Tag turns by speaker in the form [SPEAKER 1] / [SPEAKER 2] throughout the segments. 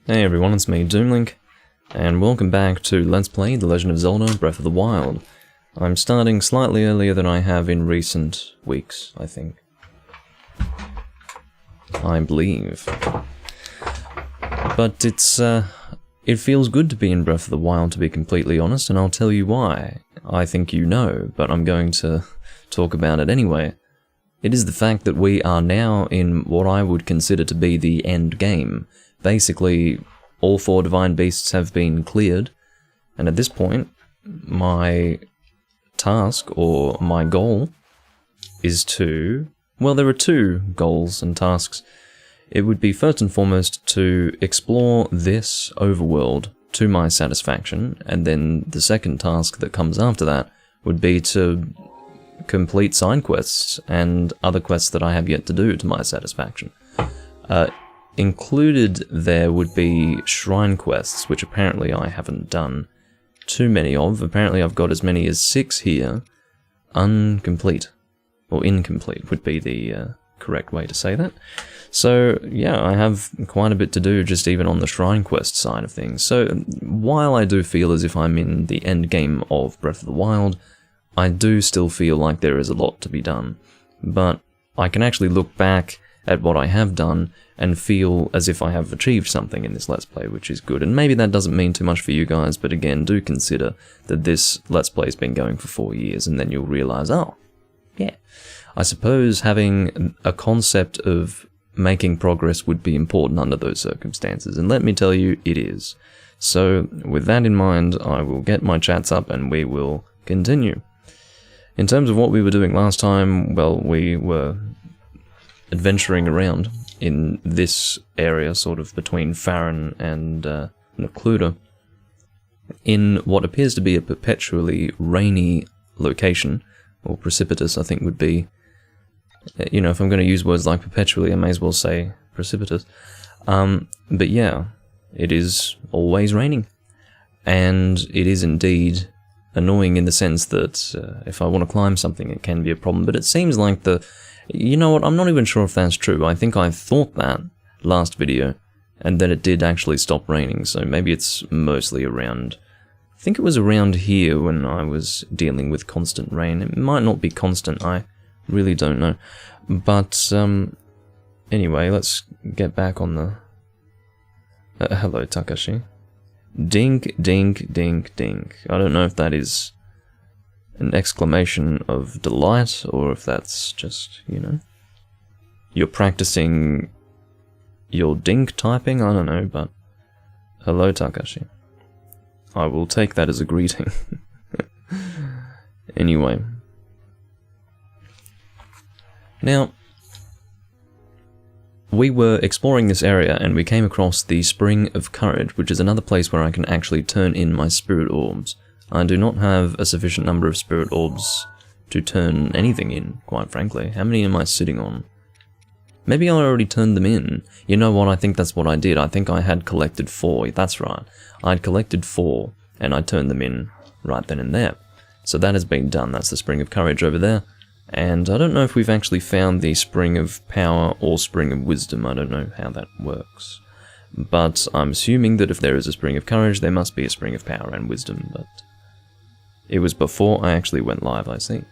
[SPEAKER 1] Hey everyone, it's me, Doomlink, and welcome back to Let's Play The Legend of Zelda Breath of the Wild. I'm starting slightly earlier than I have in recent weeks, I think. I believe. But it feels good to be in Breath of the Wild, to be completely honest, and I'll tell you why. I think you know, but I'm going to talk about it anyway. It is the fact that we are now in what I would consider to be the end game. Basically, all 4 Divine Beasts have been cleared, and at this point, my task, or my goal, is to... well, there are 2 goals and tasks. It would be first and foremost to explore this overworld to my satisfaction, and then the second task that comes after that would be to complete side quests and other quests that I have yet to do to my satisfaction. Included there would be shrine quests, which apparently I haven't done too many of. Apparently I've got as many as 6 here, incomplete would be the correct way to say that. So yeah, I have quite a bit to do just even on the shrine quest side of things. So while I do feel as if I'm in the end game of Breath of the Wild, I do still feel like there is a lot to be done. But I can actually look back at what I have done and feel as if I have achieved something in this Let's Play, which is good. And maybe that doesn't mean too much for you guys, but again, do consider that this Let's Play has been going for 4 years, and then you'll realise, oh, yeah, I suppose having a concept of making progress would be important under those circumstances, and let me tell you, it is. So, with that in mind, I will get my chats up and we will continue. In terms of what we were doing last time, well, we were adventuring around in this area, sort of between Farron and Necluda, in what appears to be a perpetually rainy location, or precipitous, I think would be, you know, if I'm going to use words like perpetually, I may as well say precipitous. But yeah, it is always raining, and it is indeed annoying in the sense that if I want to climb something, it can be a problem, but it seems like you know what, I'm not even sure if that's true. I think I thought that last video, and then it did actually stop raining, so maybe it's mostly around... I think it was around here when I was dealing with constant rain. It might not be constant, I really don't know. But, anyway, let's get back on the... hello, Takashi. Dink, dink, dink, dink. I don't know if that is an exclamation of delight, or if that's just, you know, you're practicing your dink typing, I don't know, but hello, Takashi. I will take that as a greeting. Anyway. Now, we were exploring this area and we came across the Spring of Courage, which is another place where I can actually turn in my spirit orbs. I do not have a sufficient number of spirit orbs to turn anything in, quite frankly. How many am I sitting on? Maybe I already turned them in. You know what, I think that's what I did. I think I had collected 4, that's right. I'd collected 4, and I turned them in right then and there. So that has been done, that's the Spring of Courage over there. And I don't know if we've actually found the Spring of Power or Spring of Wisdom, I don't know how that works. But I'm assuming that if there is a Spring of Courage, there must be a Spring of Power and Wisdom, but... it was before I actually went live, I see.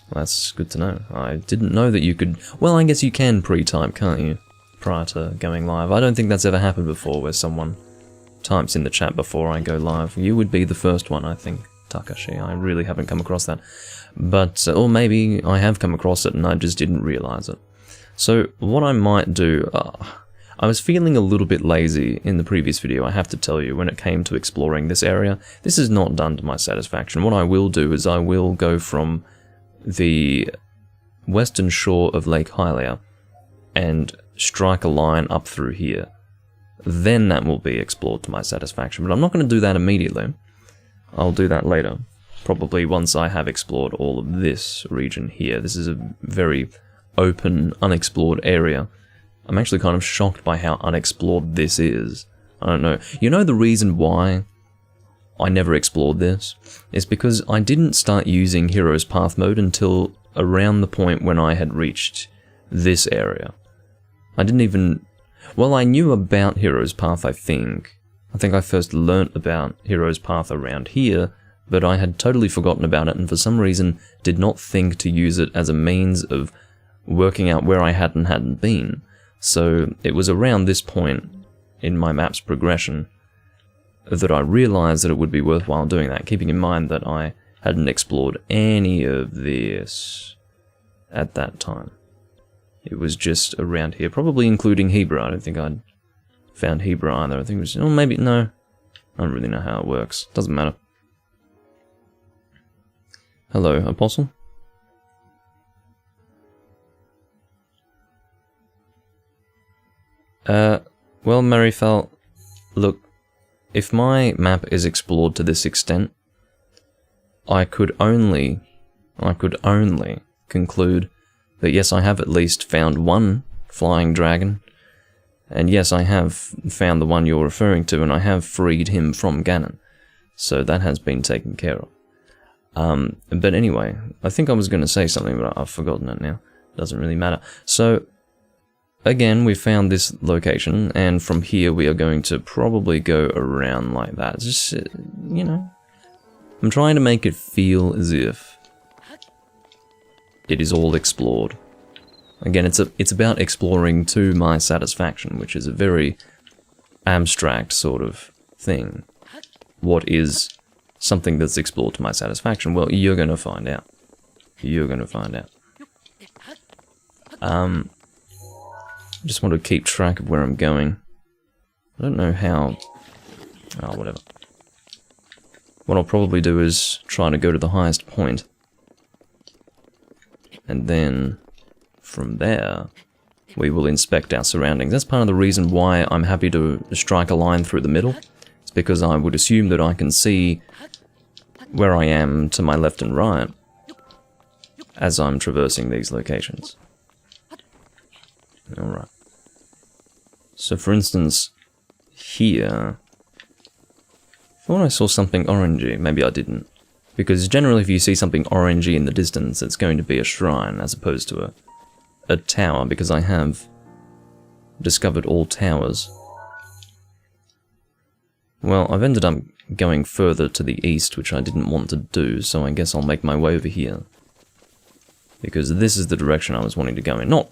[SPEAKER 1] Well, that's good to know. I didn't know that you could... well, I guess you can pre-type, can't you? Prior to going live. I don't think that's ever happened before, where someone types in the chat before I go live. You would be the first one, I think, Takashi. I really haven't come across that. But, or maybe I have come across it and I just didn't realise it. So, what I might do... I was feeling a little bit lazy in the previous video, I have to tell you, when it came to exploring this area. This is not done to my satisfaction. What I will do is I will go from the western shore of Lake Hylia and strike a line up through here. Then that will be explored to my satisfaction, but I'm not going to do that immediately. I'll do that later, probably once I have explored all of this region here. This is a very open, unexplored area. I'm actually kind of shocked by how unexplored this is. I don't know. You know the reason why I never explored this? Is because I didn't start using Hero's Path mode until around the point when I had reached this area. I didn't even... Well, I knew about Hero's Path, I think. I think I first learnt about Hero's Path around here, but I had totally forgotten about it and for some reason did not think to use it as a means of working out where I had and hadn't been. So it was around this point in my map's progression that I realised that it would be worthwhile doing that, keeping in mind that I hadn't explored any of this at that time. It was just around here, probably including Hebra. I don't think I'd found Hebra either. I think it was, oh maybe, no. I don't really know how it works. Doesn't matter. Hello, Apostle. Well, Merryfell, look, if my map is explored to this extent, I could only conclude that yes, I have at least found one flying dragon, and yes, I have found the one you're referring to, and I have freed him from Ganon, so that has been taken care of. But anyway, I think I was going to say something, but I've forgotten it now. Doesn't really matter. So, again, we found this location, and from here we are going to probably go around like that. It's just, you know, I'm trying to make it feel as if it is all explored. Again, it's about exploring to my satisfaction, which is a very abstract sort of thing. What is something that's explored to my satisfaction? Well, you're going to find out. You're going to find out. Just want to keep track of where I'm going. I don't know how... Oh, whatever. What I'll probably do is try to go to the highest point. And then, from there, we will inspect our surroundings. That's part of the reason why I'm happy to strike a line through the middle. It's because I would assume that I can see where I am to my left and right as I'm traversing these locations. Alright. So for instance, here, I thought I saw something orangey. Maybe I didn't. Because generally if you see something orangey in the distance, it's going to be a shrine as opposed to a tower, because I have discovered all towers. Well, I've ended up going further to the east, which I didn't want to do, so I guess I'll make my way over here. Because this is the direction I was wanting to go in. Not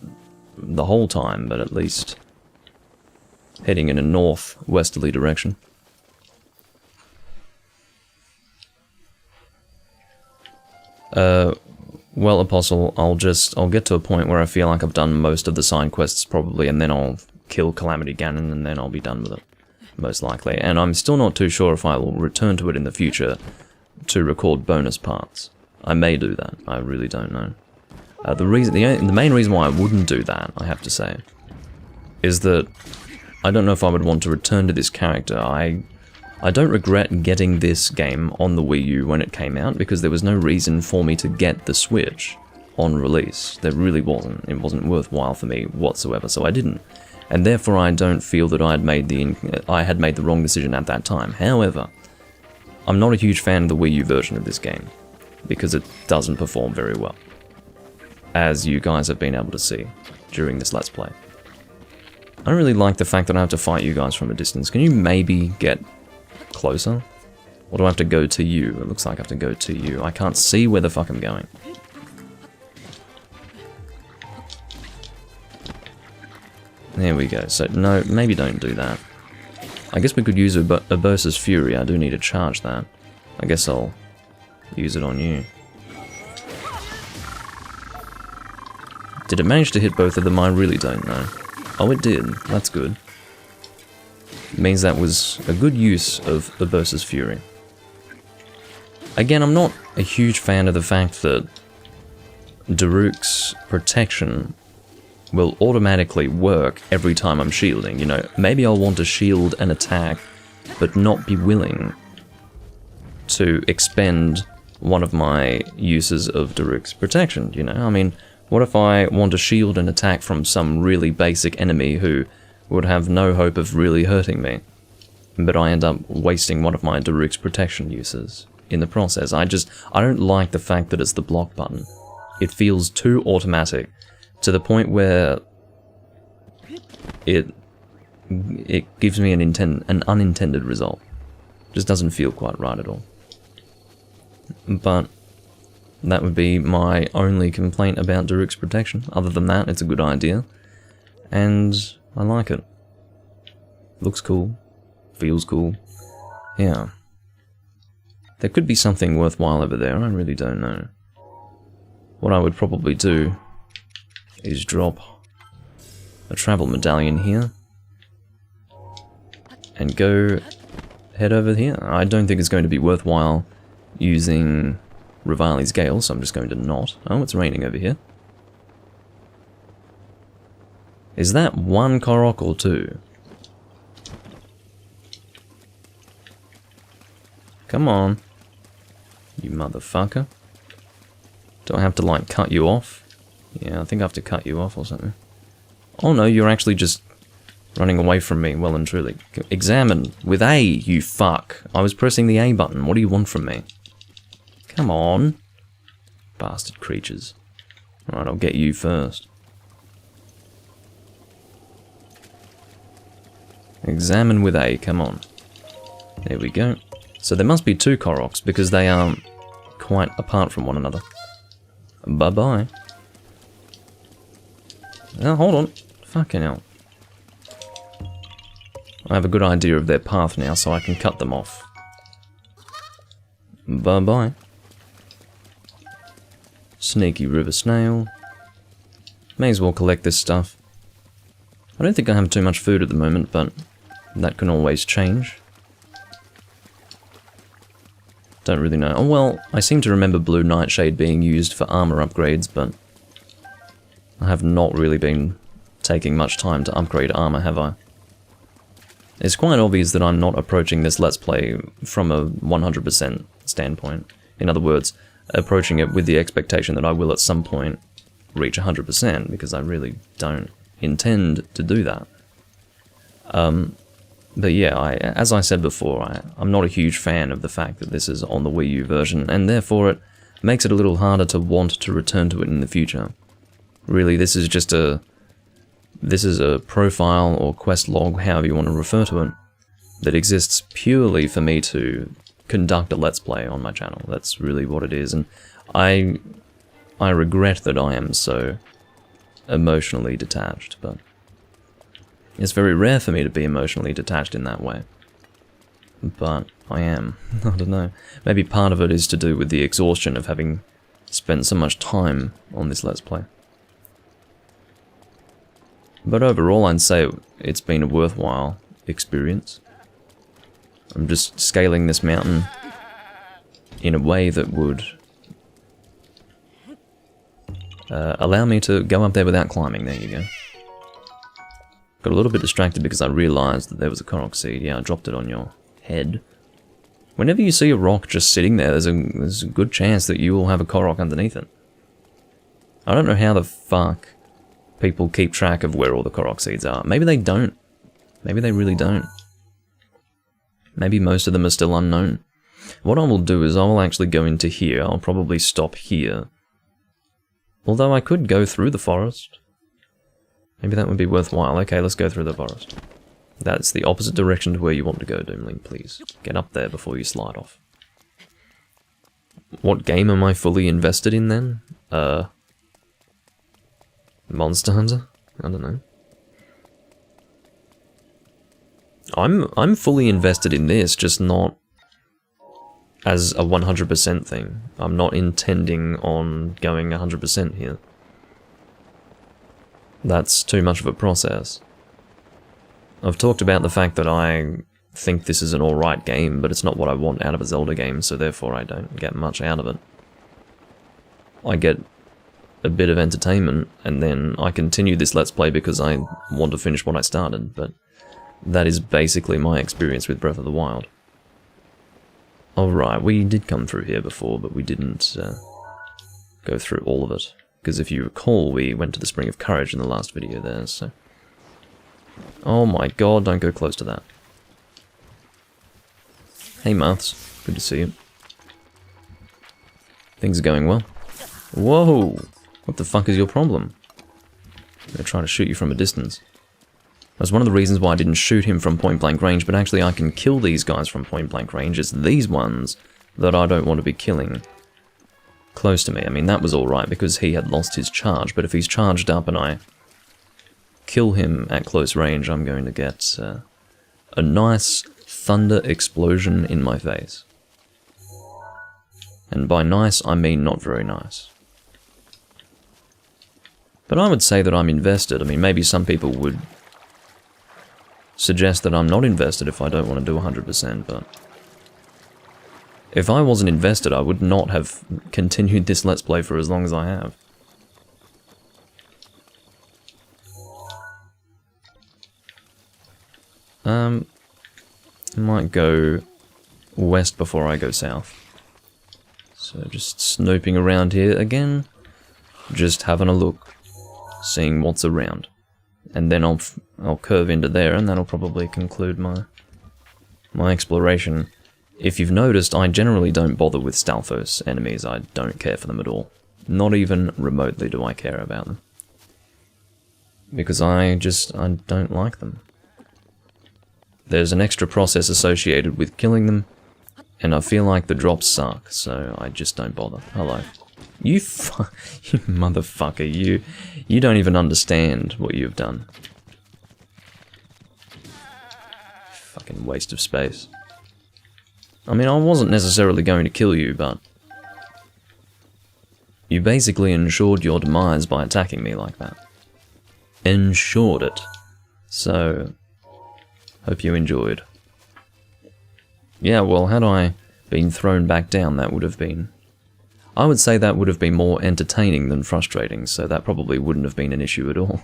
[SPEAKER 1] the whole time, but at least heading in a northwesterly direction. Well, Apostle, I'll get to a point where I feel like I've done most of the side quests probably, and then I'll kill Calamity Ganon, and then I'll be done with it, most likely. And I'm still not too sure if I will return to it in the future to record bonus parts. I may do that, I really don't know. The main reason why I wouldn't do that, I have to say, is that I don't know if I would want to return to this character. I don't regret getting this game on the Wii U when it came out, because there was no reason for me to get the Switch on release. There really wasn't. It wasn't worthwhile for me whatsoever, so I didn't. And therefore I don't feel that I had made the wrong decision at that time. However, I'm not a huge fan of the Wii U version of this game, because it doesn't perform very well, as you guys have been able to see during this Let's Play. I don't really like the fact that I have to fight you guys from a distance. Can you maybe get closer? Or do I have to go to you? It looks like I have to go to you. I can't see where the fuck I'm going. There we go. So, no, maybe don't do that. I guess we could use Urbosa's Fury. I do need to charge that. I guess I'll use it on you. Did it manage to hit both of them? I really don't know. Oh, it did. That's good. It means that was a good use of Urbosa's Fury. Again, I'm not a huge fan of the fact that Daruk's protection will automatically work every time I'm shielding. You know, maybe I'll want to shield an attack, but not be willing to expend one of my uses of Daruk's protection, you know? I mean, what if I want to shield an attack from some really basic enemy who would have no hope of really hurting me, but I end up wasting one of my Daruk's protection uses in the process? I don't like the fact that it's the block button. It feels too automatic, to the point where it it gives me an unintended result. Just doesn't feel quite right at all. But that would be my only complaint about Daruk's protection. Other than that, it's a good idea. And I like it. Looks cool. Feels cool. Yeah. There could be something worthwhile over there, I really don't know. What I would probably do is drop a travel medallion here and go head over here. I don't think it's going to be worthwhile using Rivali's Gale, so I'm just going to not. Oh, it's raining over here. Is that one Korok or two? Come on, you motherfucker. Do I have to, like, cut you off? Yeah, I think I have to cut you off or something. Oh no, you're actually just running away from me, well and truly. Examine with A, you fuck. I was pressing the A button. What do you want from me? Come on. Bastard creatures. Alright, I'll get you first. Examine with A, come on. There we go. So there must be two Koroks, because they are quite apart from one another. Bye-bye. Oh, hold on. Fucking hell. I have a good idea of their path now, so I can cut them off. Bye-bye. Sneaky river snail. May as well collect this stuff. I don't think I have too much food at the moment, but that can always change. Don't really know. Oh well, I seem to remember Blue Nightshade being used for armor upgrades, but I have not really been taking much time to upgrade armor, have I? It's quite obvious that I'm not approaching this Let's Play from a 100% standpoint. In other words, approaching it with the expectation that I will at some point reach 100%, because I really don't intend to do that. But yeah, as I said before, I'm not a huge fan of the fact that this is on the Wii U version, and therefore it makes it a little harder to want to return to it in the future. Really, this is just a profile or quest log, however you want to refer to it, that exists purely for me to conduct a Let's Play on my channel. That's really what it is, and I regret that I am so emotionally detached, but it's very rare for me to be emotionally detached in that way. But I am. I don't know. Maybe part of it is to do with the exhaustion of having spent so much time on this Let's Play. But overall, I'd say it's been a worthwhile experience. I'm just scaling this mountain in a way that would allow me to go up there without climbing. There you go. Got a little bit distracted because I realised that there was a Korok seed. Yeah, I dropped it on your head. Whenever you see a rock just sitting there, there's a good chance that you will have a Korok underneath it. I don't know how the fuck people keep track of where all the Korok seeds are. Maybe they don't. Maybe they really don't. Maybe most of them are still unknown. What I will do is I will actually go into here. I'll probably stop here. Although I could go through the forest. Maybe that would be worthwhile. Okay, let's go through the forest. That's the opposite direction to where you want to go, Doomling, please. Get up there before you slide off. What game am I fully invested in then? Monster Hunter? I don't know. I'm fully invested in this, just not as a 100% thing. I'm not intending on going 100% here. That's too much of a process. I've talked about the fact that I think this is an alright game, but it's not what I want out of a Zelda game, so therefore I don't get much out of it. I get a bit of entertainment, and then I continue this Let's Play because I want to finish what I started, but that is basically my experience with Breath of the Wild. Alright, we did come through here before, but we didn't go through all of it. Because if you recall, we went to the Spring of Courage in the last video there, so... Oh my god, don't go close to that. Hey Maths, good to see you. Things are going well. Whoa! What the fuck is your problem? I'm gonna try to shoot you from a distance. That's one of the reasons why I didn't shoot him from point-blank range, but actually I can kill these guys from point-blank range. It's these ones that I don't want to be killing close to me. I mean, that was alright because he had lost his charge, but if he's charged up and I kill him at close range, I'm going to get a nice thunder explosion in my face. And by nice, I mean not very nice. But I would say that I'm invested. I mean, maybe some people would suggest that I'm not invested if I don't want to do 100%, but if I wasn't invested, I would not have continued this Let's Play for as long as I have. I might go west before I go south. So just snooping around here again, just having a look, seeing what's around. And then I'll curve into there, and that'll probably conclude my exploration. If you've noticed, I generally don't bother with Stalfos enemies. I don't care for them at all. Not even remotely do I care about them. Because I don't like them. There's an extra process associated with killing them, and I feel like the drops suck, so I just don't bother. Hello. You you motherfucker, you don't even understand what you've done. Fucking waste of space. I mean, I wasn't necessarily going to kill you, but you basically ensured your demise by attacking me like that. Ensured it. So, hope you enjoyed. Yeah, well, had I been thrown back down, that would have been... I would say that would have been more entertaining than frustrating, so that probably wouldn't have been an issue at all.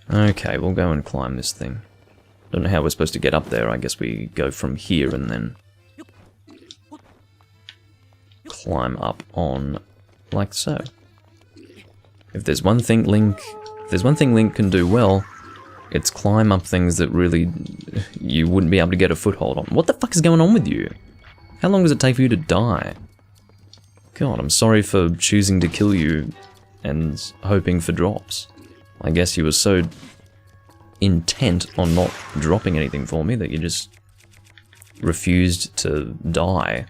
[SPEAKER 1] Okay, we'll go and climb this thing. Don't know how we're supposed to get up there. I guess we go from here and then climb up on like so. If there's one thing Link can do well, it's climb up things that really you wouldn't be able to get a foothold on. What the fuck is going on with you? How long does it take for you to die? God, I'm sorry for choosing to kill you and hoping for drops. I guess you were so intent on not dropping anything for me that you just refused to die.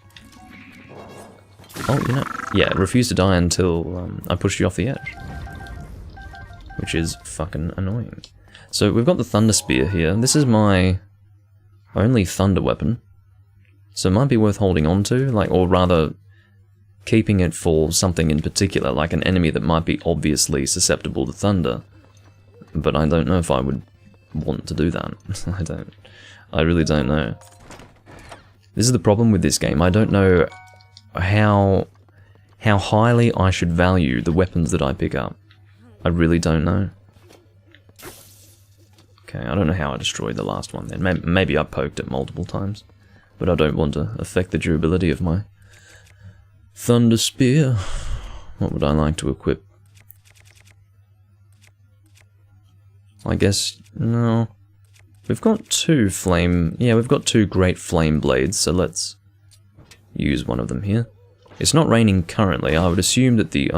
[SPEAKER 1] Oh, you know, yeah, refused to die until I pushed you off the edge. Which is fucking annoying. So we've got the Thundersphere here. This is my only thunder weapon. So it might be worth holding on to, like, or rather keeping it for something in particular, like an enemy that might be obviously susceptible to thunder. But I don't know if I would want to do that. I really don't know. This is the problem with this game. I don't know how highly I should value the weapons that I pick up. I really don't know. Okay, I don't know how I destroyed the last one then. Maybe I poked it multiple times. But I don't want to affect the durability of my Thundersphere. What would I like to equip? I guess, no. We've got two we've got two great flame blades, so let's use one of them here. It's not raining currently. I would assume that the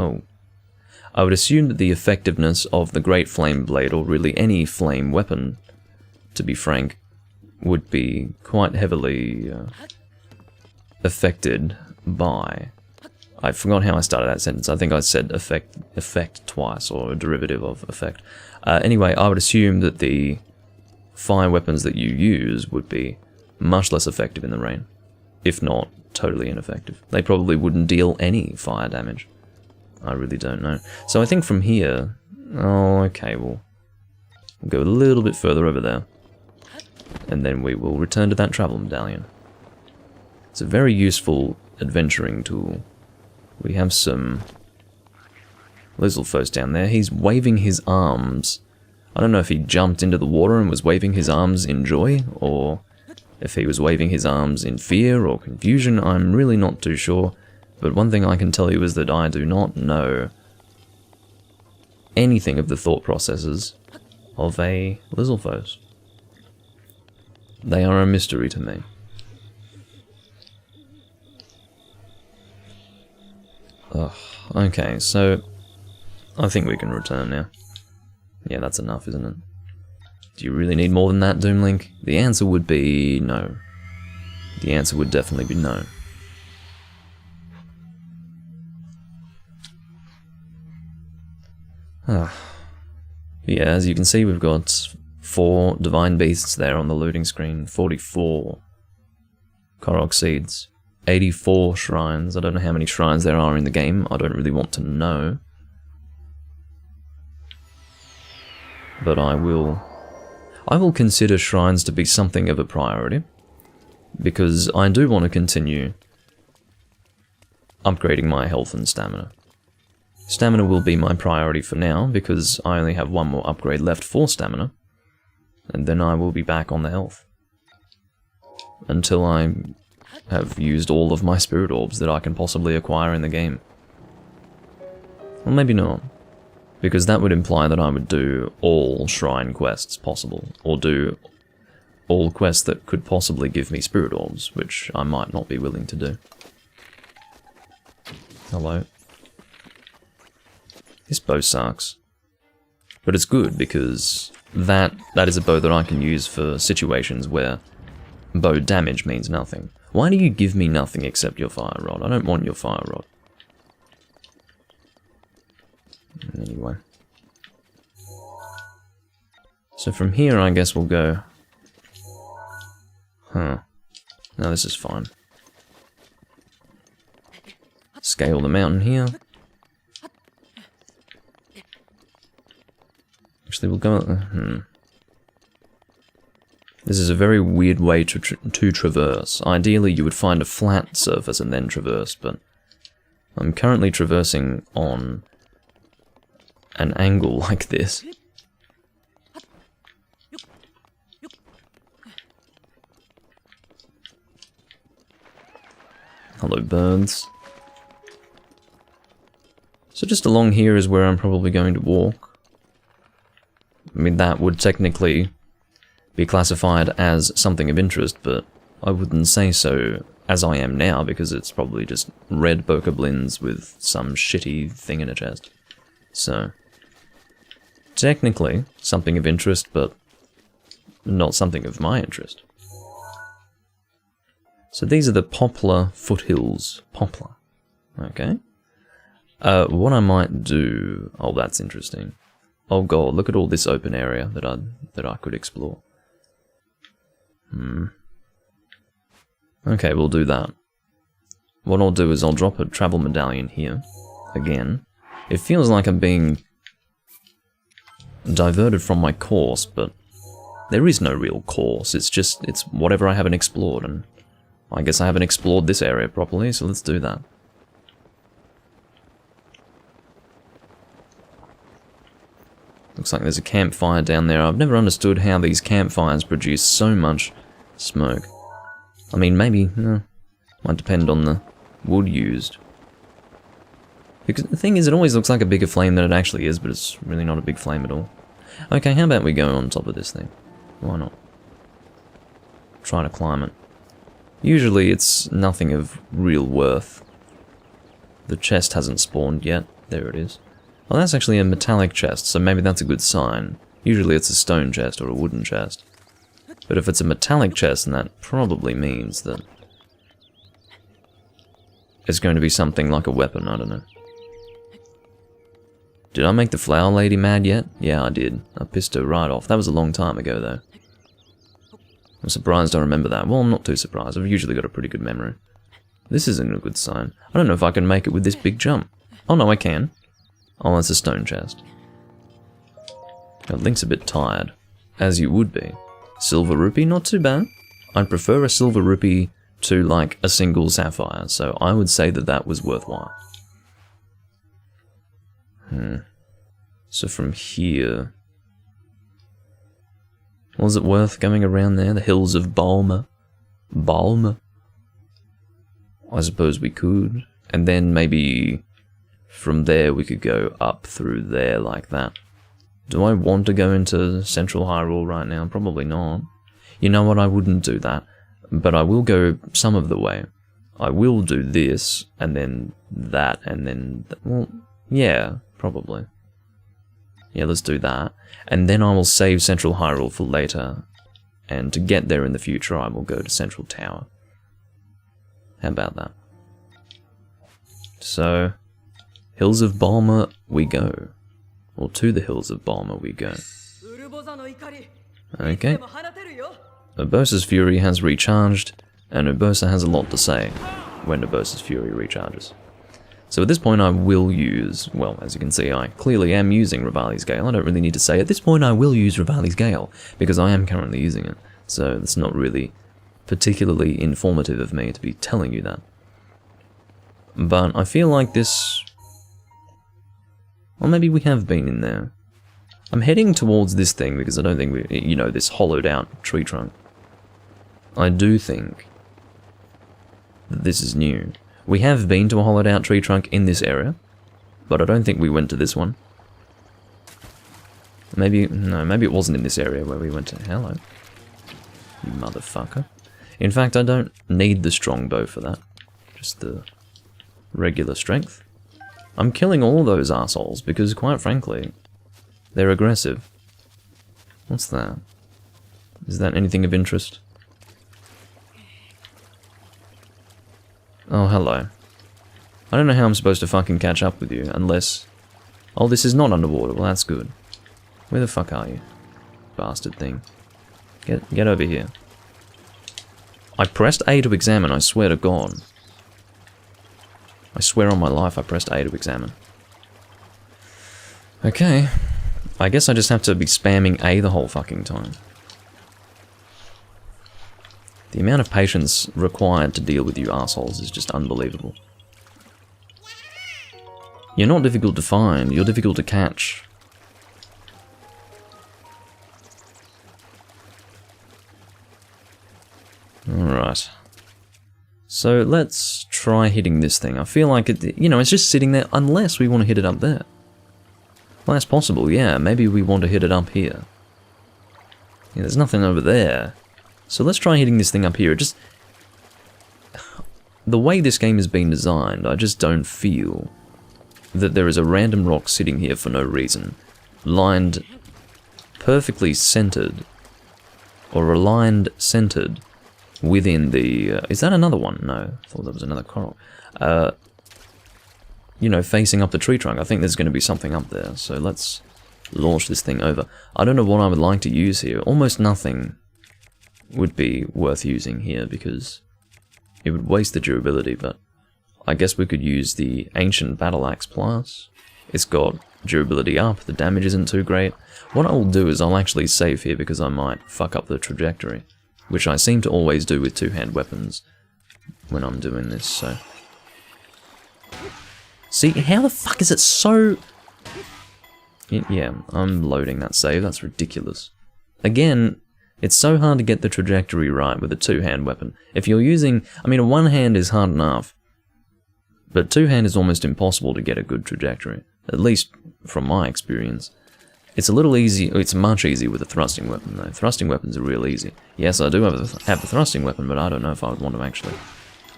[SPEAKER 1] effectiveness of the great flame blade, or really any flame weapon, to be frank, would be quite heavily affected by... I forgot how I started that sentence. I think I said effect twice, or a derivative of effect. Anyway, I would assume that the fire weapons that you use would be much less effective in the rain, if not totally ineffective. They probably wouldn't deal any fire damage. I really don't know. So I think from here... Oh, okay, we'll go a little bit further over there. And then we will return to that travel medallion. It's a very useful adventuring tool. We have some Lizalfos down there. He's waving his arms. I don't know if he jumped into the water and was waving his arms in joy, or if he was waving his arms in fear or confusion. I'm really not too sure. But one thing I can tell you is that I do not know anything of the thought processes of a Lizalfos. They are a mystery to me. Ugh, okay, so I think we can return now. Yeah, that's enough, isn't it? Do you really need more than that, Doomlink? The answer would be no. The answer would definitely be no. Yeah, as you can see, we've got 4 Divine Beasts there on the looting screen, 44 Korok Seeds, 84 Shrines. I don't know how many shrines there are in the game, I don't really want to know. But I will consider shrines to be something of a priority, because I do want to continue upgrading my health and stamina. Stamina will be my priority for now, because I only have 1 more upgrade left for stamina, and then I will be back on the health. Until I have used all of my spirit orbs that I can possibly acquire in the game. Well, maybe not, because that would imply that I would do all shrine quests possible, or do all quests that could possibly give me spirit orbs, which I might not be willing to do. Hello. This bow sucks. But it's good because that is a bow that I can use for situations where bow damage means nothing. Why do you give me nothing except your fire rod? I don't want your fire rod. Anyway. So from here I guess we'll go... Huh. No, this is fine. Scale the mountain here. Actually, we'll go... This is a very weird way to traverse. Ideally, you would find a flat surface and then traverse, but I'm currently traversing on an angle like this. Hello, birds. So just along here is where I'm probably going to walk. I mean, that would technically be classified as something of interest, but I wouldn't say so as I am now, because it's probably just red bokoblins with some shitty thing in a chest. So, technically, something of interest, but not something of my interest. So these are the Poplar Foothills. Poplar. Okay. What I might do... Oh, that's interesting. Oh god, look at all this open area that I could explore. Okay, we'll do that. What I'll do is I'll drop a travel medallion here, again. It feels like I'm being diverted from my course, but there is no real course, it's whatever I haven't explored, and I guess I haven't explored this area properly, so let's do that. Looks like there's a campfire down there. I've never understood how these campfires produce so much smoke. I mean, maybe, might depend on the wood used. Because the thing is, it always looks like a bigger flame than it actually is, but it's really not a big flame at all. Okay, how about we go on top of this thing? Why not? Try to climb it. Usually it's nothing of real worth. The chest hasn't spawned yet. There it is. Well, that's actually a metallic chest, so maybe that's a good sign. Usually it's a stone chest or a wooden chest. But if it's a metallic chest, then that probably means that it's going to be something like a weapon, I don't know. Did I make the flower lady mad yet? Yeah, I did. I pissed her right off. That was a long time ago, though. I'm surprised I remember that. Well, I'm not too surprised. I've usually got a pretty good memory. This isn't a good sign. I don't know if I can make it with this big jump. Oh no, I can. Oh, that's a stone chest. God, Link's a bit tired. As you would be. Silver rupee, not too bad. I'd prefer a silver rupee to, like, a single sapphire, so I would say that that was worthwhile. So from here... Was it worth going around there? The hills of Balma? Balma? I suppose we could. And then maybe... From there we could go up through there like that. Do I want to go into Central Hyrule right now? Probably not. You know what, I wouldn't do that. But I will go some of the way. I will do this, and then that, and then... well, yeah, probably. Yeah, let's do that. And then I will save Central Hyrule for later. And to get there in the future, I will go to Central Tower. How about that? So, Hills of Balmer we go. Or to the Hills of Balmer we go. Okay. Urbosa's Fury has recharged, and Urbosa has a lot to say when Urbosa's Fury recharges. So at this point I will use, well, as you can see, I clearly am using Revali's Gale. I don't really need to say at this point I will use Revali's Gale, because I am currently using it. So it's not really particularly informative of me to be telling you that. But I feel like this... Well, maybe we have been in there. I'm heading towards this thing because I don't think we... You know, this hollowed out tree trunk. I do think that this is new. We have been to a hollowed out tree trunk in this area, but I don't think we went to this one. Maybe... No, maybe it wasn't in this area where we went to... Hello. You motherfucker. In fact, I don't need the strong bow for that. Just the regular strength. I'm killing all those assholes because, quite frankly, they're aggressive. What's that? Is that anything of interest? Oh, hello. I don't know how I'm supposed to fucking catch up with you, unless... Oh, this is not underwater. Well, that's good. Where the fuck are you? Bastard thing. Get over here. I pressed A to examine, I swear to God. I swear on my life I pressed A to examine. Okay. I guess I just have to be spamming A the whole fucking time. The amount of patience required to deal with you assholes is just unbelievable. You're not difficult to find, you're difficult to catch. Alright. So let's try hitting this thing. I feel like it, you know, it's just sitting there unless we want to hit it up there. Well, that's possible, yeah. Maybe we want to hit it up here. Yeah, there's nothing over there. So let's try hitting this thing up here. It just... The way this game has been designed, I just don't feel that there is a random rock sitting here for no reason, lined perfectly centered, or aligned centered within the... is that another one? No, I thought that was another coral. You know, facing up the tree trunk. I think there's going to be something up there, so let's launch this thing over. I don't know what I would like to use here. Almost nothing would be worth using here because it would waste the durability, but I guess we could use the Ancient Battle Axe Plus. It's got durability up, the damage isn't too great. What I will do is I'll actually save here because I might fuck up the trajectory, which I seem to always do with two-hand weapons when I'm doing this, so... See, how the fuck is it so... Yeah, I'm loading that save, that's ridiculous. Again, it's so hard to get the trajectory right with a two-hand weapon. If you're using... I mean, a one-hand is hard enough, but two-hand is almost impossible to get a good trajectory. At least, from my experience. It's a little easy... It's much easier with a thrusting weapon, though. Thrusting weapons are real easy. Yes, I do have the thrusting weapon, but I don't know if I would want to actually...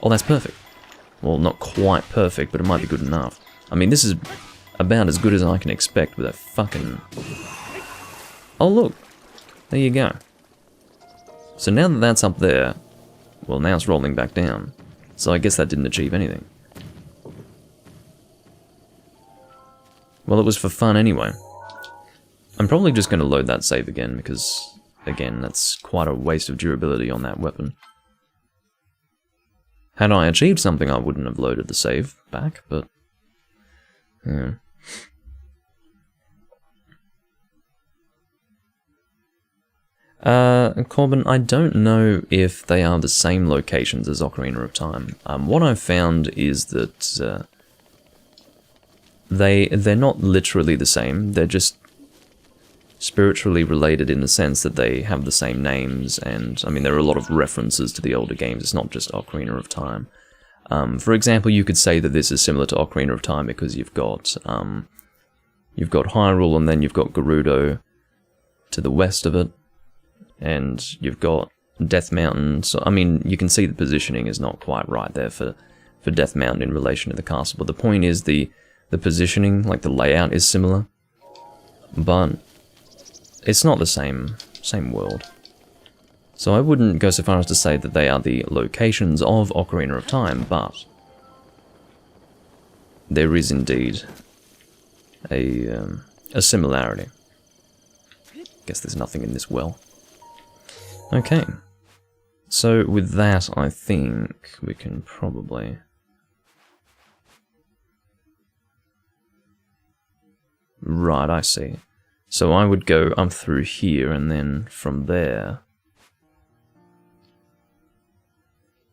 [SPEAKER 1] Oh, that's perfect. Well, not quite perfect, but it might be good enough. I mean, this is about as good as I can expect with a fucking... Oh, look. There you go. So now that that's up there, well, now it's rolling back down. So I guess that didn't achieve anything. Well, it was for fun anyway. I'm probably just going to load that save again, because, again, that's quite a waste of durability on that weapon. Had I achieved something, I wouldn't have loaded the save back, but... Yeah. Corbin, I don't know if they are the same locations as Ocarina of Time. What I've found is that they're not literally the same, they're just spiritually related in the sense that they have the same names, and I mean there are a lot of references to the older games, it's not just Ocarina of Time. For example, you could say that this is similar to Ocarina of Time because you've got Hyrule and then you've got Gerudo to the west of it, and you've got Death Mountain, so I mean you can see the positioning is not quite right there for Death Mountain in relation to the castle, but the point is the positioning, like the layout is similar. but it's not the same world. So I wouldn't go so far as to say that they are the locations of Ocarina of Time, but there is indeed a similarity. Guess there's nothing in this well. Okay. So with that, I think we can probably... Right, I see. So I would go up through here, and then from there...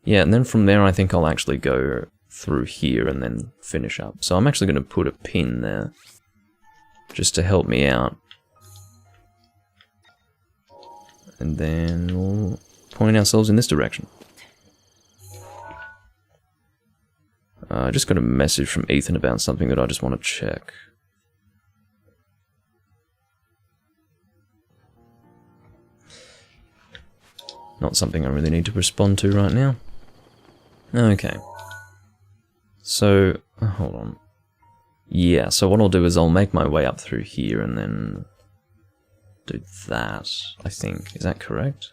[SPEAKER 1] Yeah, and then from there I think I'll actually go through here and then finish up. So I'm actually going to put a pin there, just to help me out. And then we'll point ourselves in this direction. I just got a message from Ethan about something that I just want to check. Not something I really need to respond to right now. Okay. So, hold on. Yeah, so what I'll do is I'll make my way up through here and then do that, I think. Is that correct?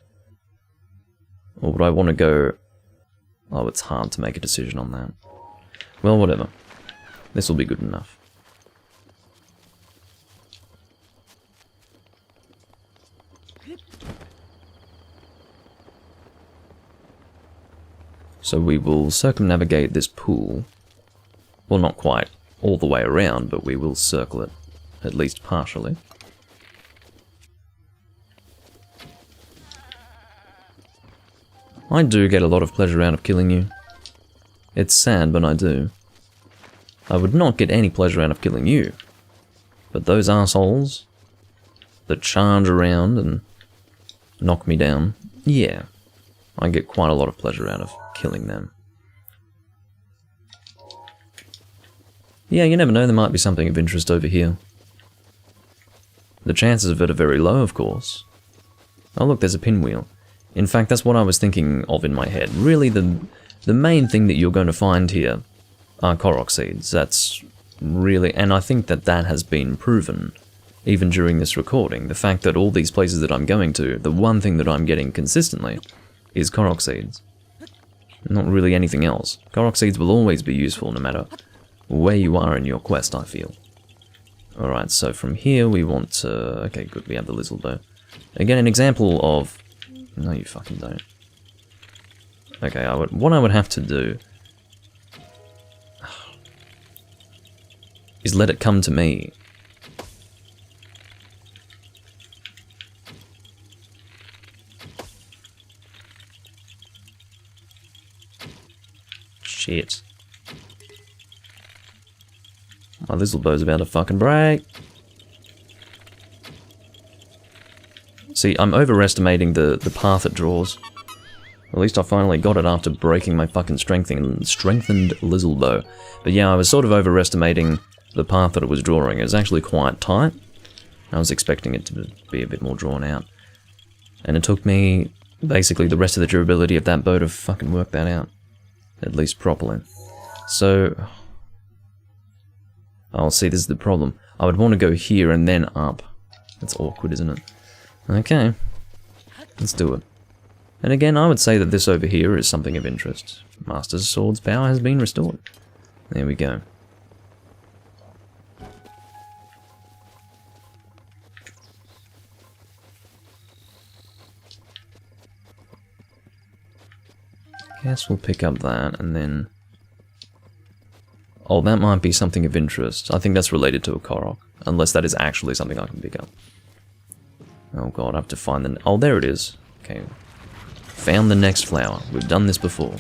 [SPEAKER 1] Or would I want to go... Oh, it's hard to make a decision on that. Well, whatever. This will be good enough. So we will circumnavigate this pool. Well, not quite all the way around, but we will circle it, at least partially. I do get a lot of pleasure out of killing you. It's sad, but I do. I would not get any pleasure out of killing you. But those assholes that charge around and knock me down, yeah, I get quite a lot of pleasure out of killing them. Yeah, you never know, there might be something of interest over here. The chances of it are very low, of course. Oh look, there's a pinwheel. In fact, that's what I was thinking of in my head. Really, the main thing that you're going to find here are Korok seeds. That's really... And I think that that has been proven, even during this recording. The fact that all these places that I'm going to, the one thing that I'm getting consistently is Korok seeds. Not really anything else. Korok seeds will always be useful no matter where you are in your quest, I feel. Alright, so from here we want to... Okay, good, we have the Lizzle Bow. Again, an example of... No, you fucking don't. Okay, what I would have to do... is let it come to me. Shit. My Lizzle Bow's about to fucking break. See, I'm overestimating the path it draws. At least I finally got it after breaking my fucking strengthened Lizzle Bow. But yeah, I was sort of overestimating the path that it was drawing. It was actually quite tight. I was expecting it to be a bit more drawn out. And it took me basically the rest of the durability of that bow to fucking work that out. At least properly. So... Oh, see, this is the problem. I would want to go here and then up. That's awkward, isn't it? Okay. Let's do it. And again, I would say that this over here is something of interest. Master Sword's power has been restored. There we go. Guess we'll pick up that, and then... Oh, that might be something of interest. I think that's related to a Korok. Unless that is actually something I can pick up. Oh god, I have to find the... Oh, there it is. Okay. Found the next flower. We've done this before.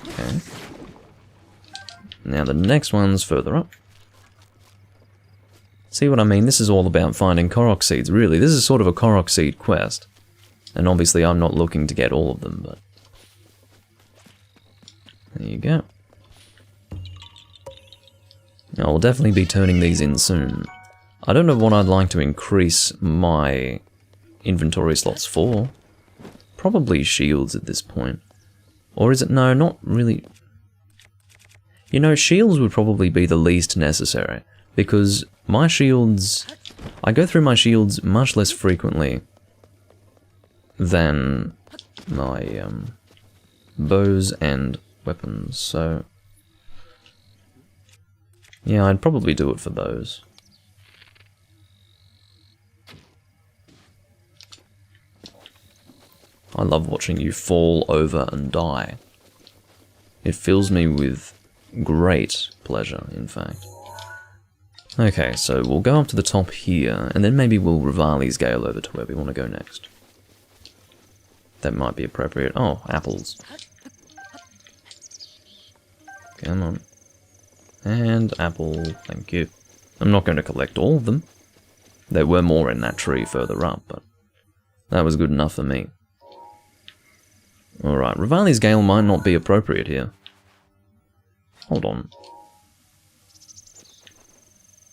[SPEAKER 1] Okay. Now the next one's further up. See what I mean? This is all about finding Korok seeds, really. This is sort of a Korok seed quest. And obviously I'm not looking to get all of them, but... There you go. I'll definitely be turning these in soon. I don't know what I'd like to increase my inventory slots for. Probably shields at this point. Or is it... No, not really... You know, shields would probably be the least necessary, because my shields... I go through my shields much less frequently than my bows and weapons, so... yeah, I'd probably do it for those. I love watching you fall over and die. It fills me with great pleasure, in fact. Okay, so we'll go up to the top here, and then maybe we'll Rivali's Gale over to where we want to go next. That might be appropriate. Oh, apples. Come on. And apple, thank you. I'm not going to collect all of them. There were more in that tree further up, but that was good enough for me. Alright, Rivali's Gale might not be appropriate here. Hold on.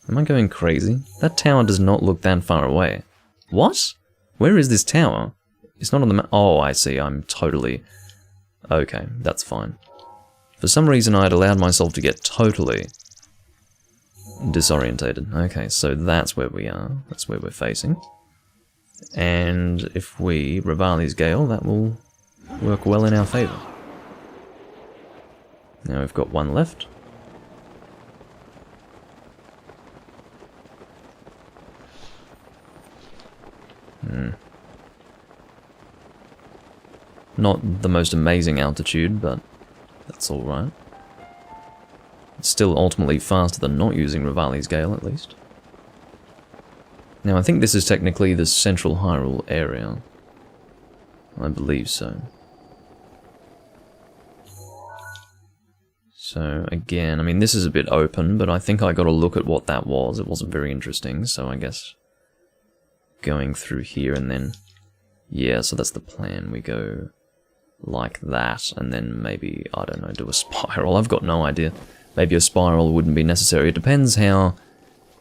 [SPEAKER 1] Am I going crazy? That tower does not look that far away. What? Where is this tower? It's not on the map. Oh, I see. I'm totally... okay, that's fine. For some reason, I had allowed myself to get totally disorientated. Okay, so that's where we are. That's where we're facing. And if we Rivali's Gale, that will work well in our favour. Now we've got one left. Not the most amazing altitude, but that's alright. It's still ultimately faster than not using Rivali's Gale, at least. Now I think this is technically the central Hyrule area. I believe so. So again, I mean this is a bit open, but I think I got a look at what that was. It wasn't very interesting, so I guess going through here and then... yeah, so that's the plan. We go like that, and then maybe, I don't know, do a spiral. I've got no idea. Maybe a spiral wouldn't be necessary. It depends how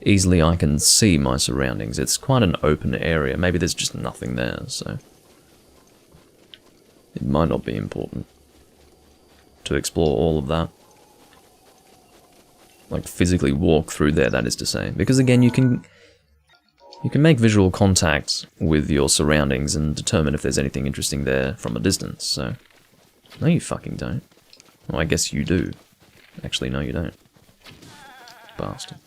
[SPEAKER 1] easily I can see my surroundings. It's quite an open area. Maybe there's just nothing there, so... it might not be important to explore all of that. Like, physically walk through there, that is to say. Because again, you can make visual contact with your surroundings and determine if there's anything interesting there from a distance, so... no, you fucking don't. Well, I guess you do. Actually, no, you don't. Bastard.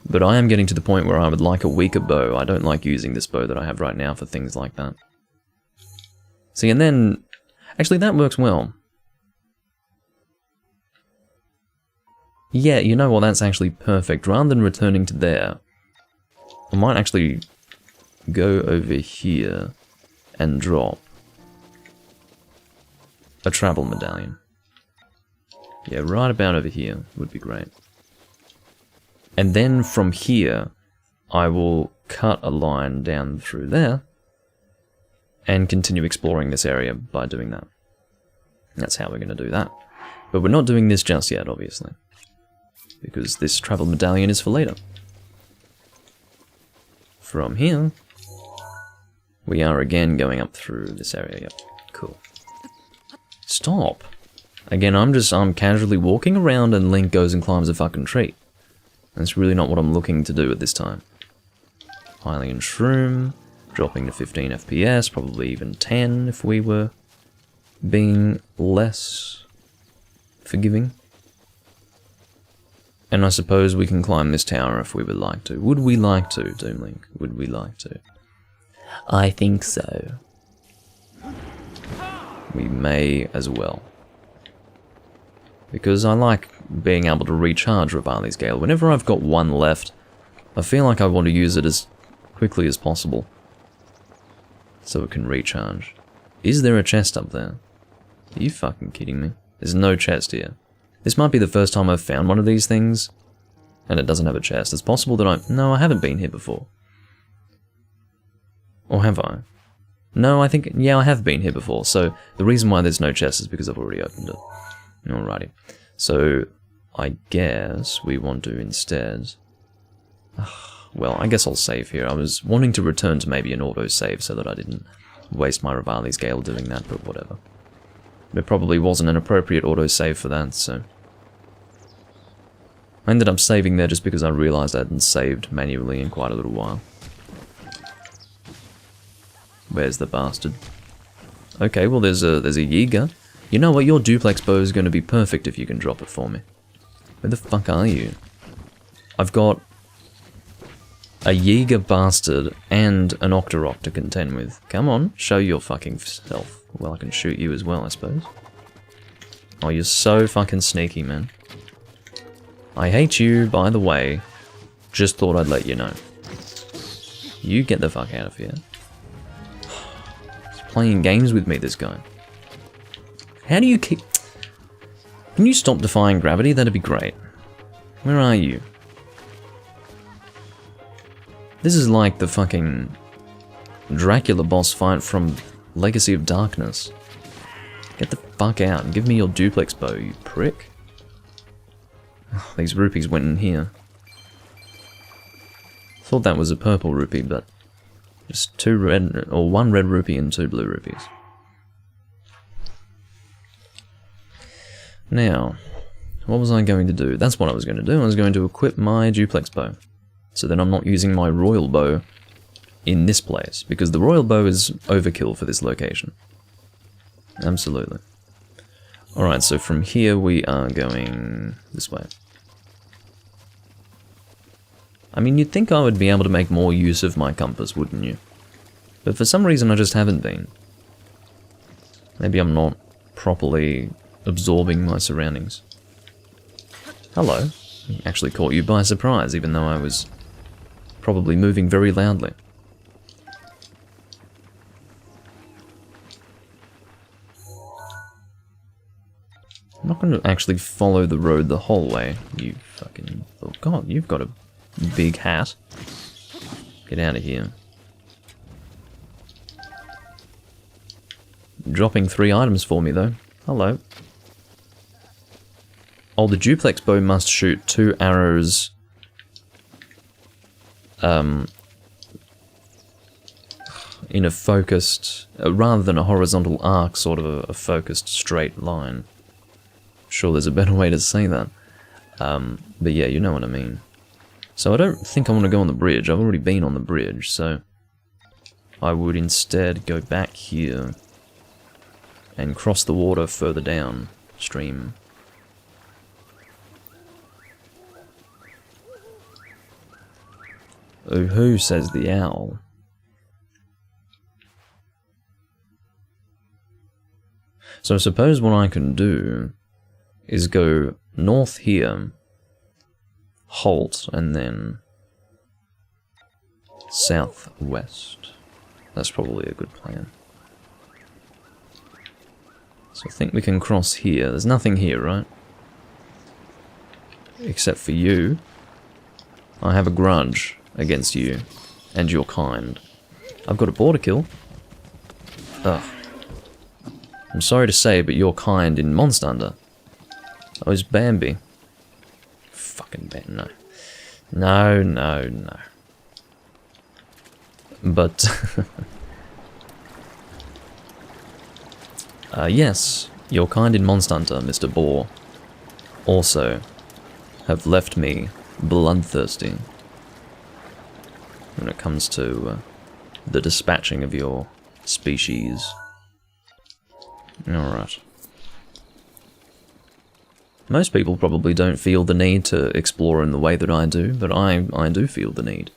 [SPEAKER 1] But I am getting to the point where I would like a weaker bow. I don't like using this bow that I have right now for things like that. See, and then... actually, that works well. Yeah, you know what, that's actually perfect. Rather than returning to there, I might actually go over here and drop a travel medallion. Yeah, right about over here would be great. And then from here, I will cut a line down through there and continue exploring this area by doing that. That's how we're going to do that. But we're not doing this just yet, obviously, because this travel medallion is for later. From here, we are again going up through this area. Yep, cool. Stop! Again, I'm casually walking around and Link goes and climbs a fucking tree. That's really not what I'm looking to do at this time. Hylian Shroom, dropping to 15 FPS, probably even 10 if we were being less forgiving. And I suppose we can climb this tower if we would like to. Would we like to, Doomlink? Would we like to? I think so. We may as well. Because I like being able to recharge Rivali's Gale. Whenever I've got one left, I feel like I want to use it as quickly as possible, so it can recharge. Is there a chest up there? Are you fucking kidding me? There's no chest here. This might be the first time I've found one of these things, and it doesn't have a chest. It's possible that no, I haven't been here before. Or have I? No, I think, yeah, I have been here before, so the reason why there's no chest is because I've already opened it. Alrighty. So, I guess we want to instead... well, I guess I'll save here. I was wanting to return to maybe an auto-save so that I didn't waste my Rivali's Gale doing that, but whatever. There probably wasn't an appropriate autosave for that, so... I ended up saving there just because I realised I hadn't saved manually in quite a little while. Where's the bastard? Okay, well there's a Yiga. You know what, your Duplex Bow is going to be perfect if you can drop it for me. Where the fuck are you? I've got a Yiga bastard and an Octorok to contend with. Come on, show your fucking self. Well, I can shoot you as well, I suppose. Oh, you're so fucking sneaky, man. I hate you, by the way. Just thought I'd let you know. You get the fuck out of here. He's playing games with me, this guy. How do you keep... Can you stop defying gravity? That'd be great. Where are you? This is like the fucking Dracula boss fight from Legacy of Darkness. Get the fuck out and give me your Duplex Bow, you prick. Oh, these rupees went in here. Thought that was a purple rupee, but just two red, or one red rupee and two blue rupees. Now, what was I going to do? That's what I was going to do. I was going to equip my Duplex Bow. So then I'm not using my Royal Bow in this place, because the Royal Bow is overkill for this location. Absolutely. Alright, so from here we are going this way. I mean, you'd think I would be able to make more use of my compass, wouldn't you? But for some reason I just haven't been. Maybe I'm not properly absorbing my surroundings. Hello. Actually caught you by surprise, even though I was probably moving very loudly. I'm not going to actually follow the road the whole way, you fucking... Oh god, you've got a big hat. Get out of here. Dropping 3 items for me, though. Hello. Oh, the Duplex Bow must shoot 2 arrows... in a focused... rather than a horizontal arc, sort of a focused straight line. Sure, there's a better way to say that. But yeah, you know what I mean. So I don't think I want to go on the bridge. I've already been on the bridge, so... I would instead go back here and cross the water further downstream. Oh, who says the owl? So I suppose what I can do is go north here, halt, and then southwest. That's probably a good plan. So I think we can cross here. There's nothing here, right? Except for you. I have a grudge against you and your kind. I've got a border kill. Ugh. I'm sorry to say, but your kind in Monster Hunter. Oh, it's Bambi. Fucking Bambi, no. No, no, no. But... yes, your kind in Monster Hunter, Mr. Boar, also have left me bloodthirsty when it comes to the dispatching of your species. Alright. Most people probably don't feel the need to explore in the way that I do, but I do feel the need.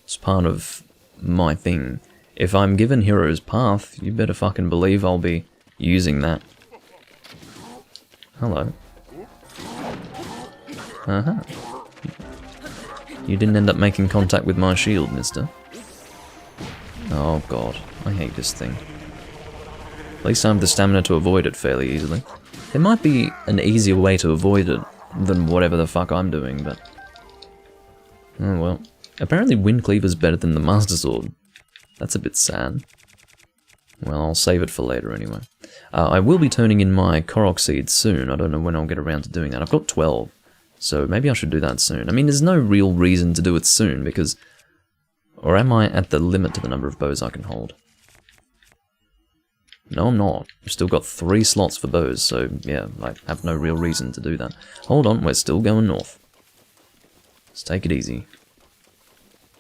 [SPEAKER 1] It's part of my thing. If I'm given Hero's Path, you better fucking believe I'll be using that. Hello. Uh-huh. You didn't end up making contact with my shield, mister. Oh god, I hate this thing. At least I have the stamina to avoid it fairly easily. There might be an easier way to avoid it than whatever the fuck I'm doing, but... oh well. Apparently Wind Cleaver's better than the Master Sword. That's a bit sad. Well, I'll save it for later anyway. I will be turning in my Korok seeds soon. I don't know when I'll get around to doing that. I've got 12, so maybe I should do that soon. I mean, there's no real reason to do it soon, because... or am I at the limit to the number of bows I can hold? No, I'm not. I've still got 3 slots for bows, so yeah, I have no real reason to do that. Hold on, we're still going north. Let's take it easy.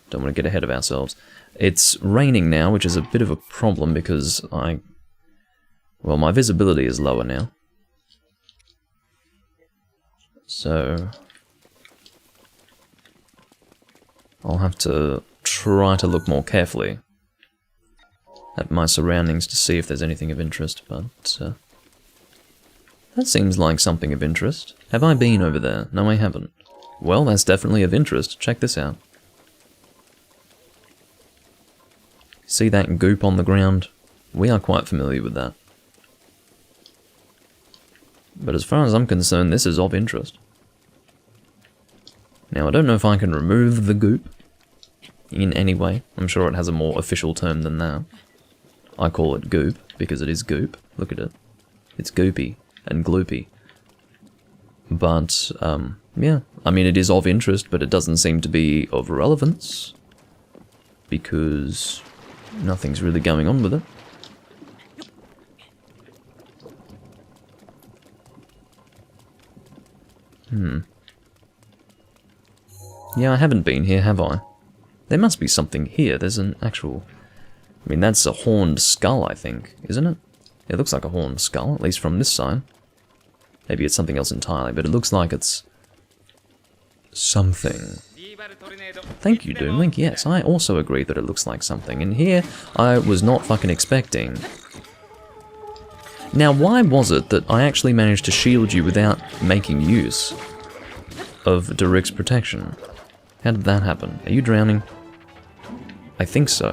[SPEAKER 1] Don't want to get ahead of ourselves. It's raining now, which is a bit of a problem because well, my visibility is lower now. So I'll have to try to look more carefully at my surroundings to see if there's anything of interest, but that seems like something of interest. Have I been over there? No, I haven't. Well, that's definitely of interest. Check this out. See that goop on the ground? We are quite familiar with that. But as far as I'm concerned, this is of interest. Now, I don't know if I can remove the goop in any way. I'm sure it has a more official term than that. I call it goop, because it is goop. Look at it. It's goopy and gloopy. But, yeah. I mean, it is of interest, but it doesn't seem to be of relevance. Because nothing's really going on with it. Yeah, I haven't been here, have I? There must be something here. There's an actual... I mean, that's a horned skull, I think, isn't it? It looks like a horned skull, at least from this side. Maybe it's something else entirely, but it looks like it's... something. Thank you, Doomlink. Yes, I also agree that it looks like something. And here, I was not fucking expecting... Now, why was it that I actually managed to shield you without making use of Daruk's protection? How did that happen? Are you drowning? I think so.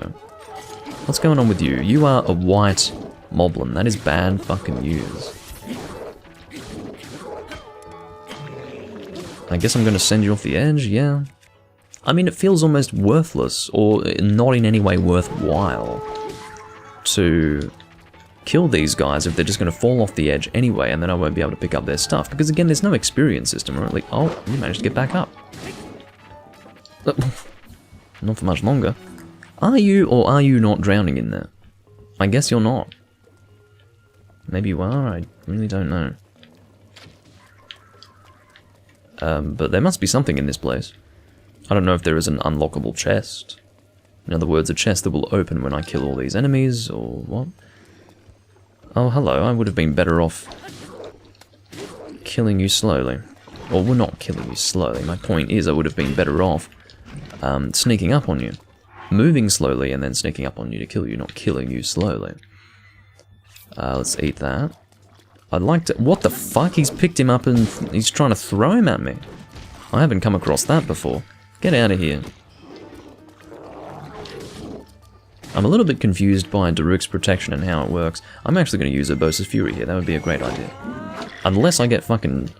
[SPEAKER 1] What's going on with you? You are a white moblin. That is bad fucking news. I guess I'm going to send you off the edge, yeah. I mean, it feels almost worthless, or not in any way worthwhile, to kill these guys if they're just going to fall off the edge anyway, and then I won't be able to pick up their stuff. Because again, there's no experience system, or at least... Oh, you managed to get back up. Not for much longer. Are you or are you not drowning in there? I guess you're not. Maybe you are, I really don't know. But there must be something in this place. I don't know if there is an unlockable chest. In other words, a chest that will open when I kill all these enemies, or what? Oh, hello, I would have been better off killing you slowly. Well, we're not killing you slowly. My point is I would have been better off sneaking up on you. Moving slowly and then sneaking up on you to kill you, not killing you slowly. Let's eat that. I'd like to... What the fuck? He's picked him up and he's trying to throw him at me. I haven't come across that before. Get out of here. I'm a little bit confused by Daruk's protection and how it works. I'm actually going to use Urbosa's Fury here. That would be a great idea. Unless I get fucking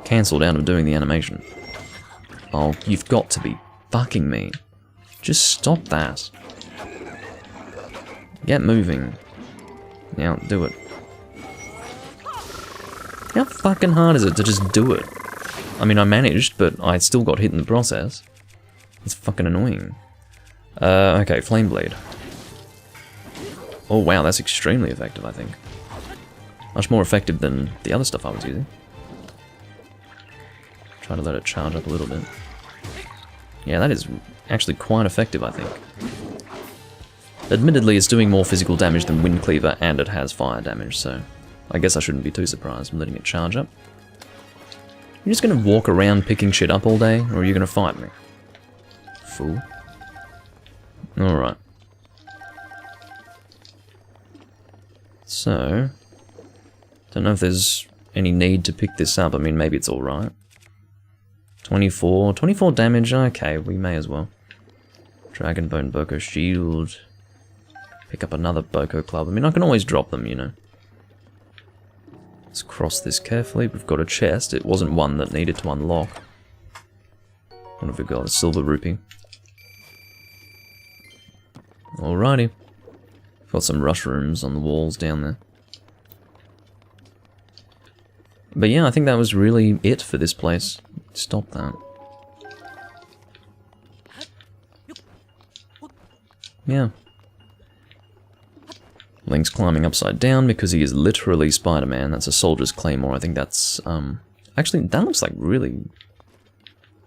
[SPEAKER 1] cancelled out of doing the animation. Oh, you've got to be fucking me. Just stop that. Get moving. Now, do it. How fucking hard is it to just do it? I mean, I managed, but I still got hit in the process. It's fucking annoying. Okay, Flame Blade. Oh wow, that's extremely effective, I think. Much more effective than the other stuff I was using. Try to let it charge up a little bit. Yeah, that is actually quite effective, I think. Admittedly, it's doing more physical damage than Wind Cleaver, and it has fire damage, so I guess I shouldn't be too surprised. I'm letting it charge up. You're just gonna walk around picking shit up all day, or are you gonna fight me? Fool. Alright. So, don't know if there's any need to pick this up. I mean, maybe it's alright. 24 damage, okay, we may as well. Dragonbone Boko Shield. Pick up another Boko Club. I mean, I can always drop them, you know. Let's cross this carefully. We've got a chest. It wasn't one that needed to unlock. What have we got? A silver rupee. Alrighty. Got some mushrooms on the walls down there. But yeah, I think that was really it for this place. Stop that. Yeah. Link's climbing upside down because he is literally Spider-Man. That's a soldier's claymore. I think that's, actually, that looks like really...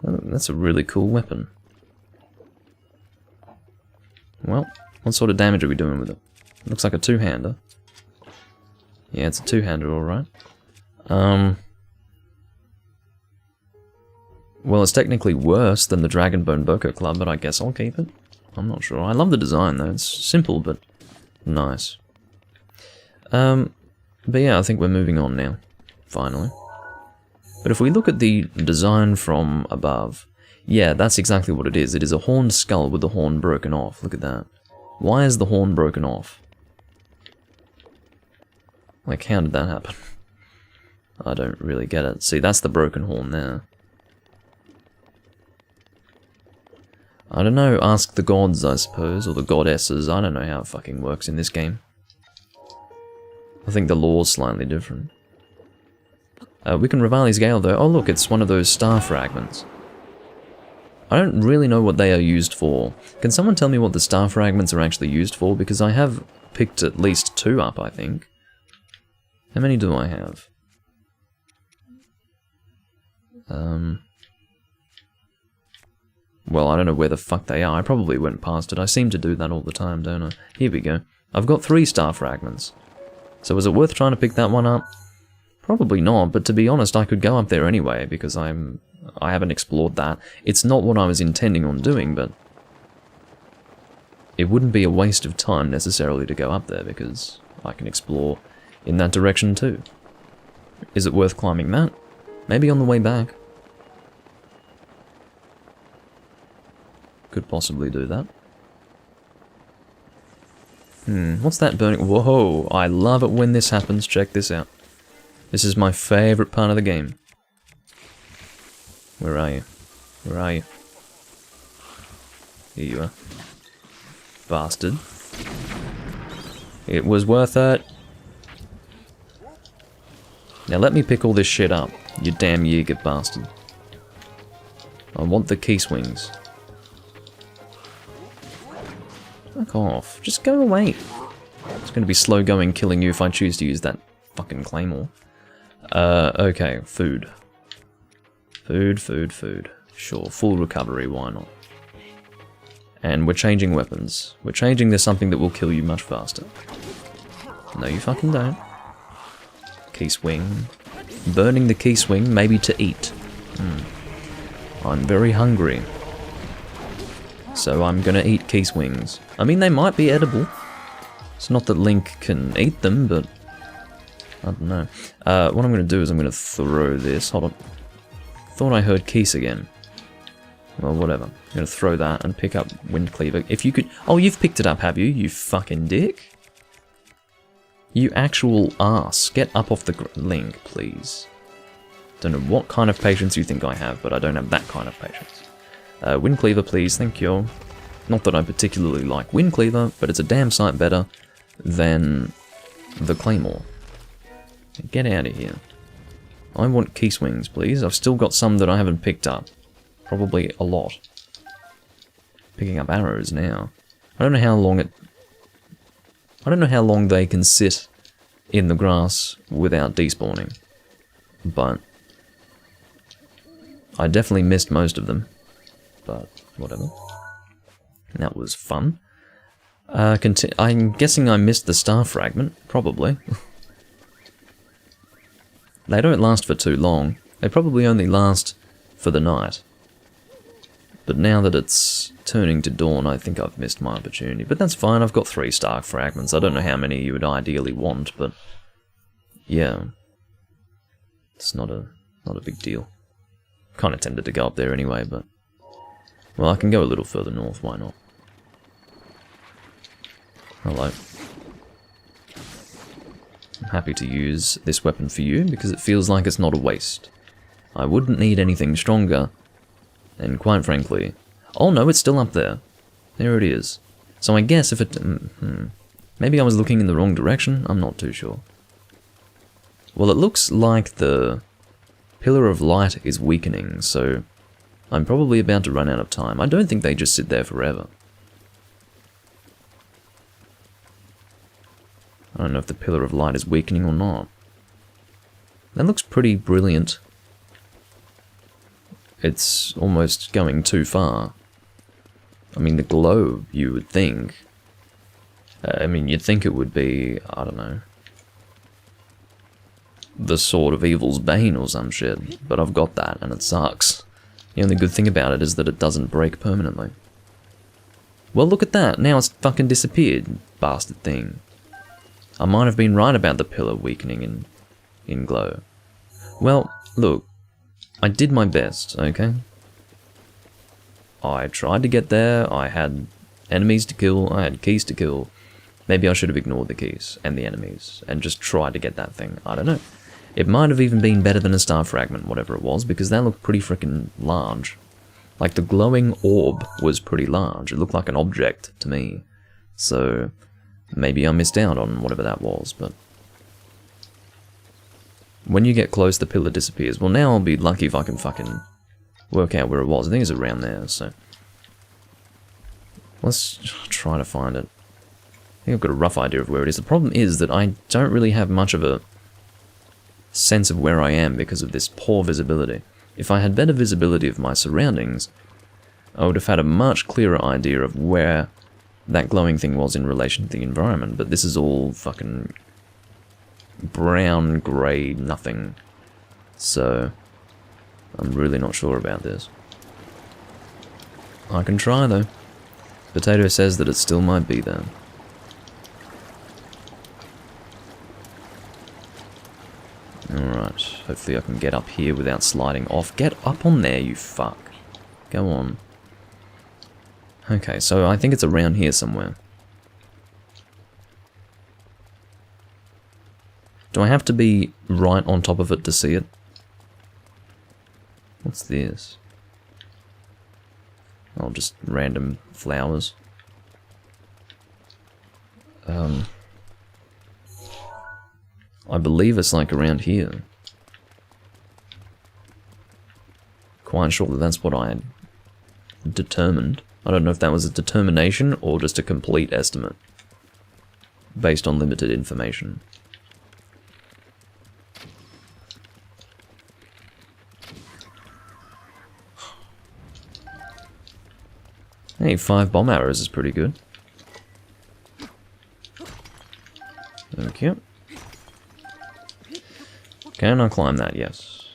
[SPEAKER 1] That's a really cool weapon. Well, what sort of damage are we doing with it? Looks like a two-hander. Yeah, it's a two-hander, alright. Well, it's technically worse than the Dragonbone Boko Club, but I guess I'll keep it. I'm not sure. I love the design, though. It's simple, but nice. But yeah, I think we're moving on now. Finally. But if we look at the design from above, yeah, that's exactly what it is. It is a horned skull with the horn broken off. Look at that. Why is the horn broken off? Like, how did that happen? I don't really get it. See, that's the broken horn there. I don't know, ask the gods, I suppose, or the goddesses. I don't know how it fucking works in this game. I think the lore's slightly different. We can Rivali's Gale, though. Oh, look, it's one of those star fragments. I don't really know what they are used for. Can someone tell me what the star fragments are actually used for? Because I have picked at least 2 up, I think. How many do I have? Well, I don't know where the fuck they are. I probably went past it. I seem to do that all the time, don't I? Here we go. I've got 3 star fragments. So is it worth trying to pick that one up? Probably not, but to be honest, I could go up there anyway, because I haven't explored that. It's not what I was intending on doing, but it wouldn't be a waste of time necessarily to go up there, because I can explore in that direction too. Is it worth climbing that? Maybe on the way back. Could possibly do that. What's that burning? Whoa, I love it when this happens. Check this out. This is my favourite part of the game. Where are you? Where are you? Here you are. Bastard. It was worth it. Now let me pick all this shit up, you damn Jaeger bastard. I want the key swings. Fuck off. Just go away. It's going to be slow going killing you if I choose to use that fucking claymore. Okay, food. Food. Sure, full recovery, why not? And we're changing weapons. We're changing to something that will kill you much faster. No, you fucking don't. Key swing. Burning the key swing, maybe to eat. I'm very hungry. So I'm gonna eat key swings. I mean, they might be edible. It's not that Link can eat them, but I don't know. What I'm gonna do is I'm gonna throw this. Hold on. Thought I heard Keese again. Well, whatever. I'm gonna throw that and pick up Wind Cleaver. If you could... Oh, you've picked it up, have you? You fucking dick. You actual ass. Get up off the Link, please. Don't know what kind of patience you think I have, but I don't have that kind of patience. Wind Cleaver, please. Thank you. Not that I particularly like Wind Cleaver, but it's a damn sight better than the Claymore. Get out of here. I want key swings, please. I've still got some that I haven't picked up. Probably a lot. Picking up arrows now. I don't know how long they can sit in the grass without despawning. But I definitely missed most of them. But whatever. That was fun. I'm guessing I missed the star fragment. Probably. They don't last for too long. They probably only last for the night. But now that it's turning to dawn, I think I've missed my opportunity. But that's fine, I've got 3 star fragments. I don't know how many you would ideally want, but... yeah. It's not a big deal. Kinda tempted to go up there anyway, but... well, I can go a little further north, why not? Hello. I'm happy to use this weapon for you, because it feels like it's not a waste. I wouldn't need anything stronger, and quite frankly... oh no, it's still up there. There it is. So I guess if it... maybe I was looking in the wrong direction, I'm not too sure. Well, it looks like the Pillar of Light is weakening, so I'm probably about to run out of time. I don't think they just sit there forever. I don't know if the Pillar of Light is weakening or not. That looks pretty brilliant. It's almost going too far. I mean, the glow, you would think. I mean, you'd think it would be, I don't know, the Sword of Evil's Bane or some shit, but I've got that, and it sucks. The only good thing about it is that it doesn't break permanently. Well, look at that, now it's fucking disappeared, bastard thing. I might have been right about the pillar weakening in glow. Well, look, I did my best, okay? I tried to get there, I had enemies to kill, I had keys to kill. Maybe I should have ignored the keys and the enemies and just tried to get that thing. I don't know. It might have even been better than a star fragment, whatever it was, because that looked pretty freaking large. Like, the glowing orb was pretty large. It looked like an object to me. So, maybe I missed out on whatever that was, but... when you get close, the pillar disappears. Well, now I'll be lucky if I can fucking work out where it was. I think it's around there, so... let's try to find it. I think I've got a rough idea of where it is. The problem is that I don't really have much of a sense of where I am because of this poor visibility. If I had better visibility of my surroundings, I would have had a much clearer idea of where that glowing thing was in relation to the environment, but this is all fucking brown, grey, nothing. So, I'm really not sure about this. I can try though. Potato says that it still might be there. Alright, hopefully I can get up here without sliding off. Get up on there, you fuck. Go on. Okay, so I think it's around here somewhere. Do I have to be right on top of it to see it? What's this? Oh, just random flowers. I believe it's like around here. Quite sure that that's what I had determined. I don't know if that was a determination or just a complete estimate based on limited information. Hey, 5 bomb arrows is pretty good. Thank you. Can I climb that? Yes.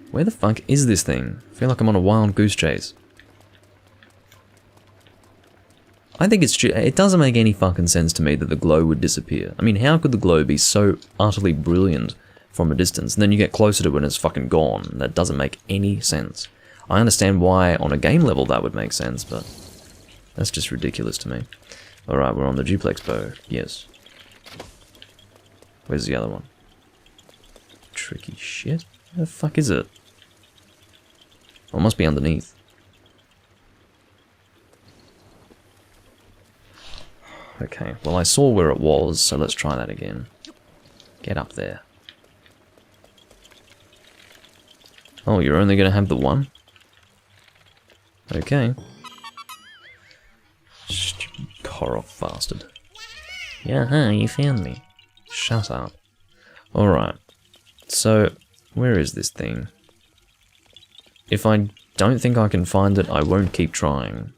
[SPEAKER 1] Where the fuck is this thing? I feel like I'm on a wild goose chase. I think it doesn't make any fucking sense to me that the glow would disappear. I mean, how could the glow be so utterly brilliant from a distance, and then you get closer to it and it's fucking gone? That doesn't make any sense. I understand why on a game level that would make sense, but that's just ridiculous to me. Alright, we're on the Duplex Bow. Yes. Where's the other one? Tricky shit. Where the fuck is it? Oh, it must be underneath. Okay, well I saw where it was, so let's try that again. Get up there. Oh, you're only gonna have the one? Okay. Stupid Korok bastard. Yeah, you found me. Shut up. Alright. So, where is this thing? If I don't think I can find it, I won't keep trying.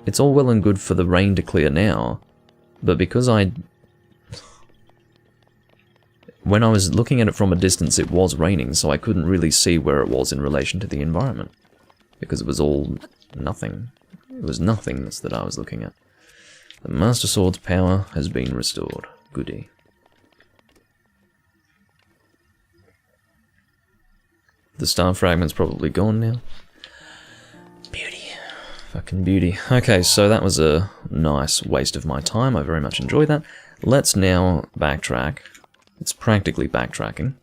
[SPEAKER 1] It's all well and good for the rain to clear now, but because when I was looking at it from a distance, it was raining, so I couldn't really see where it was in relation to the environment. Because it was all nothing. It was nothingness that I was looking at. The Master Sword's power has been restored. Goody. The star fragment's probably gone now. Beauty. Fucking beauty. Okay, so that was a nice waste of my time. I very much enjoyed that. Let's now backtrack. It's practically backtracking.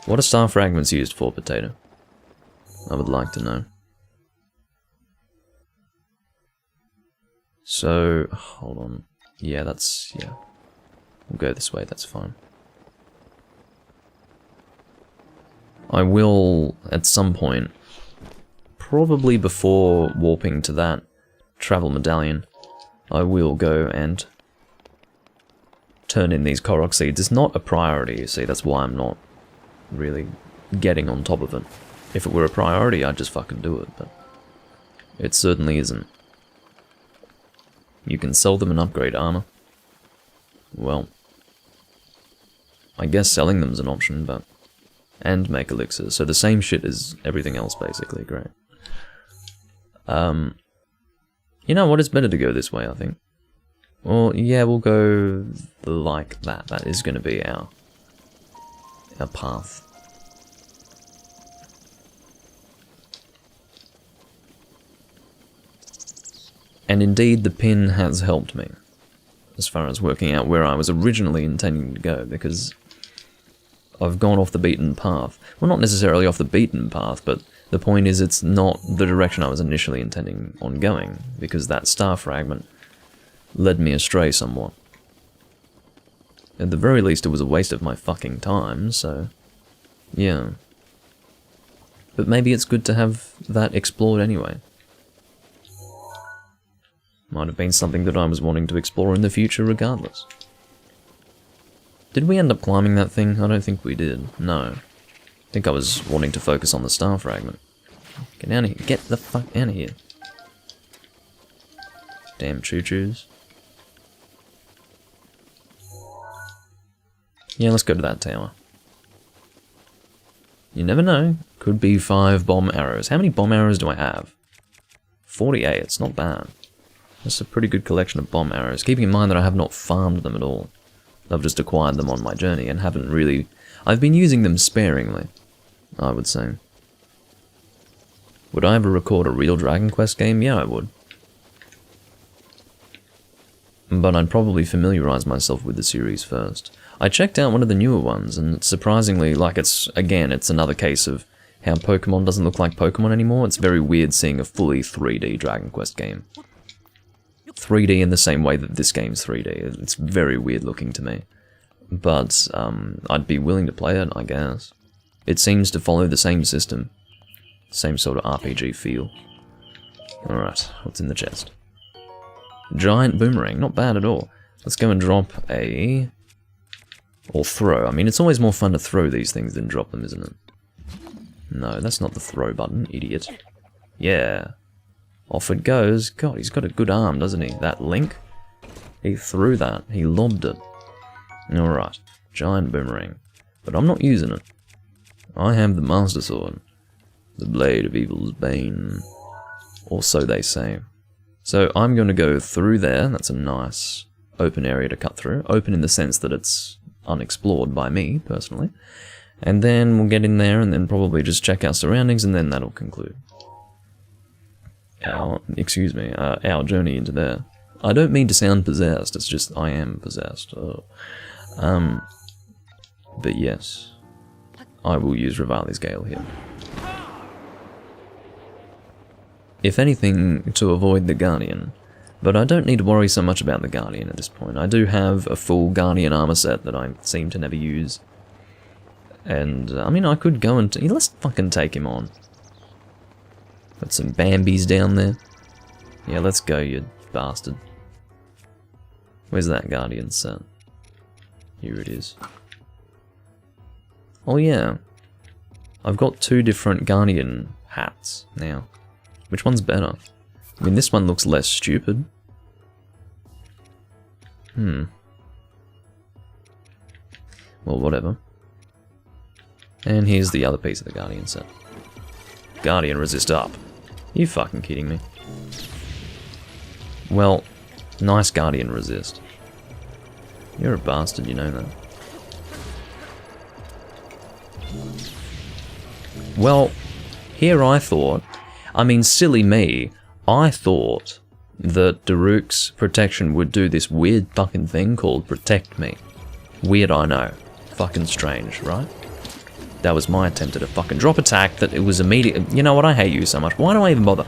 [SPEAKER 1] What are star fragments used for, Potato? I would like to know. So, hold on. Yeah, We'll go this way, that's fine. I will, at some point, probably before warping to that travel medallion, I will go and turn in these Korok seeds. It's not a priority, you see, that's why I'm not really getting on top of it. If it were a priority, I'd just fucking do it, but it certainly isn't. You can sell them and upgrade armor. Well, I guess selling them's an option, but... And make elixirs, so the same shit as everything else, basically. Great. You know what, it's better to go this way, I think. Well, yeah, we'll go like that. That is going to be our path. And indeed, the pin has helped me, as far as working out where I was originally intending to go, because I've gone off the beaten path. Well, not necessarily off the beaten path, but the point is it's not the direction I was initially intending on going, because that star fragment led me astray somewhat. At the very least, it was a waste of my fucking time, so yeah. But maybe it's good to have that explored anyway. Might have been something that I was wanting to explore in the future regardless. Did we end up climbing that thing? I don't think we did. No. I think I was wanting to focus on the star fragment. Get out of here. Get the fuck out of here. Damn choo-choos. Yeah, let's go to that tower. You never know. Could be 5 bomb arrows. How many bomb arrows do I have? 48. It's not bad. That's a pretty good collection of bomb arrows. Keeping in mind that I have not farmed them at all. I've just acquired them on my journey and haven't really... I've been using them sparingly, I would say. Would I ever record a real Dragon Quest game? Yeah, I would. But I'd probably familiarise myself with the series first. I checked out one of the newer ones, and surprisingly, like it's another case of how Pokemon doesn't look like Pokemon anymore. It's very weird seeing a fully 3D Dragon Quest game. 3D in the same way that this game's 3D. It's very weird looking to me. But I'd be willing to play it, I guess. It seems to follow the same system. Same sort of RPG feel. Alright, what's in the chest? Giant boomerang, not bad at all. Let's go and drop a... Or throw. I mean, it's always more fun to throw these things than drop them, isn't it? No, that's not the throw button, idiot. Yeah. Off it goes. God, he's got a good arm, doesn't he? That Link? He threw that. He lobbed it. Alright. Giant boomerang. But I'm not using it. I have the Master Sword. The blade of evil's bane. Or so they say. So I'm going to go through there. That's a nice open area to cut through. Open in the sense that it's unexplored by me, personally. And then we'll get in there and then probably just check our surroundings, and then that'll conclude our journey into there. I don't mean to sound possessed, it's just I am possessed. But yes, I will use Rivali's Gale here. If anything, to avoid the Guardian. But I don't need to worry so much about the Guardian at this point. I do have a full Guardian armor set that I seem to never use. And, I mean, I could go and... let's fucking take him on. Got some Bambis down there. Yeah, let's go, you bastard. Where's that Guardian set? Here it is. Oh yeah. I've got 2 different Guardian hats now. Which one's better? I mean, this one looks less stupid. Well, whatever. And here's the other piece of the Guardian set. Guardian, resist up. You fucking kidding me? Well, nice Guardian resist. You're a bastard, you know that. Well, here I thought, I mean, silly me, I thought that Daruk's protection would do this weird fucking thing called protect me. Weird, I know. Fucking strange, right? That was my attempt at a fucking drop attack that it was immediate. You know what, I hate you so much. Why do I even bother?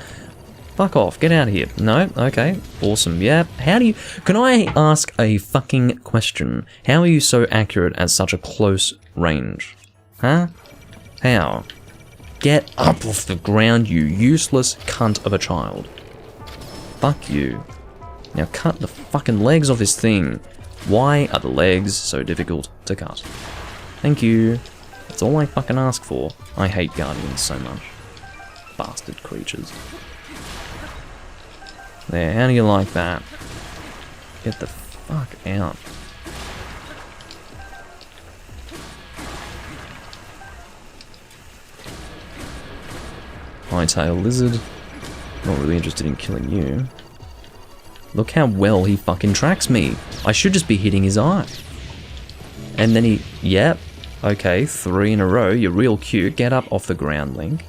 [SPEAKER 1] Fuck off, get out of here. No? Okay, awesome, yeah. How do you... Can I ask a fucking question? How are you so accurate at such a close range? Huh? How? Get up off the ground, you useless cunt of a child. Fuck you. Now cut the fucking legs off this thing. Why are the legs so difficult to cut? Thank you. That's all I fucking ask for. I hate guardians so much. Bastard creatures. There, how do you like that? Get the fuck out. Hightail lizard. Not really interested in killing you. Look how well he fucking tracks me. I should just be hitting his eye. And then he... Yep. Okay, 3 in a row. You're real cute. Get up off the ground, Link.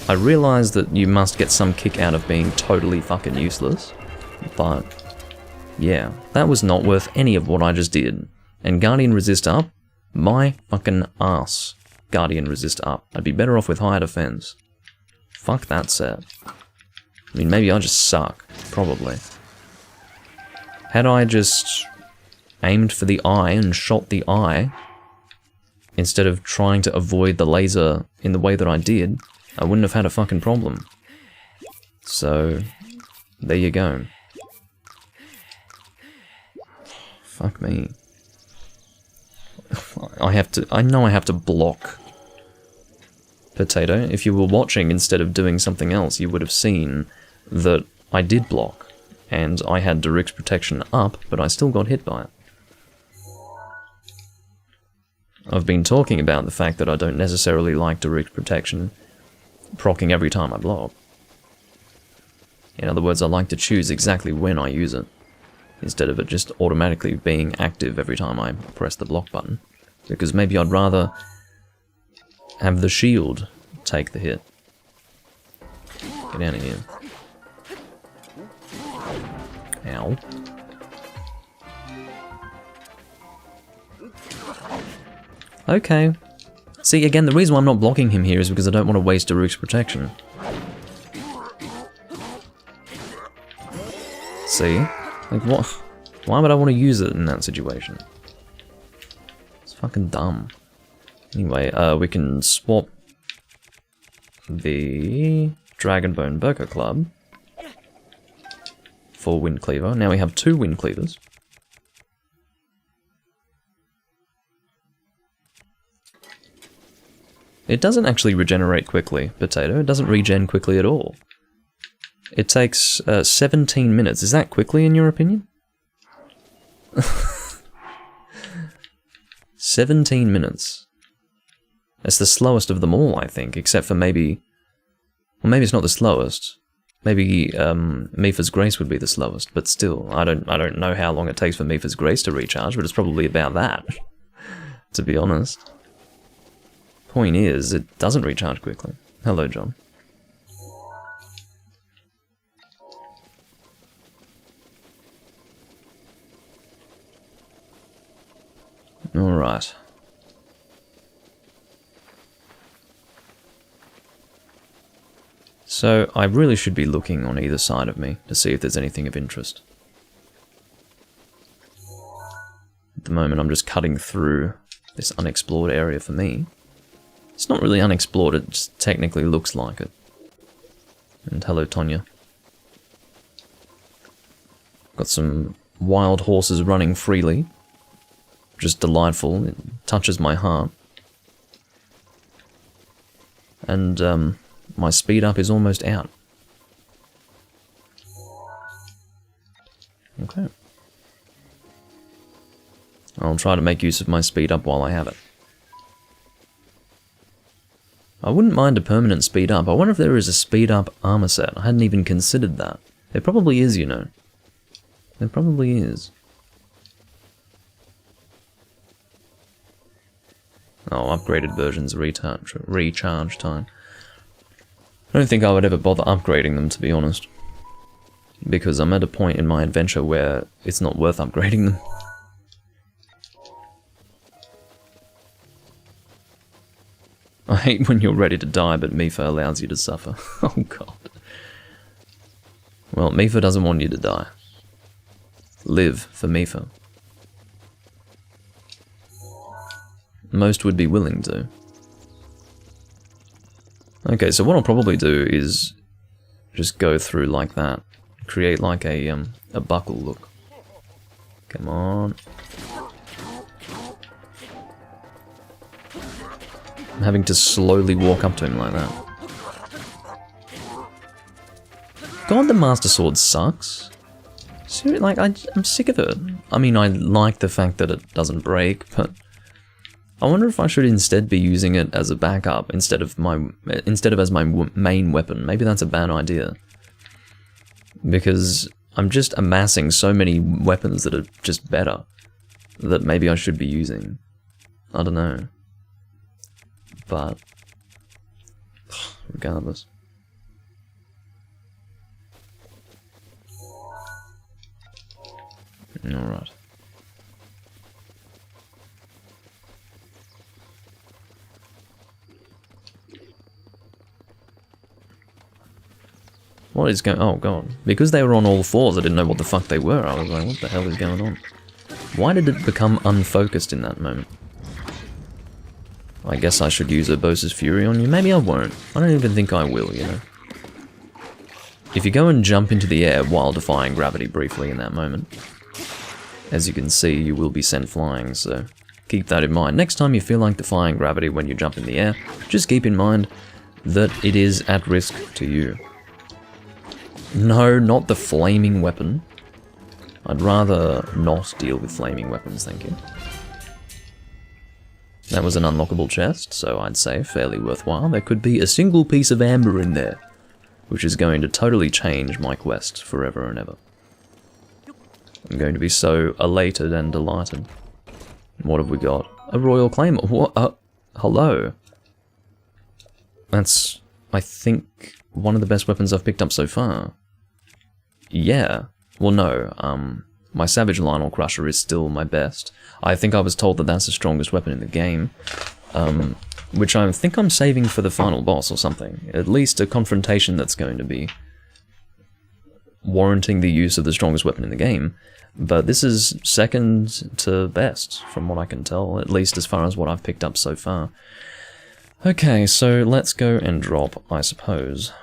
[SPEAKER 1] I realise that you must get some kick out of being totally fucking useless. But... yeah, that was not worth any of what I just did. And Guardian resist up? My fucking ass. Guardian resist up. I'd be better off with higher defense. Fuck that set. I mean, maybe I just suck. Probably. Had I just aimed for the eye and shot the eye, instead of trying to avoid the laser in the way that I did, I wouldn't have had a fucking problem. So, there you go. Fuck me. I know I have to block Potato. If you were watching instead of doing something else, you would have seen that I did block, and I had direct protection up, but I still got hit by it. I've been talking about the fact that I don't necessarily like direct protection proccing every time I block. In other words, I like to choose exactly when I use it, instead of it just automatically being active every time I press the block button. Because maybe I'd rather have the shield take the hit. Get out of here. Ow. Okay. See, again, the reason why I'm not blocking him here is because I don't want to waste Daruk's protection. See? Like, what? Why would I want to use it in that situation? It's fucking dumb. Anyway, we can swap the Dragonbone Burger Club for Wind Cleaver. Now we have 2 Wind Cleavers. It doesn't actually regenerate quickly, Potato. It doesn't regen quickly at all. It takes 17 minutes. Is that quickly in your opinion? 17 minutes. It's the slowest of them all, I think, except for maybe... well, maybe it's not the slowest. Maybe Mipha's Grace would be the slowest, but still, I don't know how long it takes for Mipha's Grace to recharge, but it's probably about that, to be honest. Point is, it doesn't recharge quickly. Hello, John. Alright. So, I really should be looking on either side of me to see if there's anything of interest. At the moment, I'm just cutting through this unexplored area for me. It's not really unexplored, it just technically looks like it. And hello, Tonya. Got some wild horses running freely. Just delightful, it touches my heart. And, my speed up is almost out. Okay. I'll try to make use of my speed up while I have it. I wouldn't mind a permanent speed up. I wonder if there is a speed up armor set. I hadn't even considered that. There probably is, you know. There probably is. Oh, upgraded versions recharge time. I don't think I would ever bother upgrading them, to be honest. Because I'm at a point in my adventure where it's not worth upgrading them. I hate when you're ready to die, but Mipha allows you to suffer. Oh god. Well, Mipha doesn't want you to die. Live for Mipha. Most would be willing to. Okay, so what I'll probably do is just go through like that. Create like a a buckle look. Come on. I'm having to slowly walk up to him like that. God, the Master Sword sucks. Seriously, like, I'm sick of it. I mean, I like the fact that it doesn't break, but I wonder if I should instead be using it as a backup instead of as my main weapon. Maybe that's a bad idea. Because I'm just amassing so many weapons that are just better that maybe I should be using. I don't know. But regardless. Alright. What is going on? Oh god. Because they were on all fours, I didn't know what the fuck they were. I was like, what the hell is going on? Why did it become unfocused in that moment? I guess I should use Urbosa's Fury on you. Maybe I won't. I don't even think I will, you know. If you go and jump into the air while defying gravity briefly in that moment, as you can see, you will be sent flying, so keep that in mind. Next time you feel like defying gravity when you jump in the air, just keep in mind that it is at risk to you. No, not the flaming weapon. I'd rather not deal with flaming weapons, thank you. That was an unlockable chest, so I'd say fairly worthwhile. There could be a single piece of amber in there, which is going to totally change my quest forever and ever. I'm going to be so elated and delighted. What have we got? A Royal Claymore. What? Hello. That's, I think, one of the best weapons I've picked up so far. Yeah. Well, no. My Savage Lionel Crusher is still my best. I think I was told that that's the strongest weapon in the game. Which I think I'm saving for the final boss or something. At least a confrontation that's going to be warranting the use of the strongest weapon in the game. But this is second to best, from what I can tell, at least as far as what I've picked up so far. Okay, so let's go and drop, I suppose,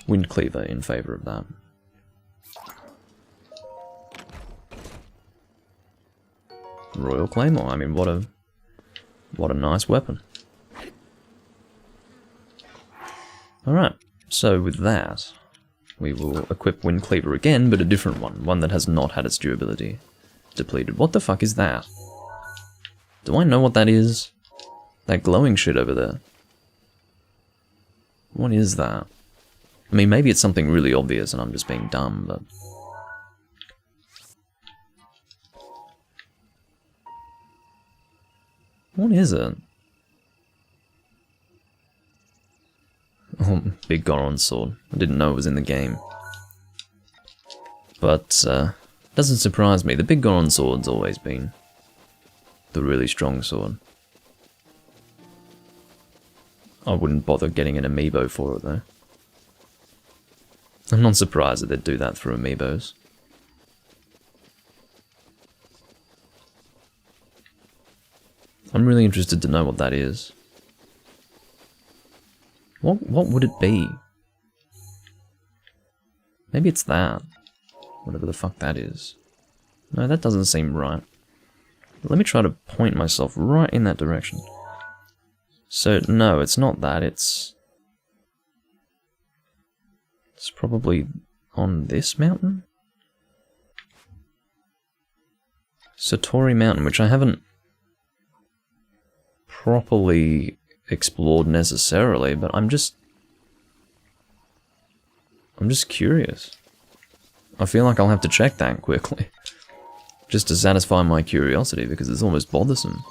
[SPEAKER 1] Wind Cleaver in favour of that. Royal Claymore, I mean, what a nice weapon. Alright, so with that, we will equip Wind Cleaver again, but a different one that has not had its durability depleted. What the fuck is that? Do I know what that is? That glowing shit over there. What is that? I mean, maybe it's something really obvious and I'm just being dumb, but... What is it? Oh, big Goron Sword. I didn't know it was in the game. But, doesn't surprise me. The big Goron Sword's always been the really strong sword. I wouldn't bother getting an amiibo for it, though. I'm not surprised that they'd do that through amiibos. I'm really interested to know what that is. What would it be? Maybe it's that. Whatever the fuck that is. No, that doesn't seem right. Let me try to point myself right in that direction. So, no, it's not that, it's probably on this mountain? Satori Mountain, which I haven't properly explored necessarily, but I'm just curious. I feel like I'll have to check that quickly. Just to satisfy my curiosity, because it's almost bothersome.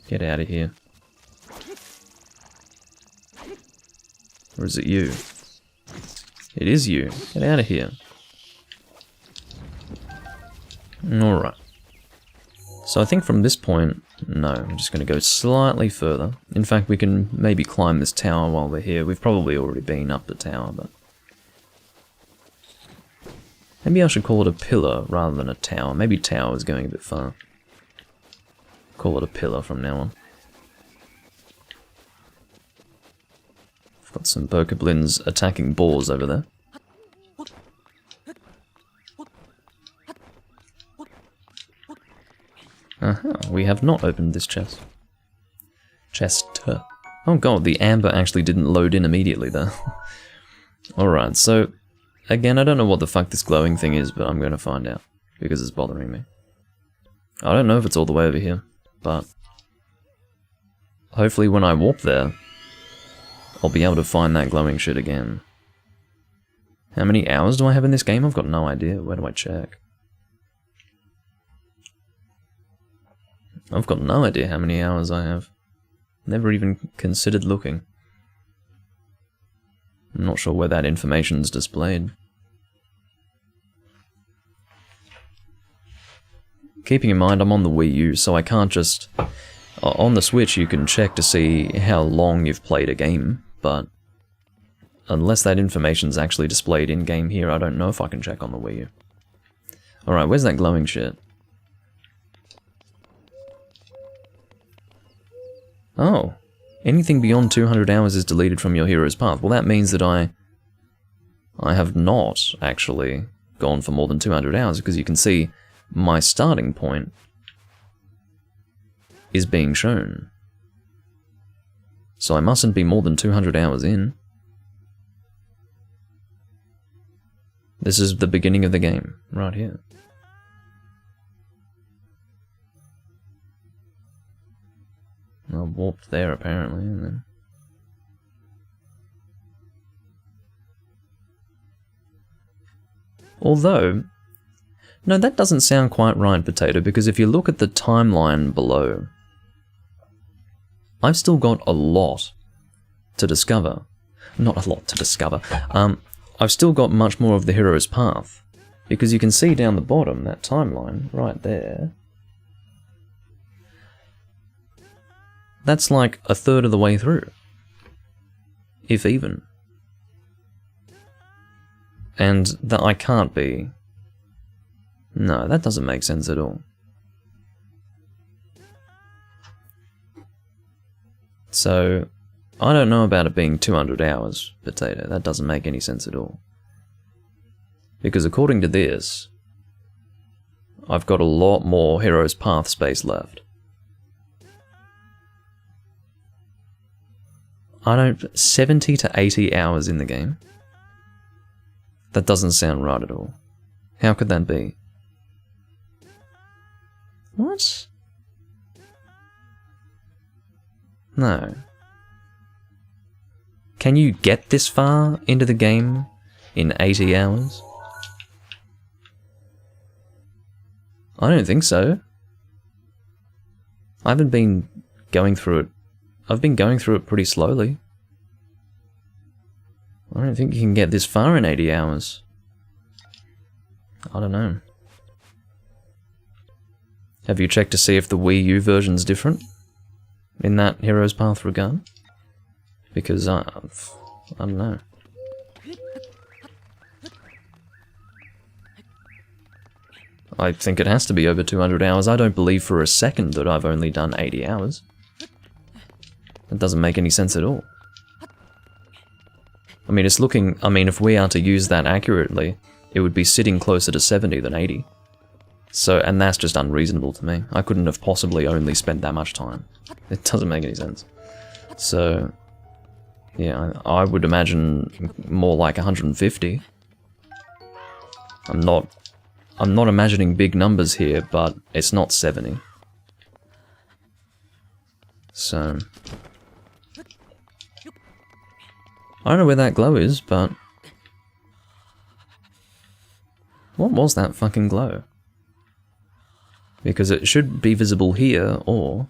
[SPEAKER 1] Get out of here. Or is it you? It is you. Get out of here. Alright. So I think from this point, no, I'm just going to go slightly further. In fact, we can maybe climb this tower while we're here. We've probably already been up the tower, but... maybe I should call it a pillar rather than a tower. Maybe tower is going a bit far. Call it a pillar from now on. Of Got some bokoblins attacking boars over there. We have not opened this chest. Oh god, the amber actually didn't load in immediately there. Alright, so, again, I don't know what the fuck this glowing thing is, but I'm going to find out, because it's bothering me. I don't know if it's all the way over here, but hopefully when I warp there, I'll be able to find that glowing shit again. How many hours do I have in this game? I've got no idea. Where do I check? I've got no idea how many hours I have. Never even considered looking. I'm not sure where that information's displayed. Keeping in mind I'm on the Wii U, so I can't just... On the Switch you can check to see how long you've played a game, but unless that information's actually displayed in-game here, I don't know if I can check on the Wii U. Alright, where's that glowing shit? Oh, anything beyond 200 hours is deleted from your hero's path. Well, that means that I have not actually gone for more than 200 hours, because you can see my starting point is being shown. So I mustn't be more than 200 hours in. This is the beginning of the game, right here. I warped there apparently, and then... Although... No, that doesn't sound quite right, Potato, because if you look at the timeline below, I've still got a lot to discover. Not a lot to discover. I've still got much more of the hero's path, because you can see down the bottom, that timeline, right there. That's like a third of the way through. If even. And that I can't be... No, that doesn't make sense at all. So, I don't know about it being 200 hours, Potato. That doesn't make any sense at all. Because according to this, I've got a lot more Hero's Path space left. 70 to 80 hours in the game? That doesn't sound right at all. How could that be? What? No. Can you get this far into the game in 80 hours? I don't think so. I haven't been going through it. I've been going through it pretty slowly. I don't think you can get this far in 80 hours. I don't know. Have you checked to see if the Wii U version's different in that Hero's Path regard? Because I don't know. I think it has to be over 200 hours. I don't believe for a second that I've only done 80 hours. That doesn't make any sense at all. I mean, it's looking... I mean, if we are to use that accurately, it would be sitting closer to 70 than 80. So, and that's just unreasonable to me. I couldn't have possibly only spent that much time. It doesn't make any sense. So, yeah, I would imagine more like 150. I'm not imagining big numbers here, but it's not 70. So... I don't know where that glow is, but... What was that fucking glow? Because it should be visible here, or...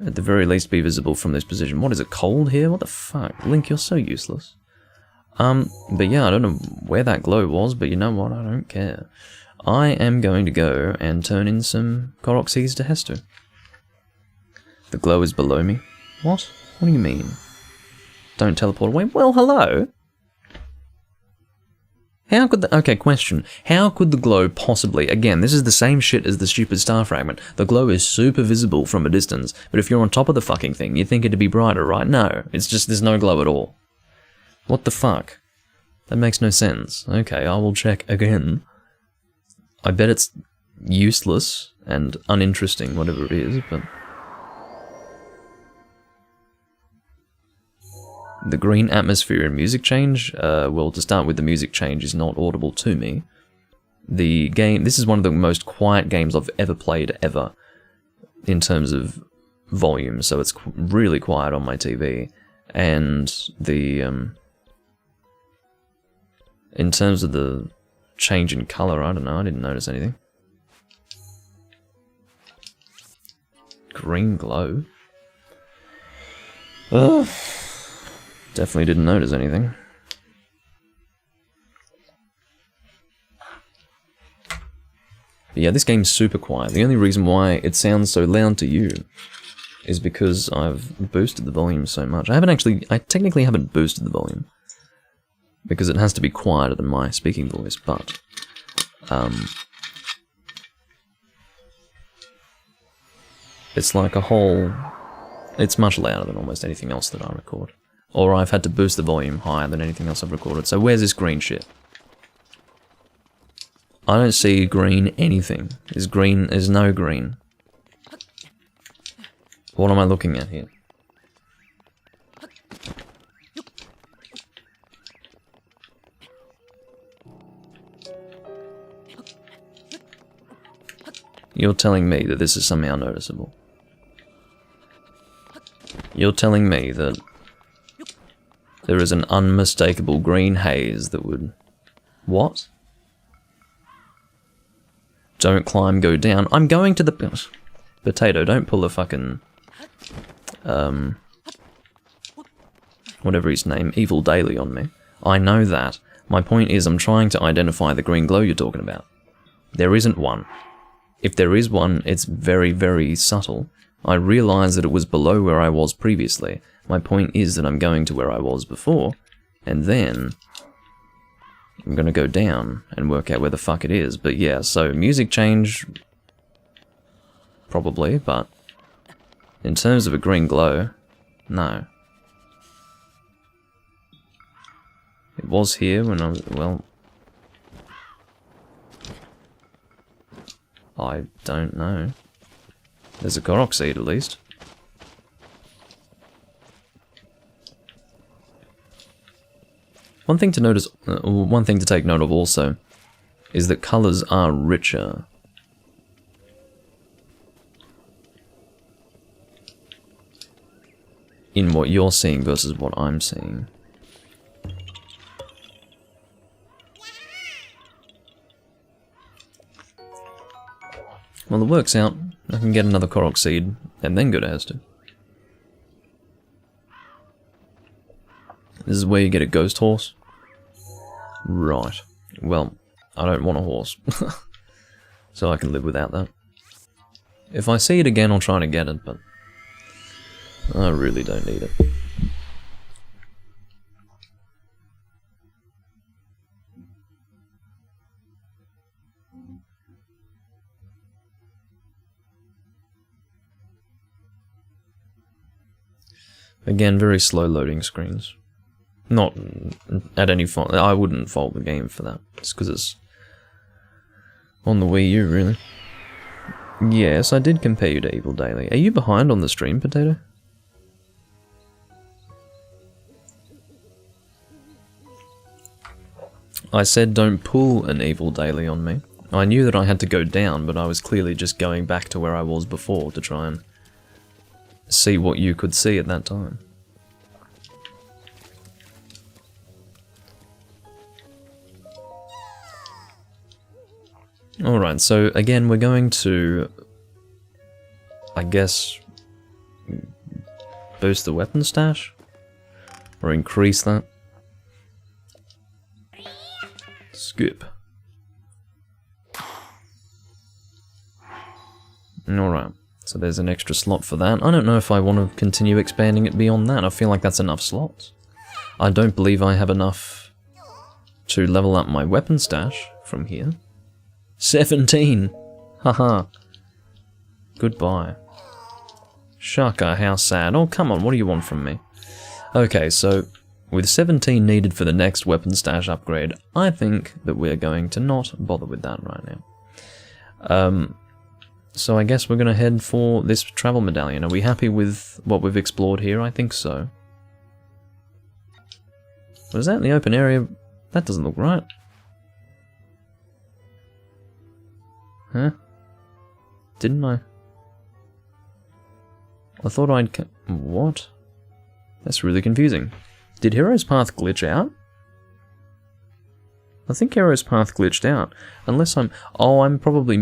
[SPEAKER 1] at the very least be visible from this position. What is it, cold here? What the fuck? Link, you're so useless. But yeah, I don't know where that glow was, but you know what? I don't care. I am going to go and turn in some Korok Seeds to Hestu. The glow is below me. What? What do you mean? Don't teleport away? Well, hello! How could the... Okay, question. How could the glow possibly... Again, this is the same shit as the stupid star fragment. The glow is super visible from a distance, but if you're on top of the fucking thing, you'd think it'd be brighter, right? No, it's just there's no glow at all. What the fuck? That makes no sense. Okay, I will check again. I bet it's useless and uninteresting, whatever it is, but... The green atmosphere and music change, well, to start with, the music change is not audible to me. The game, this is one of the most quiet games I've ever played, ever, in terms of volume, so it's really quiet on my TV. And the, in terms of the change in colour, I don't know, I didn't notice anything. Green glow? Ugh. Definitely didn't notice anything. But yeah, this game's super quiet. The only reason why it sounds so loud to you is because I've boosted the volume so much. I technically haven't boosted the volume, because it has to be quieter than my speaking voice, but... it's like a whole... It's much louder than almost anything else that I record. Or I've had to boost the volume higher than anything else I've recorded. So where's this green shit? I don't see green anything. There's no green. What am I looking at here? You're telling me that this is somehow noticeable. You're telling me that there is an unmistakable green haze that would... What? Don't climb, go down. I'm going to the... Potato, don't pull a fucking... whatever his name, Evil Daily on me. I know that. My point is I'm trying to identify the green glow you're talking about. There isn't one. If there is one, it's very, very subtle. I realise that it was below where I was previously. My point is that I'm going to where I was before, and then I'm going to go down and work out where the fuck it is. But yeah, so music change, probably, but in terms of a green glow, no. It was here when I was, well, I don't know. There's a Korok seed at least. One thing to notice, one thing to take note of also, is that colours are richer. In what you're seeing versus what I'm seeing. Well, it works out. I can get another Korok seed and then go to Hester. This is where you get a ghost horse. Right. Well, I don't want a horse. So I can live without that. If I see it again, I'll try to get it, but I really don't need it. Again, very slow loading screens. Not at any fault. I wouldn't fault the game for that. It's because it's on the Wii U, really. Yes, I did compare you to Evil Daily. Are you behind on the stream, Potato? I said don't pull an Evil Daily on me. I knew that I had to go down, but I was clearly just going back to where I was before to try and see what you could see at that time. Alright, so again we're going to, I guess, boost the weapon stash? Or increase that? Skip. Alright, so there's an extra slot for that. I don't know if I want to continue expanding it beyond that. I feel like that's enough slots. I don't believe I have enough to level up my weapon stash from here. 17! Haha. Goodbye. Shaka, how sad. Oh, come on, what do you want from me? Okay, so with 17 needed for the next weapon stash upgrade, I think that we're going to not bother with that right now. So I guess we're going to head for this travel medallion. Are we happy with what we've explored here? I think so. Was that in the open area? That doesn't look right. Huh? Didn't I? I thought I'd... What? That's really confusing. Did Hero's Path glitch out? I think Hero's Path glitched out. Unless I'm... Oh, I'm probably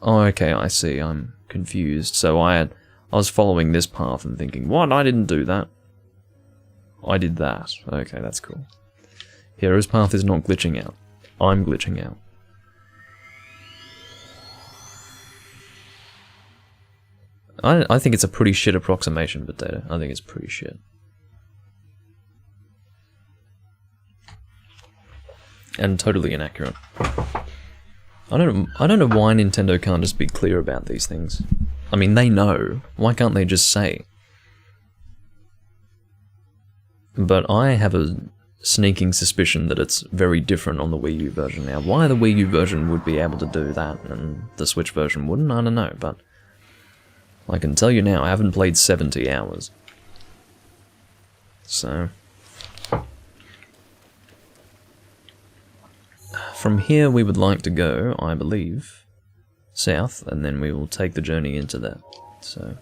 [SPEAKER 1] Oh, okay, I see. I'm confused. So I was following this path and thinking, what? I didn't do that. I did that. Okay, that's cool. Hero's Path is not glitching out. I'm glitching out. I think it's a pretty shit approximation, Potato. I think it's pretty shit. And totally inaccurate. I don't know why Nintendo can't just be clear about these things. I mean, they know. Why can't they just say? But I have a sneaking suspicion that it's very different on the Wii U version now. Why the Wii U version would be able to do that and the Switch version wouldn't, I don't know, but I can tell you now, I haven't played 70 hours. So... From here we would like to go, I believe, south, and then we will take the journey into that. So,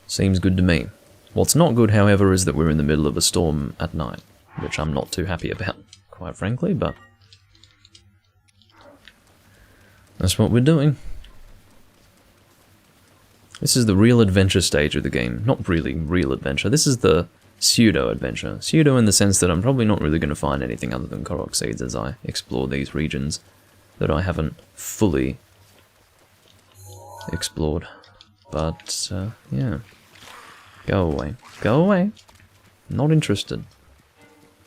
[SPEAKER 1] seems good to me. What's not good, however, is that we're in the middle of a storm at night, which I'm not too happy about, quite frankly, but that's what we're doing. This is the real adventure stage of the game. Not really real adventure, this is the pseudo-adventure. Pseudo in the sense that I'm probably not really going to find anything other than Korok Seeds as I explore these regions that I haven't fully explored. But, yeah. Go away. Go away. Not interested.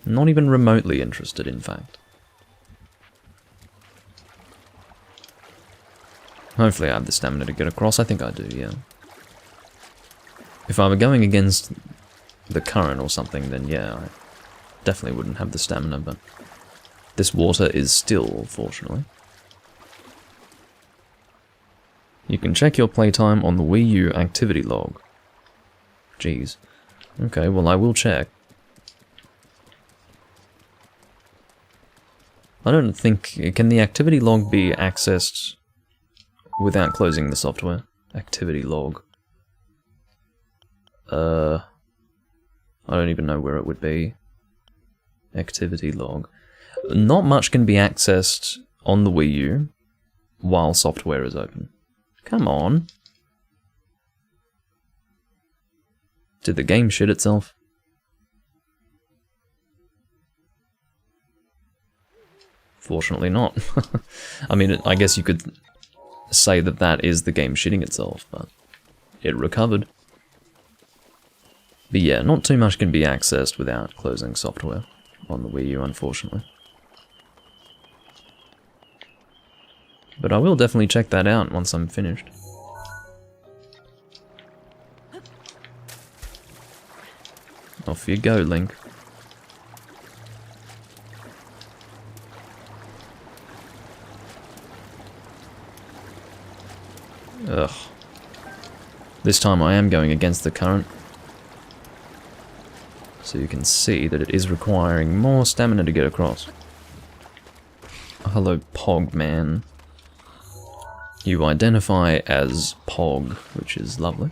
[SPEAKER 1] Not even remotely interested, in fact. Hopefully I have the stamina to get across. I think I do, yeah. If I were going against the current or something, then yeah, I definitely wouldn't have the stamina, but this water is still, fortunately. You can check your playtime on the Wii U activity log. Jeez. Okay, well I will check. I don't think... Can the activity log be accessed without closing the software? Activity log. I don't even know where it would be. Activity log. Not much can be accessed on the Wii U while software is open. Come on. Did the game shit itself? Fortunately not. I mean, I guess you could say that that is the game shitting itself, but it recovered. But yeah, not too much can be accessed without closing software on the Wii U, unfortunately. But I will definitely check that out once I'm finished. Off you go, Link. Ugh. This time I am going against the current. So you can see that it is requiring more stamina to get across. Oh, hello, Pog Man. You identify as Pog, which is lovely.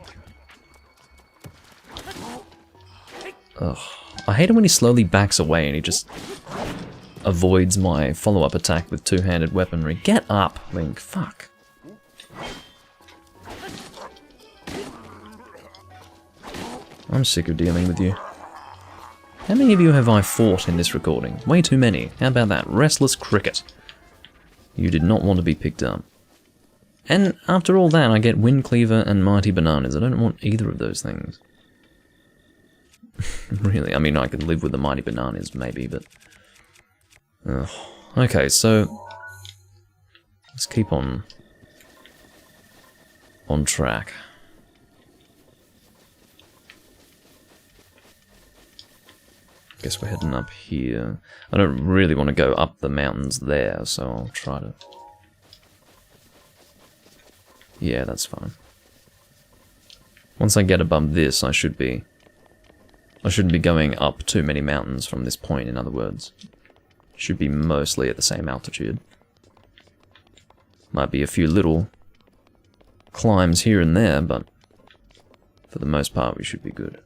[SPEAKER 1] Ugh. I hate it when he slowly backs away and he just avoids my follow-up attack with two-handed weaponry. Get up, Link. Fuck. I'm sick of dealing with you. How many of you have I fought in this recording? Way too many. How about that? Restless cricket. You did not want to be picked up. And after all that, I get Wind Cleaver and Mighty Bananas. I don't want either of those things. Really, I mean, I could live with the mighty bananas, maybe, but... okay, so... let's keep on track. Guess we're heading up here. I don't really want to go up the mountains there, so I'll try to... yeah, that's fine. Once I get above this, I shouldn't be going up too many mountains from this point, in other words. Should be mostly at the same altitude. Might be a few little climbs here and there, but for the most part we should be good.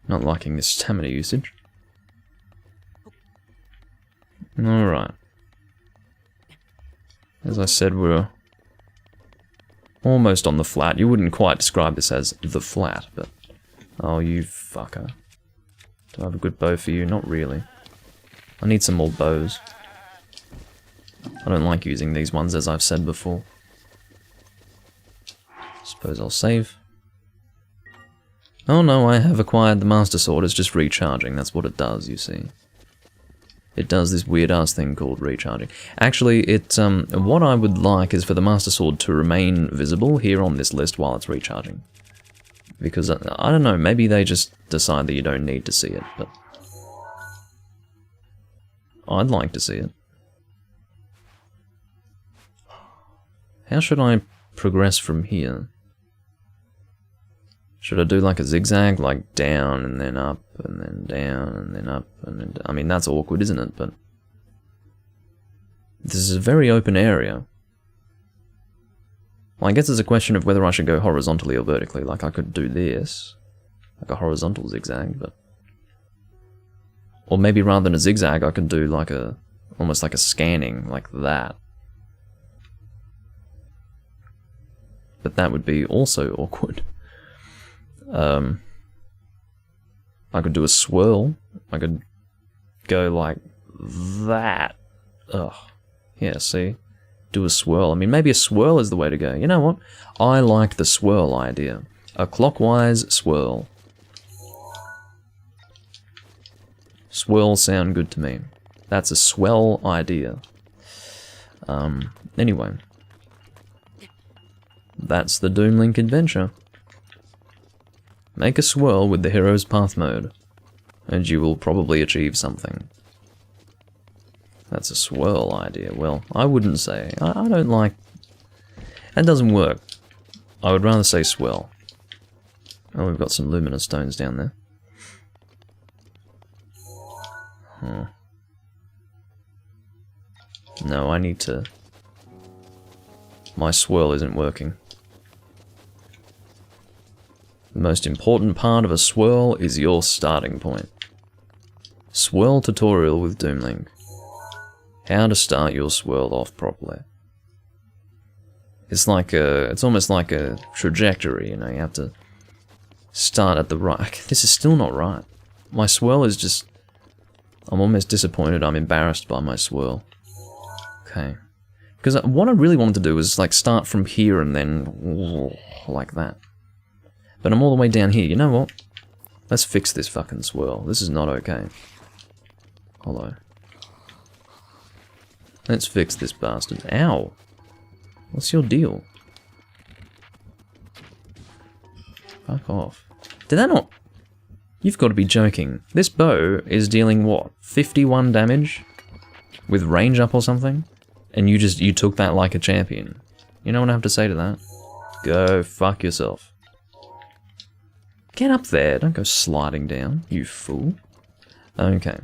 [SPEAKER 1] Not liking this stamina usage. Alright. As I said, we're almost on the flat. You wouldn't quite describe this as the flat, but... oh, you fucker. Do I have a good bow for you? Not really. I need some more bows. I don't like using these ones, as I've said before. Suppose I'll save. Oh no, I have acquired the Master Sword. It's just recharging. That's what it does, you see. It does this weird-ass thing called recharging. Actually, what I would like is for the Master Sword to remain visible here on this list while it's recharging. Because, I don't know, maybe they just decide that you don't need to see it, but... I'd like to see it. How should I progress from here? Should I do like a zigzag, like down and then up, and then down, and then up, and then... I mean, that's awkward, isn't it? But... this is a very open area. Well, I guess it's a question of whether I should go horizontally or vertically. Like, I could do this. Like a horizontal zigzag, but... or maybe rather than a zigzag, I could do like a... almost like a scanning, like that. But that would be also awkward. I could do a swirl. I could go like that. Ugh. Yeah, see? Do a swirl. I mean, maybe a swirl is the way to go. You know what? I like the swirl idea. A clockwise swirl. Swirls sound good to me. That's a swell idea. Anyway. That's the Doom Link adventure. Make a swirl with the Hero's Path mode, and you will probably achieve something. That's a swirl idea. Well, I wouldn't say. I don't like... that doesn't work. I would rather say swirl. Oh, we've got some Luminous Stones down there. Huh. No, I need to... my swirl isn't working. The most important part of a swirl is your starting point. Swirl tutorial with Doom Link. How to start your swirl off properly. It's like a... it's almost like a trajectory, you know, you have to start at the right... this is still not right. My swirl is just... I'm almost disappointed, I'm embarrassed by my swirl. Okay. Because what I really wanted to do was like start from here and then... like that. But I'm all the way down here. You know what? Let's fix this fucking swirl. This is not okay. Hello. Let's fix this bastard. Ow! What's your deal? Fuck off. Did that not... you've got to be joking. This bow is dealing what? 51 damage? With range up or something? And you took that like a champion. You know what I have to say to that? Go fuck yourself. Get up there, don't go sliding down, you fool. Okay.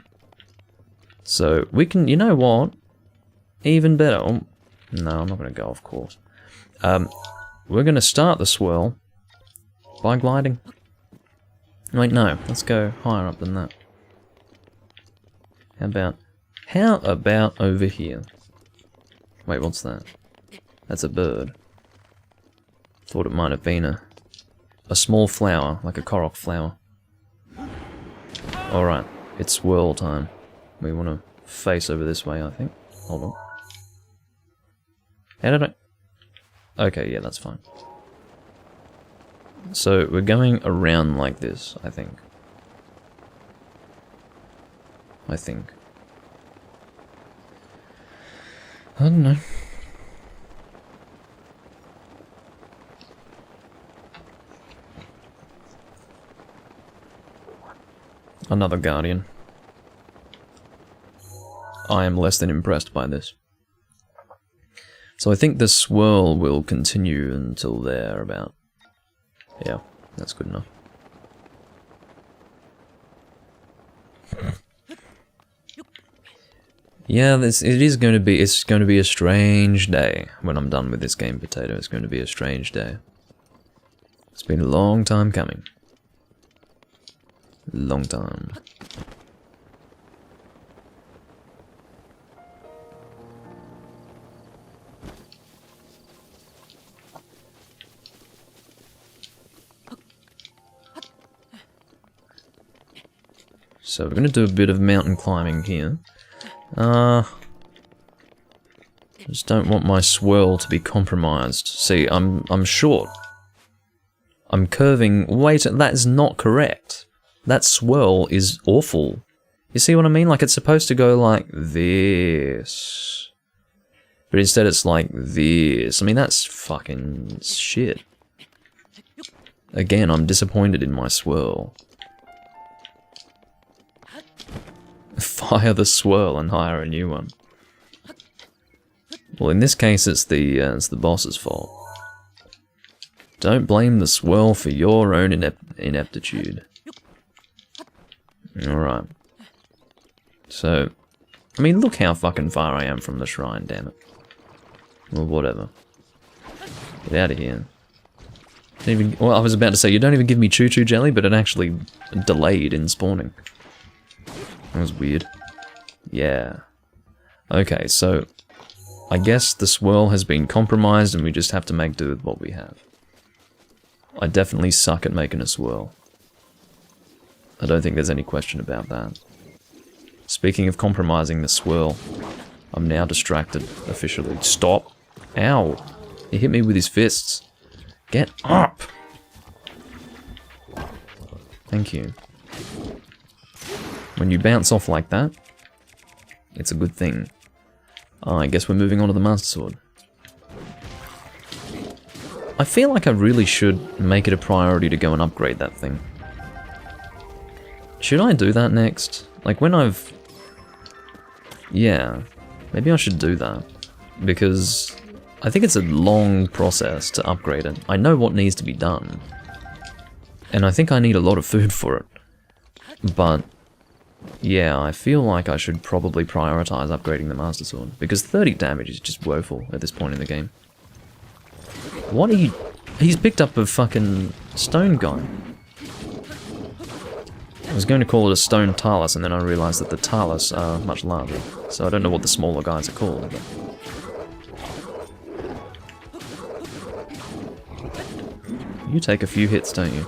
[SPEAKER 1] So, we can, you know what? Even better. Oh, no, I'm not going to go, of course. We're going to start the swirl by gliding. Wait, no, let's go higher up than that. How about over here? Wait, what's that? That's a bird. Thought it might have been a small flower, like a Korok flower. Alright, it's swirl time. We want to face over this way, I think. Hold on. How did I... Okay, yeah, that's fine. So, we're going around like this, I think. I don't know. Another Guardian. I am less than impressed by this. So I think the swirl will continue until there about. Yeah, that's good enough. Yeah, it's going to be a strange day when I'm done with this game, Potato. It's going to be a strange day. It's been a long time coming. Long time. So we're going to do a bit of mountain climbing here. Just don't want my swirl to be compromised. See, I'm short. I'm curving. Wait, that is not correct. That swirl is awful. You see what I mean? Like, it's supposed to go like this. But instead it's like this. I mean, that's fucking shit. Again, I'm disappointed in my swirl. Fire the swirl and hire a new one. Well, in this case, it's the boss's fault. Don't blame the swirl for your own ineptitude. Alright. So, I mean, look how fucking far I am from the shrine, damn it. Well, whatever. Get out of here. Well, I was about to say, you don't even give me choo-choo jelly, but it actually delayed in spawning. That was weird. Yeah. Okay, so I guess the swirl has been compromised and we just have to make do with what we have. I definitely suck at making a swirl. I don't think there's any question about that. Speaking of compromising the swirl, I'm now distracted officially. Stop! Ow! He hit me with his fists. Get up! Thank you. When you bounce off like that, it's a good thing. Oh, I guess we're moving on to the Master Sword. I feel like I really should make it a priority to go and upgrade that thing. Should I do that next? Like when I've... Yeah, maybe I should do that. Because I think it's a long process to upgrade it. I know what needs to be done. And I think I need a lot of food for it. But... yeah, I feel like I should probably prioritize upgrading the Master Sword, because 30 damage is just woeful at this point in the game. What are you... He's picked up a fucking stone guy. I was going to call it a stone Talus, and then I realised that the Talus are much larger, so I don't know what the smaller guys are called. But... you take a few hits, don't you?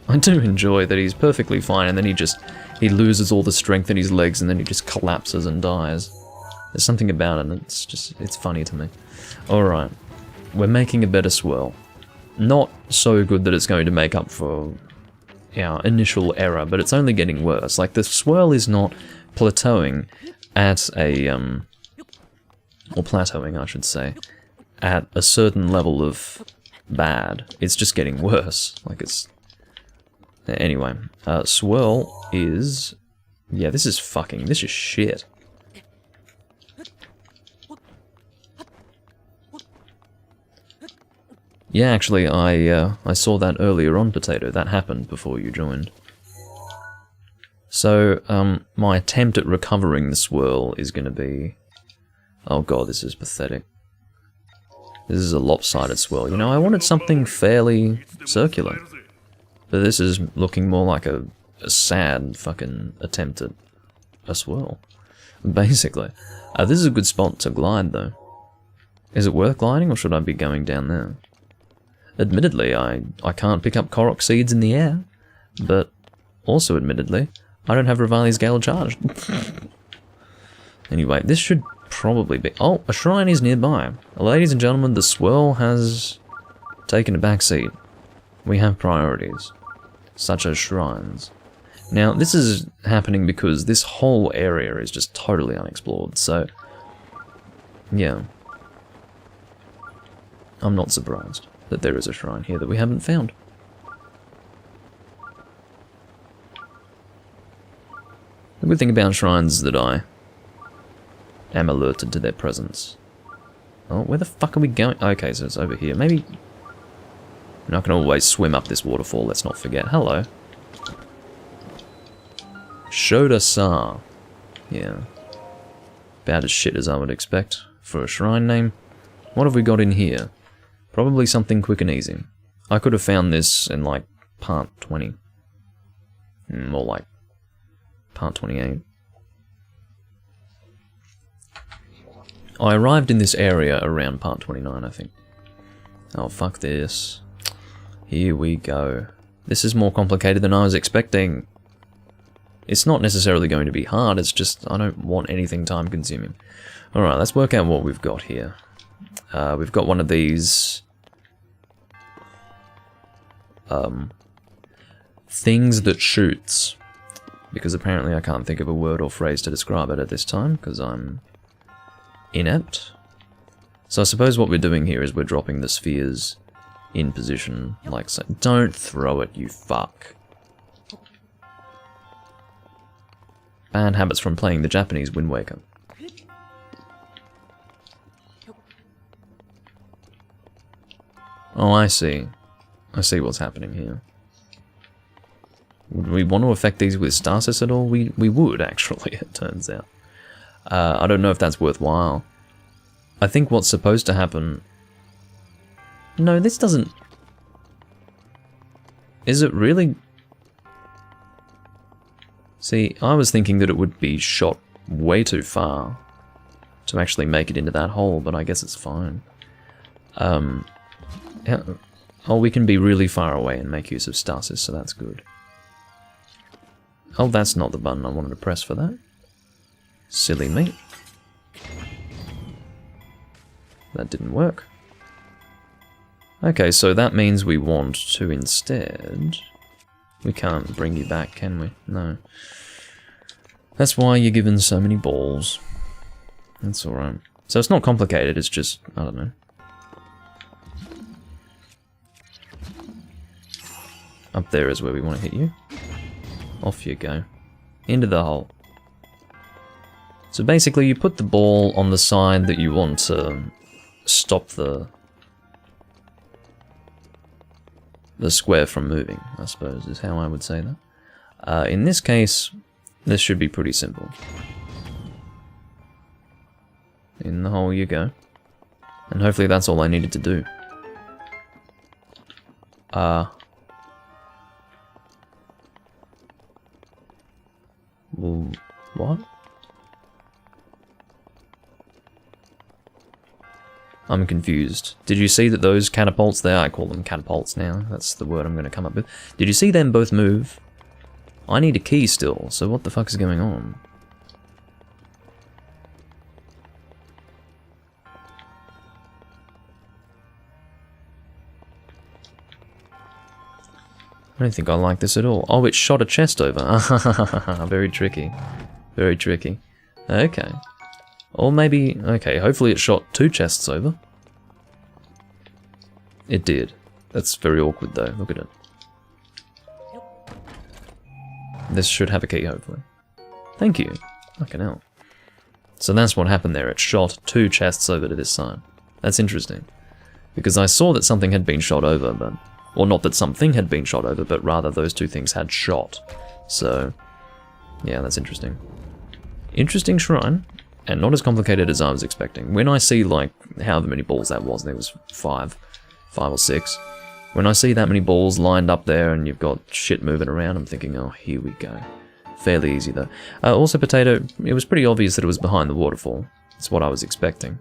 [SPEAKER 1] I do enjoy that he's perfectly fine and then he loses all the strength in his legs and then he just collapses and dies. There's something about it, it's funny to me. Alright, we're making a better swirl. Not so good that it's going to make up for our initial error, but it's only getting worse. Like, the swirl is not plateauing at a, or plateauing I should say, at a certain level of bad. It's just getting worse. Like, it's... Anyway, swirl is... yeah, this is shit. Yeah, actually, I saw that earlier on, Potato. That happened before you joined. So, my attempt at recovering the swirl is going to be... oh god, this is pathetic. This is a lopsided swirl. You know, I wanted something fairly circular. But this is looking more like a sad fucking attempt at a swirl. Basically. This is a good spot to glide, though. Is it worth gliding, or should I be going down there? Admittedly, I can't pick up Korok seeds in the air. But, also admittedly, I don't have Rivali's Gale charged. Anyway, this should probably be... Oh, a shrine is nearby. Ladies and gentlemen, the swirl has taken a back seat. We have priorities, such as shrines. Now, this is happening because this whole area is just totally unexplored, so... yeah. I'm not surprised that there is a shrine here that we haven't found. The good thing about shrines is that I am alerted to their presence. Oh, where the fuck are we going? Okay, so it's over here. Maybe... I can always swim up this waterfall, let's not forget. Hello. Shoda Sa. Yeah. About as shit as I would expect for a shrine name. What have we got in here? Probably something quick and easy. I could have found this in like part 20. More like part 28. I arrived in this area around part 29, I think. Oh, fuck this. Here we go. This is more complicated than I was expecting. It's not necessarily going to be hard, it's just I don't want anything time consuming. Alright, let's work out what we've got here. We've got one of these... things that shoots. Because apparently I can't think of a word or phrase to describe it at this time, because I'm inept. So I suppose what we're doing here is we're dropping the spheres in position, like so. Don't throw it, you fuck. Bad habits from playing the Japanese Wind Waker. Oh, I see. I see what's happening here. Would we want to affect these with stasis at all? We would, actually, it turns out. I don't know if that's worthwhile. I think what's supposed to happen... No, this doesn't... Is it really... See, I was thinking that it would be shot way too far to actually make it into that hole, but I guess it's fine. Yeah. Oh, we can be really far away and make use of stasis, so that's good. Oh, that's not the button I wanted to press for that. Silly me. That didn't work. Okay, so that means we want to instead... We can't bring you back, can we? No. That's why you're given so many balls. That's alright. So it's not complicated, it's just... I don't know. Up there is where we want to hit you. Off you go. Into the hole. So basically you put the ball on the side that you want to stop the square from moving, I suppose, is how I would say that. In this case, this should be pretty simple. In the hole you go. And hopefully that's all I needed to do. Well, what? I'm confused. Did you see that those catapults there, I call them catapults now, that's the word I'm going to come up with. Did you see them both move? I need a key still, so what the fuck is going on? I don't think I like this at all. Oh, it shot a chest over. Very tricky. Very tricky. Okay. Or maybe... Okay, hopefully it shot 2 chests over. It did. That's very awkward though, look at it. This should have a key, hopefully. Thank you. Fucking hell. So that's what happened there, it shot 2 chests over to this side. That's interesting. Because I saw that something had been shot over, but... Or not that something had been shot over, but rather those 2 things had shot. So, yeah, that's interesting. Interesting shrine, and not as complicated as I was expecting. When I see, like, however many balls that was, there was 5 or 6. When I see that many balls lined up there and you've got shit moving around, I'm thinking, oh, here we go. Fairly easy, though. Also, Potato, it was pretty obvious that it was behind the waterfall. That's what I was expecting.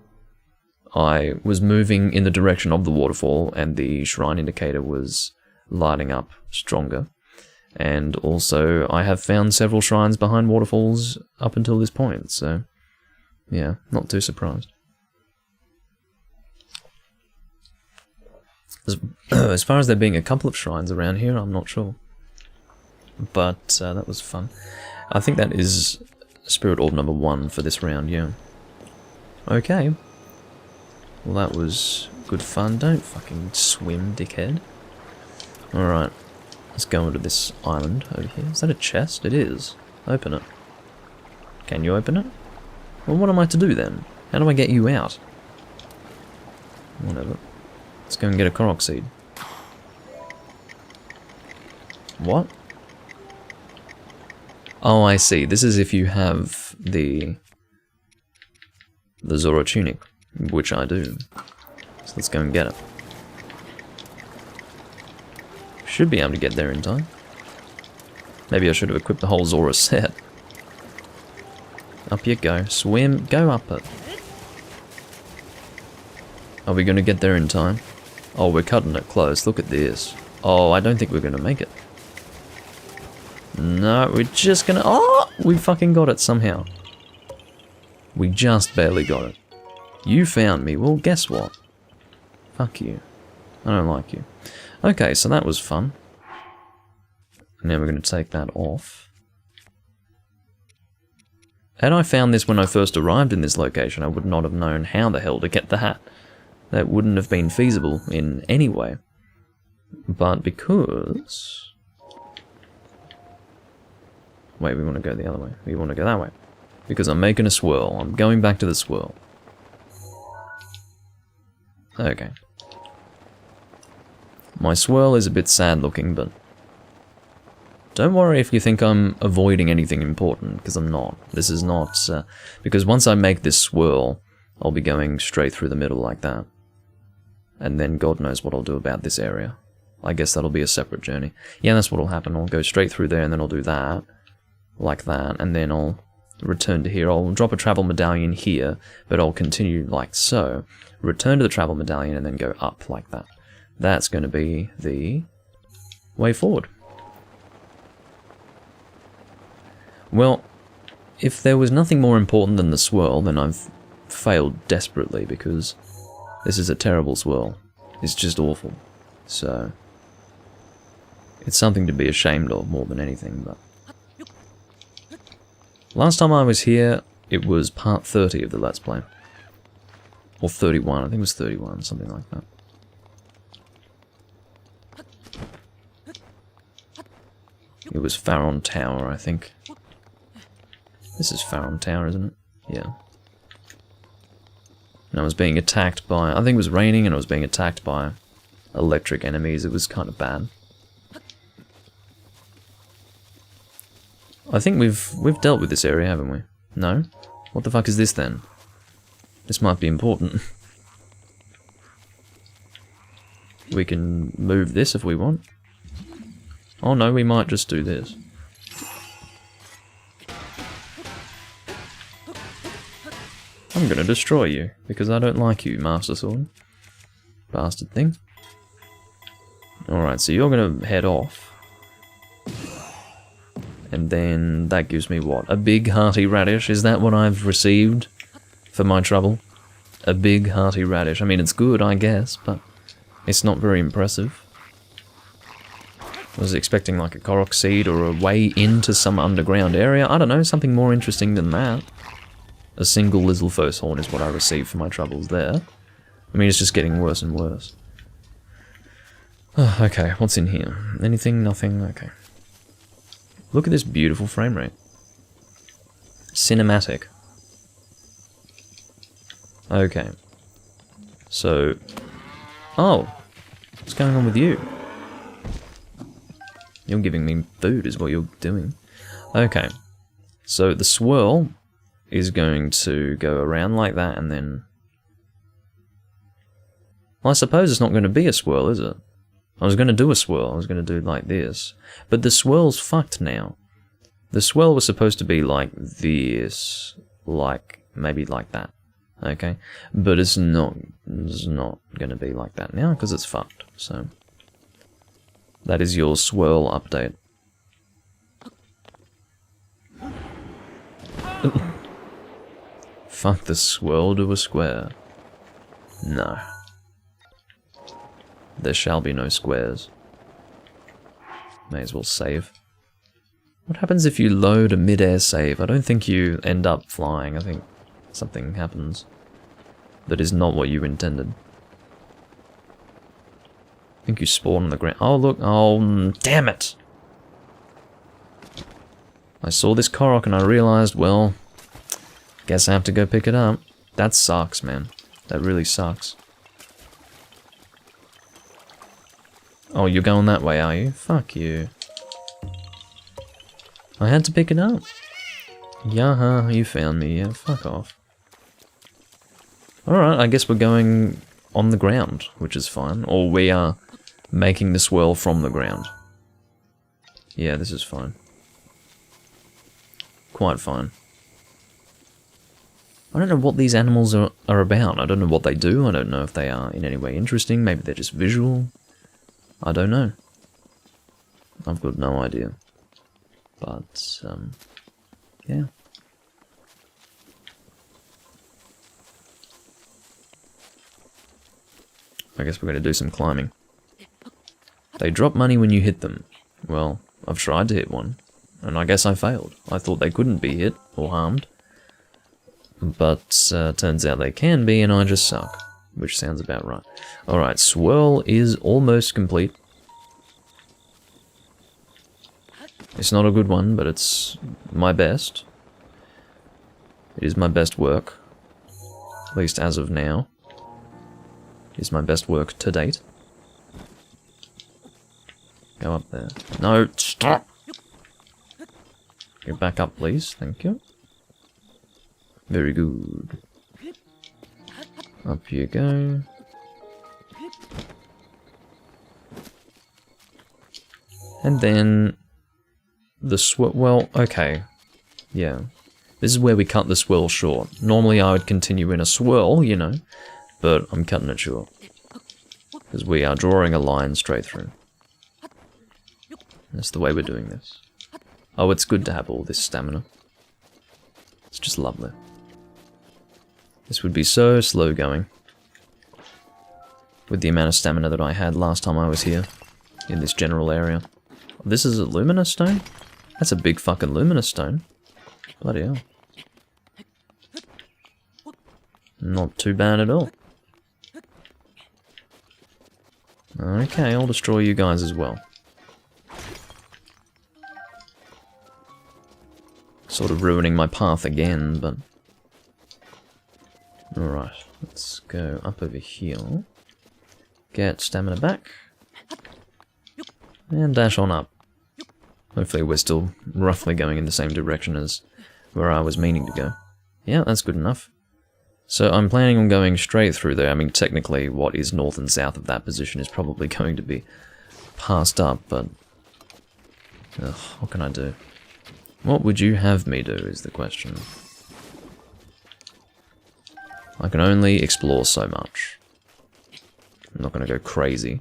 [SPEAKER 1] I was moving in the direction of the waterfall and the shrine indicator was lighting up stronger. And also, I have found several shrines behind waterfalls up until this point, so yeah, not too surprised. As far as there being a couple of shrines around here, I'm not sure. But that was fun. I think that is Spirit Orb number 1 for this round, yeah. Okay. Well, that was good fun. Don't fucking swim, dickhead. Alright. Let's go into this island over here. Is that a chest? It is. Open it. Can you open it? Well, what am I to do then? How do I get you out? Whatever. Let's go and get a Korok seed. What? Oh, I see. This is if you have the Zoro tunic, which I do. So let's go and get it. Should be able to get there in time. Maybe I should have equipped the whole Zoro set. Up you go. Swim. Go up it. Are we going to get there in time? Oh, we're cutting it close. Look at this. Oh, I don't think we're going to make it. No, we're just going to... Oh! We fucking got it somehow. We just barely got it. You found me. Well, guess what? Fuck you. I don't like you. Okay, so that was fun. Now we're going to take that off. Had I found this when I first arrived in this location, I would not have known how the hell to get the hat. That wouldn't have been feasible in any way. But because... Wait, we want to go the other way. We want to go that way. Because I'm making a swirl. I'm going back to the swirl. Okay. My swirl is a bit sad looking, but... Don't worry if you think I'm avoiding anything important, because I'm not. This is not... because once I make this swirl, I'll be going straight through the middle like that. And then God knows what I'll do about this area. I guess that'll be a separate journey. Yeah, that's what'll happen. I'll go straight through there, and then I'll do that. Like that, and then I'll return to here. I'll drop a travel medallion here, but I'll continue like so. Return to the travel medallion, and then go up like that. That's going to be the way forward. Well, if there was nothing more important than the swirl, then I've failed desperately, because this is a terrible swirl. It's just awful. So, it's something to be ashamed of more than anything, but... Last time I was here, it was part 30 of the Let's Play. Or 31, I think it was 31, something like that. It was Faron Tower, I think. This is Faron Tower, isn't it? Yeah. And I was being attacked by... I think it was raining and I was being attacked by electric enemies. It was kind of bad. I think we've dealt with this area, haven't we? No? What the fuck is this then? This might be important. We can move this if we want. Oh no, we might just do this. I'm gonna destroy you, because I don't like you, Master Sword. Bastard thing. Alright, so you're gonna head off. And then that gives me what? A big hearty radish? Is that what I've received for my trouble? A big hearty radish. I mean, it's good, I guess, but it's not very impressive. I was expecting like a Korok seed or a way into some underground area. I don't know, something more interesting than that. A single Lizalfos horn is what I received for my troubles there. I mean, it's just getting worse and worse. Oh, okay, what's in here? Anything? Nothing? Okay. Look at this beautiful frame rate. Cinematic. Okay. So... Oh! What's going on with you? You're giving me food is what you're doing. Okay. So the swirl is going to go around like that and then... Well, I suppose it's not going to be a swirl, is it? I was going to do a swirl, I was going to do like this. But the swirl's fucked now. The swirl was supposed to be like this, like, maybe like that. Okay? But it's not going to be like that now, because it's fucked, so... That is your swirl update. Fuck the swirl to a square. No. There shall be no squares. May as well save. What happens if you load a mid-air save? I don't think you end up flying. I think something happens that is not what you intended. I think you spawn on the ground. Oh, look. Oh, damn it! I saw this Korok and I realized, well, guess I have to go pick it up. That sucks, man. That really sucks. Oh, you're going that way, are you? Fuck you. I had to pick it up. Yaha, you found me. Yeah, fuck off. Alright, I guess we're going on the ground, which is fine. Or we are making the swirl from the ground. Yeah, this is fine. Quite fine. I don't know what these animals are about. I don't know what they do. I don't know if they are in any way interesting. Maybe they're just visual. I don't know. I've got no idea. But, yeah. I guess we're going to do some climbing. They drop money when you hit them. Well, I've tried to hit one, and I guess I failed. I thought they couldn't be hit or harmed. But turns out they can be, and I just suck. Which sounds about right. Alright, swirl is almost complete. It's not a good one, but it's my best. It is my best work. At least as of now. It is my best work to date. Go up there. No, stop! Get back up, please. Thank you. Very good. Up you go. And then the swirl. Well, okay. Yeah. This is where we cut the swirl short. Normally I would continue in a swirl, you know, but I'm cutting it short. Because we are drawing a line straight through. That's the way we're doing this. Oh, it's good to have all this stamina. It's just lovely. This would be so slow going. With the amount of stamina that I had last time I was here. In this general area. This is a Luminous Stone? That's a big fucking Luminous Stone. Bloody hell. Not too bad at all. Okay, I'll destroy you guys as well. Sort of ruining my path again, but... Alright, let's go up over here. Get stamina back. And dash on up. Hopefully we're still roughly going in the same direction as where I was meaning to go. Yeah, that's good enough. So I'm planning on going straight through there. I mean, technically what is north and south of that position is probably going to be passed up, but... Ugh, what can I do? What would you have me do is the question. I can only explore so much. I'm not going to go crazy.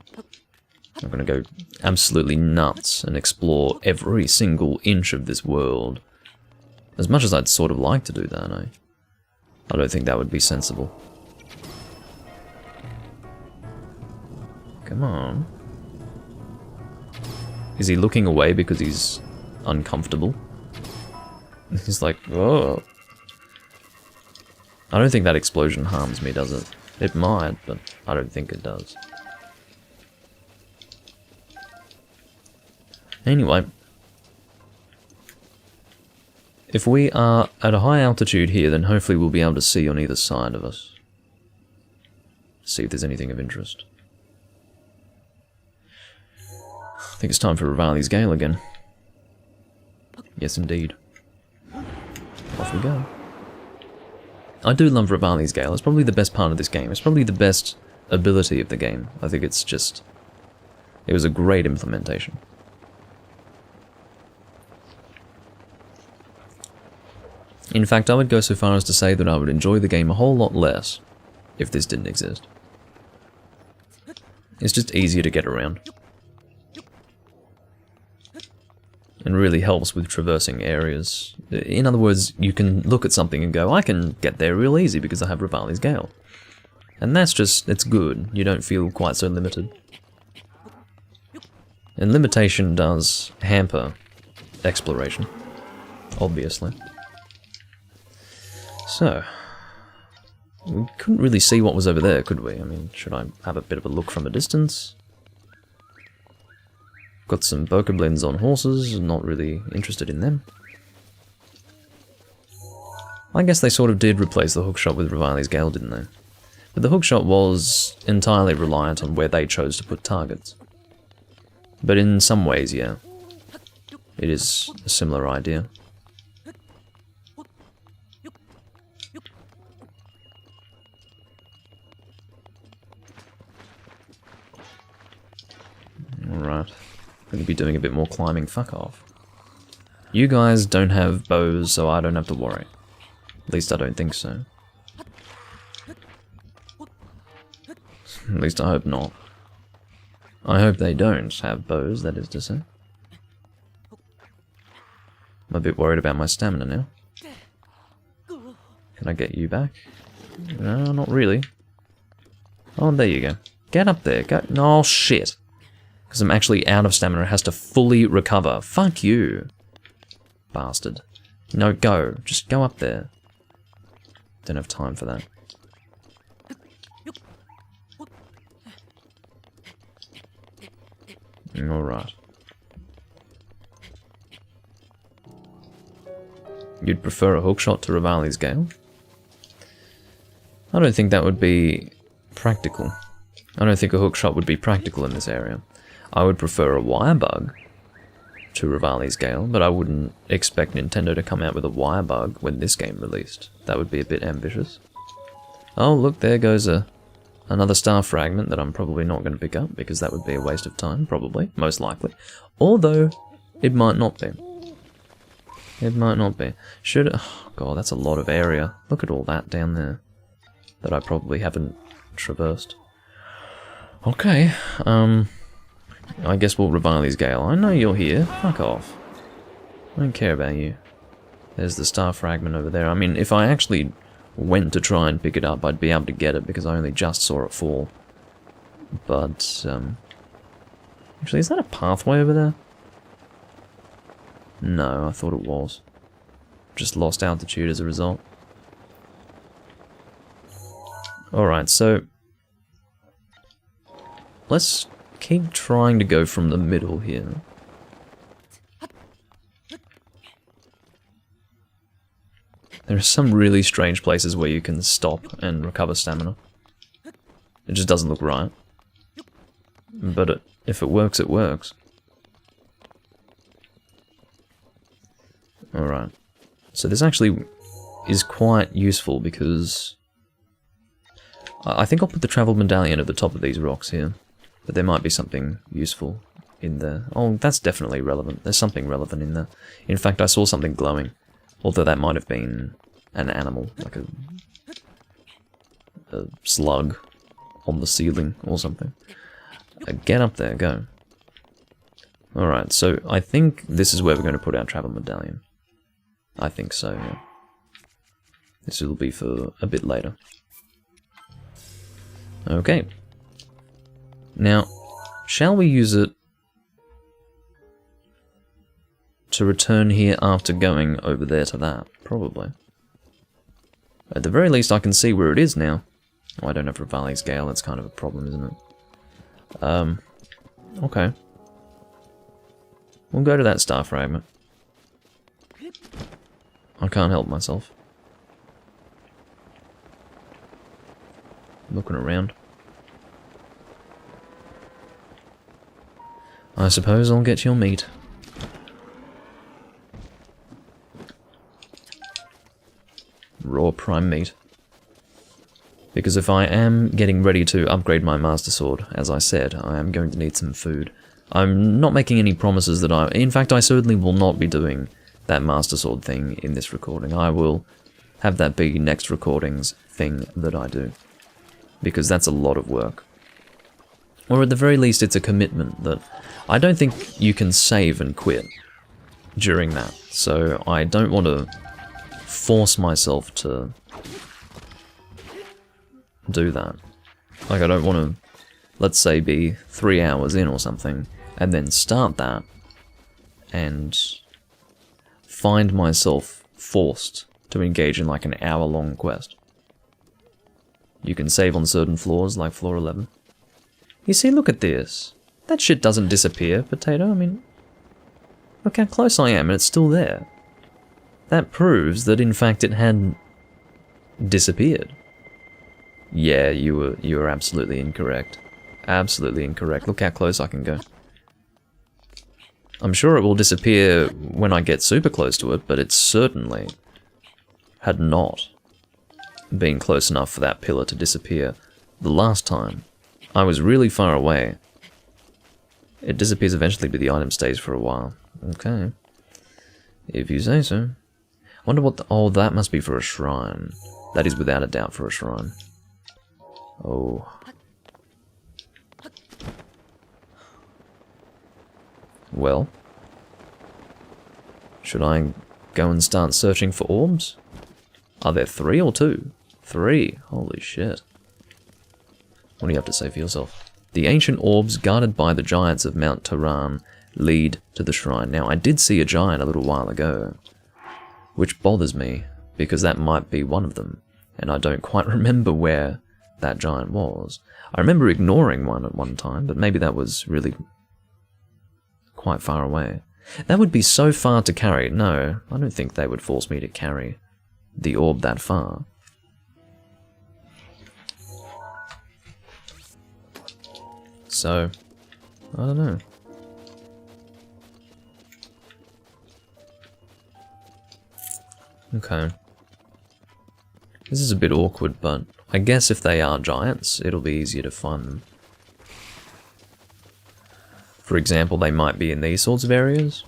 [SPEAKER 1] I'm going to go absolutely nuts and explore every single inch of this world. As much as I'd sort of like to do that, I don't think that would be sensible. Come on. Is he looking away because he's uncomfortable? He's like, oh. I don't think that explosion harms me, does it? It might, but I don't think it does. Anyway. If we are at a high altitude here, then hopefully we'll be able to see on either side of us. See if there's anything of interest. I think it's time for Rivali's Gale again. Yes, indeed. Off we go. I do love Rivali's Gale. It's probably the best part of this game. It's probably the best ability of the game. I think it's just... It was a great implementation. In fact, I would go so far as to say that I would enjoy the game a whole lot less if this didn't exist. It's just easier to get around. and really helps with traversing areas. In other words, you can look at something and go, I can get there real easy because I have Revali's Gale. And that's just, it's good. You don't feel quite so limited. And limitation does hamper exploration, obviously. So, we couldn't really see what was over there, could we? I mean, should I have a bit of a look from a distance? Got some bokoblins on horses, not really interested in them. I guess they sort of did replace the hookshot with Revali's Gale, didn't they? But the hookshot was entirely reliant on where they chose to put targets. But in some ways, yeah, it is a similar idea. Alright. Going to be doing a bit more climbing, fuck off. You guys don't have bows, so I don't have to worry. At least I don't think so. At least I hope not. I hope they don't have bows, that is to say. I'm a bit worried about my stamina now. Can I get you back? No, not really. Oh, there you go. Get up there, go. No, shit. Because I'm actually out of stamina, it has to fully recover. Fuck you, bastard. No, go. Just go up there. Don't have time for that. Alright. You'd prefer a hookshot to Revali's Gale? I don't think that would be practical. I don't think a hookshot would be practical in this area. I would prefer a wire bug to Revali's Gale, but I wouldn't expect Nintendo to come out with a wire bug when this game released. That would be a bit ambitious. Oh, look, there goes another star fragment that I'm probably not going to pick up, because that would be a waste of time, probably, most likely. Although, it might not be. It might not be. Oh god, that's a lot of area. Look at all that down there that I probably haven't traversed. Okay, I guess we'll Revali's Gale. I know you're here. Fuck off. I don't care about you. There's the star fragment over there. I mean, if I actually went to try and pick it up, I'd be able to get it because I only just saw it fall. But, actually, is that a pathway over there? No, I thought it was. Just lost altitude as a result. Alright, so let's keep trying to go from the middle here. There are some really strange places where you can stop and recover stamina. It just doesn't look right. But if it works, it works. Alright. So this actually is quite useful because I think I'll put the travel medallion at the top of these rocks here. But there might be something useful in there. Oh, that's definitely relevant. There's something relevant in there. In fact, I saw something glowing. Although that might have been an animal, like a slug on the ceiling or something. Get up there, go. Alright, so I think this is where we're going to put our travel medallion. I think so, yeah. This will be for a bit later. Okay. Now, shall we use it to return here after going over there to that? Probably. At the very least, I can see where it is now. Oh, I don't have Revali's Gale, that's kind of a problem, isn't it? Okay. We'll go to that star fragment. I can't help myself. Looking around. I suppose I'll get your meat. Raw prime meat. Because if I am getting ready to upgrade my Master Sword, as I said, I am going to need some food. I'm not making any promises that in fact, I certainly will not be doing that Master Sword thing in this recording. I will have that be next recording's thing that I do. Because that's a lot of work. Or at the very least, it's a commitment that I don't think you can save and quit. during that, so I don't want to force myself to do that. Like, I don't want to, let's say, be 3 hours in or something, and then start that, and find myself forced to engage in like an hour-long quest. You can save on certain floors, like floor 11. You see, look at this. That shit doesn't disappear, Potato. I mean, look how close I am, and it's still there. That proves that, in fact, it had disappeared. Yeah, you were absolutely incorrect. Absolutely incorrect. Look how close I can go. I'm sure it will disappear when I get super close to it, but it certainly had not been close enough for that pillar to disappear the last time. I was really far away. It disappears eventually, but the item stays for a while. Okay. If you say so. Wonder what the... Oh, that must be for a shrine. That is without a doubt for a shrine. Oh. Well. Should I go and start searching for orbs? Are there 3 or 2? 3. Holy shit. What do you have to say for yourself? The ancient orbs guarded by the giants of Mount Taran lead to the shrine. Now, I did see a giant a little while ago, which bothers me, because that might be one of them, and I don't quite remember where that giant was. I remember ignoring one at one time, but maybe that was really quite far away. That would be so far to carry. No, I don't think they would force me to carry the orb that far. So, I don't know. Okay. This is a bit awkward, but I guess if they are giants, it'll be easier to find them. For example, they might be in these sorts of areas.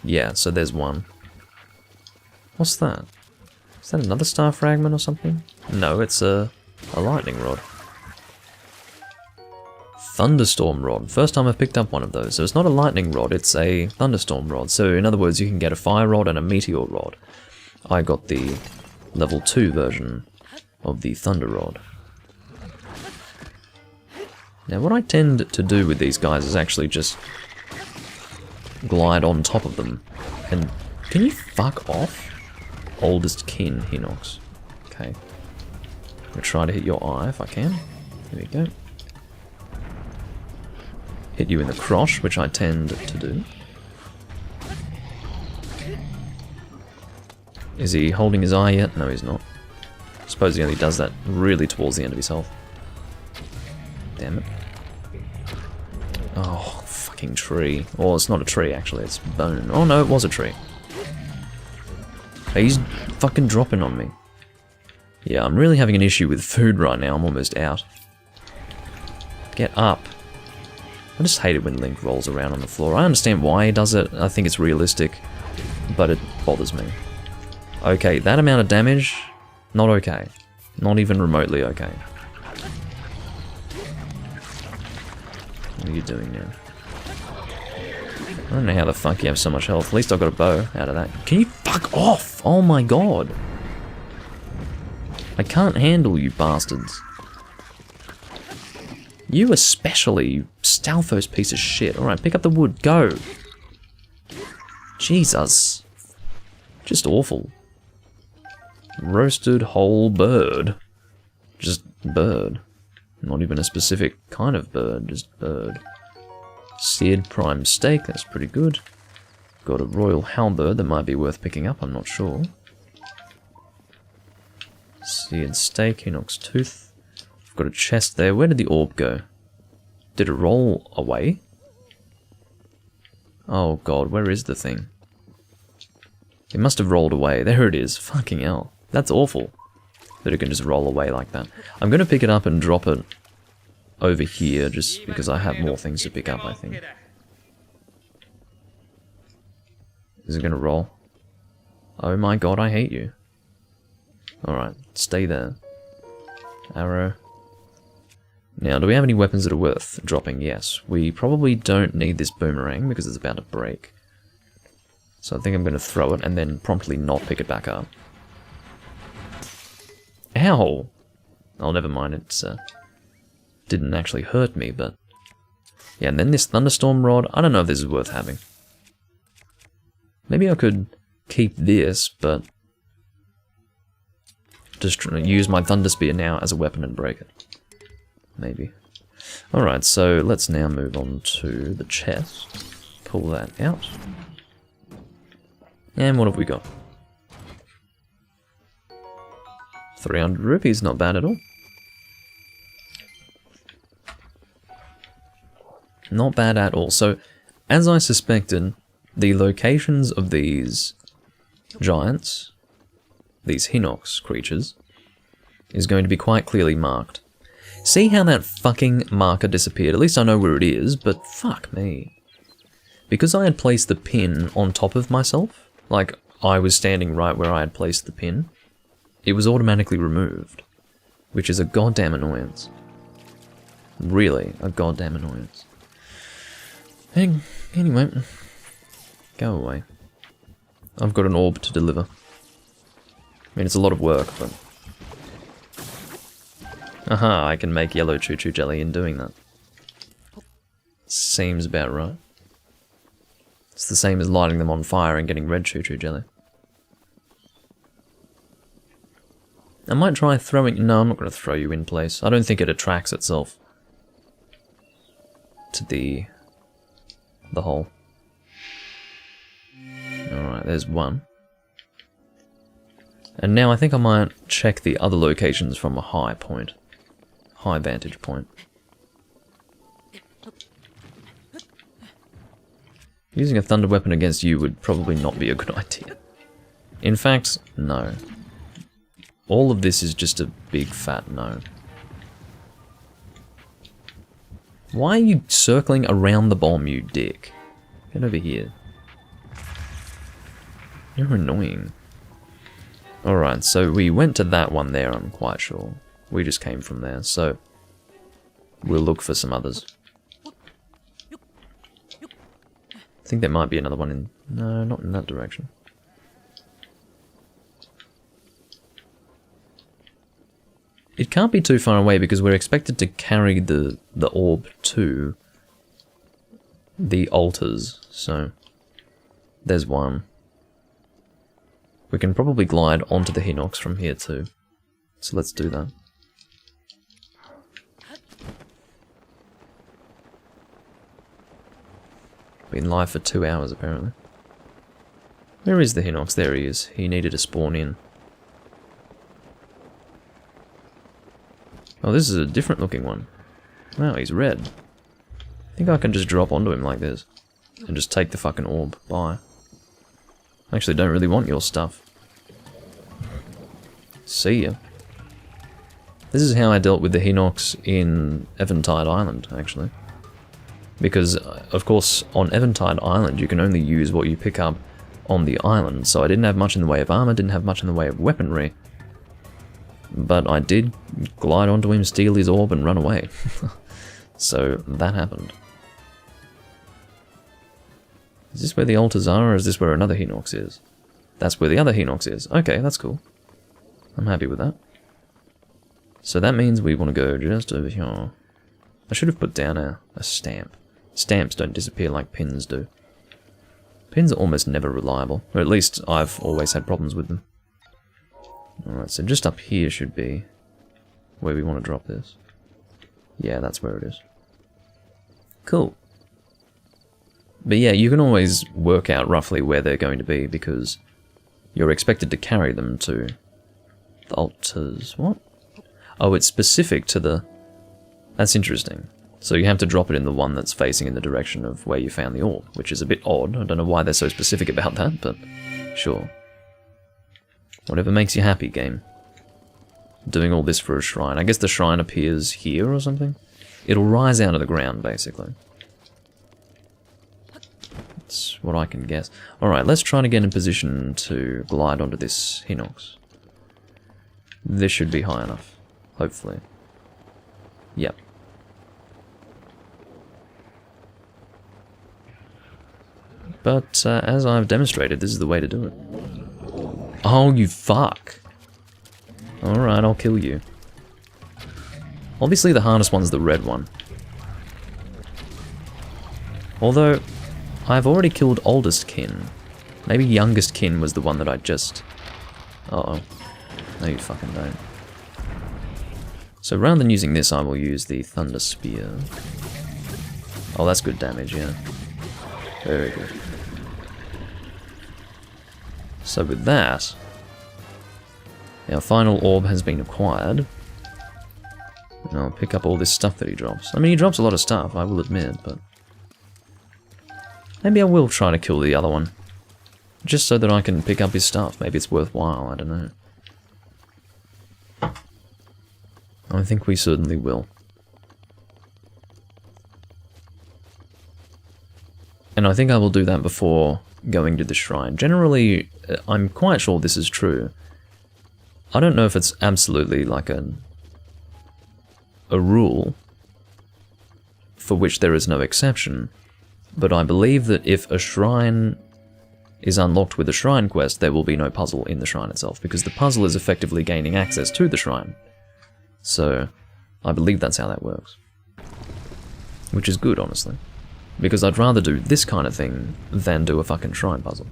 [SPEAKER 1] Yeah, so there's one. What's that? Is that another star fragment or something? No, it's a lightning rod. Thunderstorm rod. First time I've picked up one of those. So it's not a lightning rod, it's a thunderstorm rod. So in other words, you can get a fire rod and a meteor rod. I got the level 2 version of the thunder rod. Now what I tend to do with these guys is actually just glide on top of them. And can you fuck off? Oldest kin, Hinox. Okay. I'm gonna try to hit your eye if I can. There we go. Hit you in the crotch, which I tend to do. Is he holding his eye yet? No, he's not. I suppose he only does that really towards the end of his health. Damn it. Oh, fucking tree. Oh, it's not a tree, actually. It's bone. Oh, no, it was a tree. He's fucking dropping on me. Yeah, I'm really having an issue with food right now. I'm almost out. Get up. I just hate it when Link rolls around on the floor. I understand why he does it. I think it's realistic. But it bothers me. Okay, that amount of damage, not okay. Not even remotely okay. What are you doing now? I don't know how the fuck you have so much health. At least I got a bow out of that. Can you fuck off? Oh my god. I can't handle you bastards. You especially, you Stalfos piece of shit. Alright, pick up the wood. Go. Jesus. Just awful. Roasted whole bird. Just bird. Not even a specific kind of bird, just bird. Seared prime steak, that's pretty good. Got a royal halberd that might be worth picking up, I'm not sure. Seared steak, Hinox tooth. I've got a chest there. Where did the orb go? Did it roll away? Oh god, where is the thing? It must have rolled away. There it is. Fucking hell. That's awful. That it can just roll away like that. I'm going to pick it up and drop it over here just because I have more things to pick up, I think. Is it going to roll? Oh my god, I hate you. Alright, stay there. Arrow. Now, do we have any weapons that are worth dropping? Yes. We probably don't need this boomerang because it's about to break. So I think I'm going to throw it and then promptly not pick it back up. Ow! Oh, never mind, it didn't actually hurt me, but... Yeah, and then this Thunderstorm Rod, I don't know if this is worth having. Maybe I could keep this, but... just use my Thundersphere now as a weapon and break it. Maybe. Alright, so let's now move on to the chest. Pull that out. And what have we got? 300 rupees, not bad at all. Not bad at all. So, as I suspected, the locations of these giants, these Hinox creatures, is going to be quite clearly marked. See how that fucking marker disappeared? At least I know where it is, but fuck me. Because I had placed the pin on top of myself, like I was standing right where I had placed the pin, it was automatically removed, which is a goddamn annoyance. Really, a goddamn annoyance. Anyway, go away. I've got an orb to deliver. I mean, it's a lot of work, but... Aha, I can make yellow choo-choo jelly in doing that. Seems about right. It's the same as lighting them on fire and getting red choo-choo jelly. I might try throwing... No, I'm not going to throw you in place. I don't think it attracts itself to the hole. Alright, there's one. And now I think I might check the other locations from a high point. High vantage point. Using a thunder weapon against you would probably not be a good idea. In fact, no. All of this is just a big fat no. Why are you circling around the bomb, you dick? Get over here. You're annoying. Alright, so we went to that one there, I'm quite sure. We just came from there, so we'll look for some others. I think there might be another one in... No, not in that direction. It can't be too far away because we're expected to carry the orb to the altars, so there's one. We can probably glide onto the Hinox from here too, so let's do that. Been live for 2 hours apparently. Where is the Hinox? There he is. He needed to spawn in. Oh, this is a different looking one. Wow, he's red. I think I can just drop onto him like this. And just take the fucking orb. Bye. I actually don't really want your stuff. See ya. This is how I dealt with the Hinox in Eventide Island, actually. Because, of course, on Eventide Island you can only use what you pick up on the island, so I didn't have much in the way of armor, didn't have much in the way of weaponry. But I did glide onto him, steal his orb, and run away. So, that happened. Is this where the altars are, or is this where another Hinox is? That's where the other Hinox is. Okay, that's cool. I'm happy with that. So that means we want to go just over here. I should have put down a stamp. Stamps don't disappear like pins do. Pins are almost never reliable, or at least I've always had problems with them. Alright, so just up here should be where we want to drop this. Yeah, that's where it is. Cool. But yeah, you can always work out roughly where they're going to be because you're expected to carry them to the altars. What? Oh, it's specific to the... That's interesting. So you have to drop it in the one that's facing in the direction of where you found the orb, which is a bit odd. I don't know why they're so specific about that, but sure. Whatever makes you happy, game. Doing all this for a shrine. I guess the shrine appears here or something? It'll rise out of the ground, basically. That's what I can guess. Alright, let's try to get in position to glide onto this Hinox. This should be high enough. Hopefully. Yep. But as I've demonstrated, this is the way to do it. Oh, you fuck. Alright, I'll kill you. Obviously the hardest one's the red one. Although, I've already killed oldest kin. Maybe youngest kin was the one that I just... Uh-oh. No, you fucking don't. So rather than using this, I will use the Thundersphere. Oh, that's good damage, yeah. Very good. So with that, our final orb has been acquired. And I'll pick up all this stuff that he drops. I mean, he drops a lot of stuff, I will admit, but... maybe I will try to kill the other one. Just so that I can pick up his stuff. Maybe it's worthwhile, I don't know. I think we certainly will. And I think I will do that before going to the shrine. Generally, I'm quite sure this is true. I don't know if it's absolutely like a rule for which there is no exception, but I believe that if a shrine is unlocked with a shrine quest, there will be no puzzle in the shrine itself, because the puzzle is effectively gaining access to the shrine. So, I believe that's how that works. Which is good, honestly. Because I'd rather do this kind of thing than do a fucking shrine puzzle.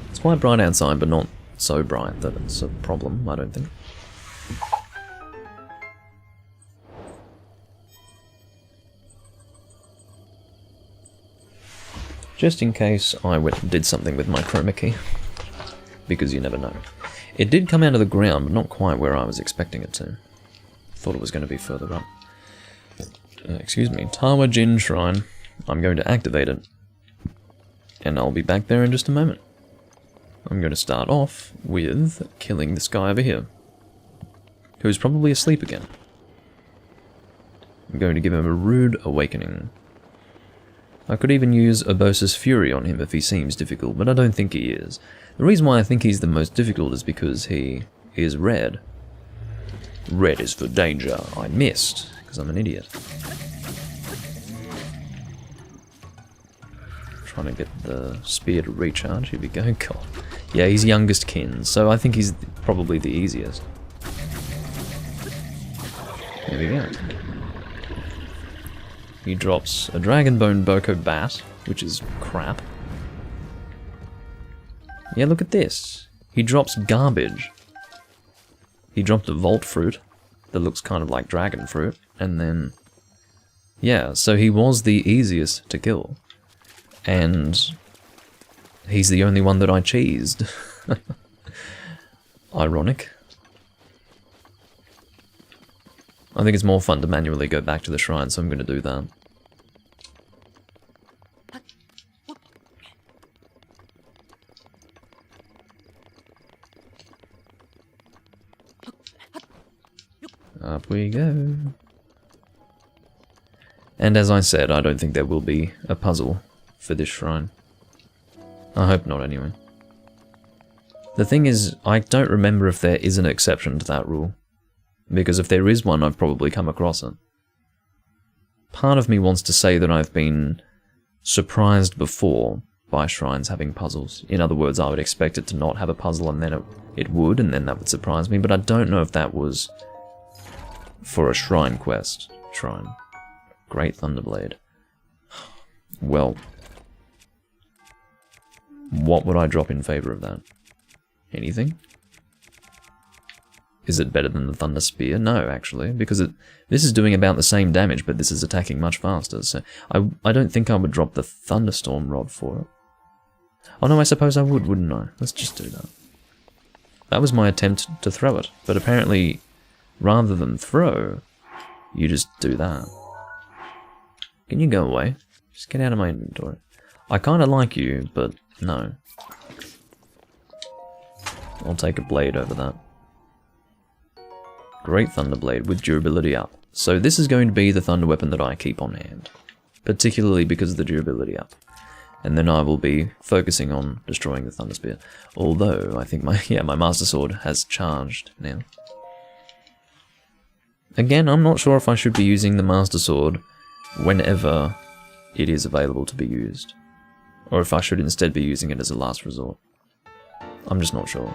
[SPEAKER 1] It's quite bright outside, but not so bright that it's a problem, I don't think. Just in case I did something with my chroma key. Because you never know. It did come out of the ground, but not quite where I was expecting it to. Thought it was going to be further up. Excuse me. Tawa Jin Shrine. I'm going to activate it. And I'll be back there in just a moment. I'm going to start off with killing this guy over here. Who's probably asleep again. I'm going to give him a rude awakening. I could even use Urbosa's Fury on him if he seems difficult, but I don't think he is. The reason why I think he's the most difficult is because he is red. Red is for danger. I missed, because I'm an idiot. Trying to get the spear to recharge. Here we go. God. Yeah, he's youngest kin, so I think he's probably the easiest. There we go. He drops a Dragonbone Boko Bat, which is crap. Yeah, look at this. He drops garbage. He dropped a Vault Fruit that looks kind of like Dragon Fruit, and then... yeah, so he was the easiest to kill. And he's the only one that I cheesed. Ironic. I think it's more fun to manually go back to the shrine, so I'm going to do that. Up we go. And as I said, I don't think there will be a puzzle for this shrine. I hope not, anyway. The thing is, I don't remember if there is an exception to that rule. Because if there is one, I've probably come across it. Part of me wants to say that I've been surprised before by shrines having puzzles. In other words, I would expect it to not have a puzzle and then it would, and then that would surprise me, but I don't know if that was for a shrine quest. Shrine. Great Thunderblade. Well, what would I drop in favor of that? Anything? Is it better than the Thundersphere? No, actually, because this is doing about the same damage, but this is attacking much faster, so I don't think I would drop the Thunderstorm Rod for it. Oh no, I suppose I would, wouldn't I? Let's just do that. That was my attempt to throw it, but apparently, rather than throw, you just do that. Can you go away? Just get out of my inventory. I kinda like you, but no. I'll take a blade over that. Great Thunderblade with durability up. So this is going to be the thunder weapon that I keep on hand. Particularly because of the durability up. And then I will be focusing on destroying the Thundersphere. Although, I think my Master Sword has charged now. Again, I'm not sure if I should be using the Master Sword whenever it is available to be used, or if I should instead be using it as a last resort. I'm just not sure.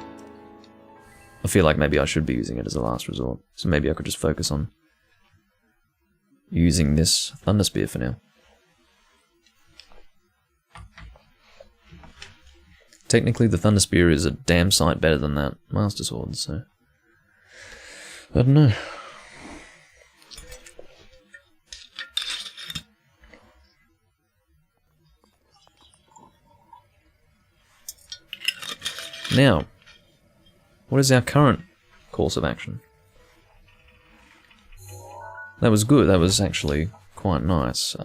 [SPEAKER 1] I feel like maybe I should be using it as a last resort, so maybe I could just focus on using this Thundersphere for now. Technically, the Thundersphere is a damn sight better than that Master Sword, so I don't know. Now, what is our current course of action? That was good, that was actually quite nice.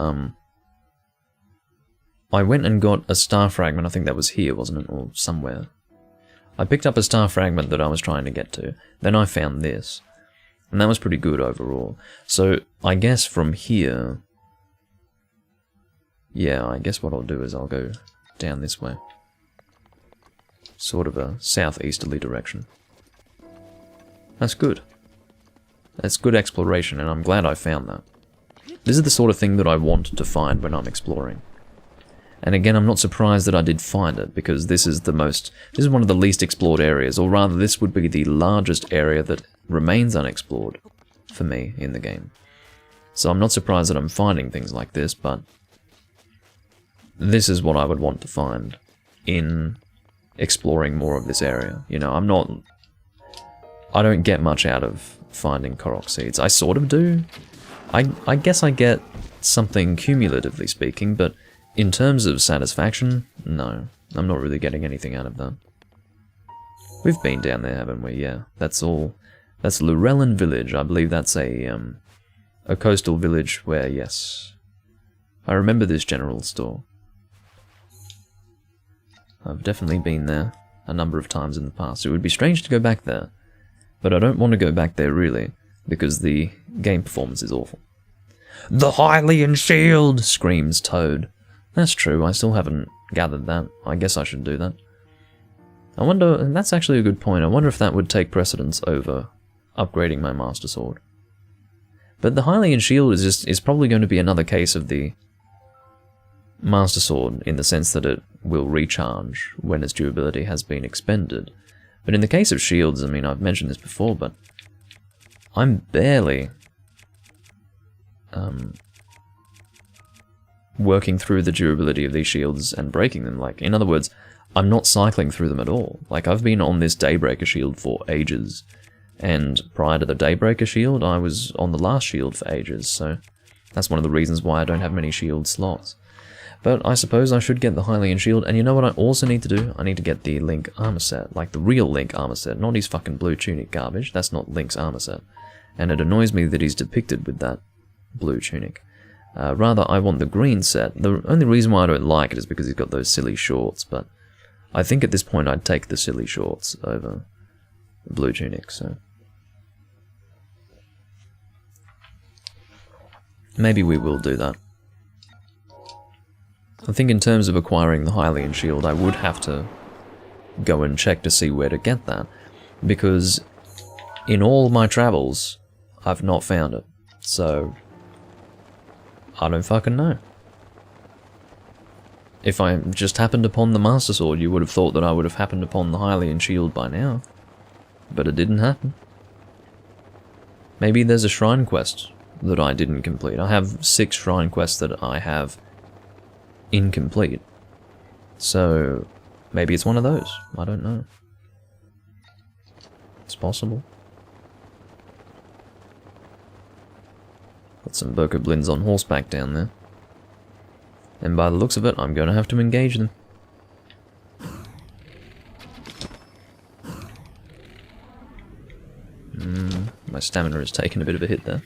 [SPEAKER 1] I went and got a star fragment, I think that was here, wasn't it, or somewhere. I picked up a star fragment that I was trying to get to, then I found this, and that was pretty good overall. So, I guess from here, yeah, I guess what I'll do is I'll go down this way. Sort of a southeasterly direction. That's good. That's good exploration, and I'm glad I found that. This is the sort of thing that I want to find when I'm exploring. And again, I'm not surprised that I did find it, because this is one of the least explored areas, or rather this would be the largest area that remains unexplored for me in the game. So I'm not surprised that I'm finding things like this, but this is what I would want to find in exploring more of this area. You know, I don't get much out of finding Korok seeds. I sort of do. I guess I get something cumulatively speaking, but in terms of satisfaction, no. I'm not really getting anything out of that. We've been down there, haven't we? Yeah, that's all. That's Lurelin Village. I believe that's a coastal village where, yes, I remember this general store. I've definitely been there a number of times in the past. It would be strange to go back there, but I don't want to go back there really, because the game performance is awful. The Hylian Shield! Screams Toad. That's true, I still haven't gathered that. I guess I should do that. I wonder, and that's actually a good point, I wonder if that would take precedence over upgrading my Master Sword. But the Hylian Shield is probably going to be another case of the Master Sword, in the sense that it will recharge when its durability has been expended. But in the case of shields, I mean, I've mentioned this before, but I'm barely working through the durability of these shields and breaking them. Like, in other words, I'm not cycling through them at all. Like, I've been on this Daybreaker shield for ages, and prior to the Daybreaker shield, I was on the last shield for ages, so that's one of the reasons why I don't have many shield slots. But I suppose I should get the Hylian Shield, and you know what I also need to do? I need to get the Link armor set, like the real Link armor set, not his fucking blue tunic garbage. That's not Link's armor set. And it annoys me that he's depicted with that blue tunic. Rather, I want the green set. The only reason why I don't like it is because he's got those silly shorts, but I think at this point I'd take the silly shorts over the blue tunic, so maybe we will do that. I think in terms of acquiring the Hylian Shield, I would have to go and check to see where to get that, because in all my travels, I've not found it, so I don't fucking know. If I just happened upon the Master Sword, you would have thought that I would have happened upon the Hylian Shield by now, but it didn't happen. Maybe there's a shrine quest that I didn't complete. I have 6 shrine quests that I have incomplete. So maybe it's one of those. I don't know. It's possible. Got some Bokoblins on horseback down there. And by the looks of it, I'm going to have to engage them. My stamina has taken a bit of a hit there.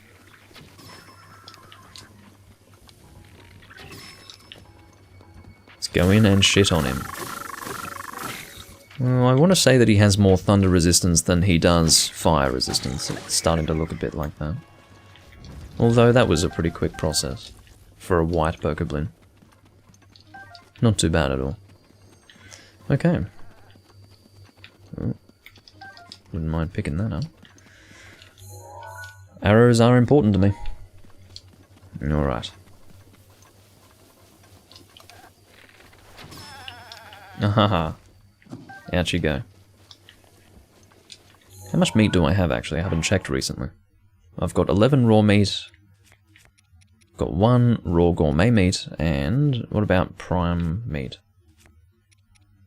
[SPEAKER 1] Go in and shit on him. Well, I want to say that he has more thunder resistance than he does fire resistance. It's starting to look a bit like that. Although that was a pretty quick process for a white Bokoblin. Not too bad at all. Okay. Oh, wouldn't mind picking that up. Arrows are important to me. Alright. Ahaha. Out you go. How much meat do I have, actually? I haven't checked recently. I've got 11 raw meat. Got 1 raw gourmet meat, and what about prime meat?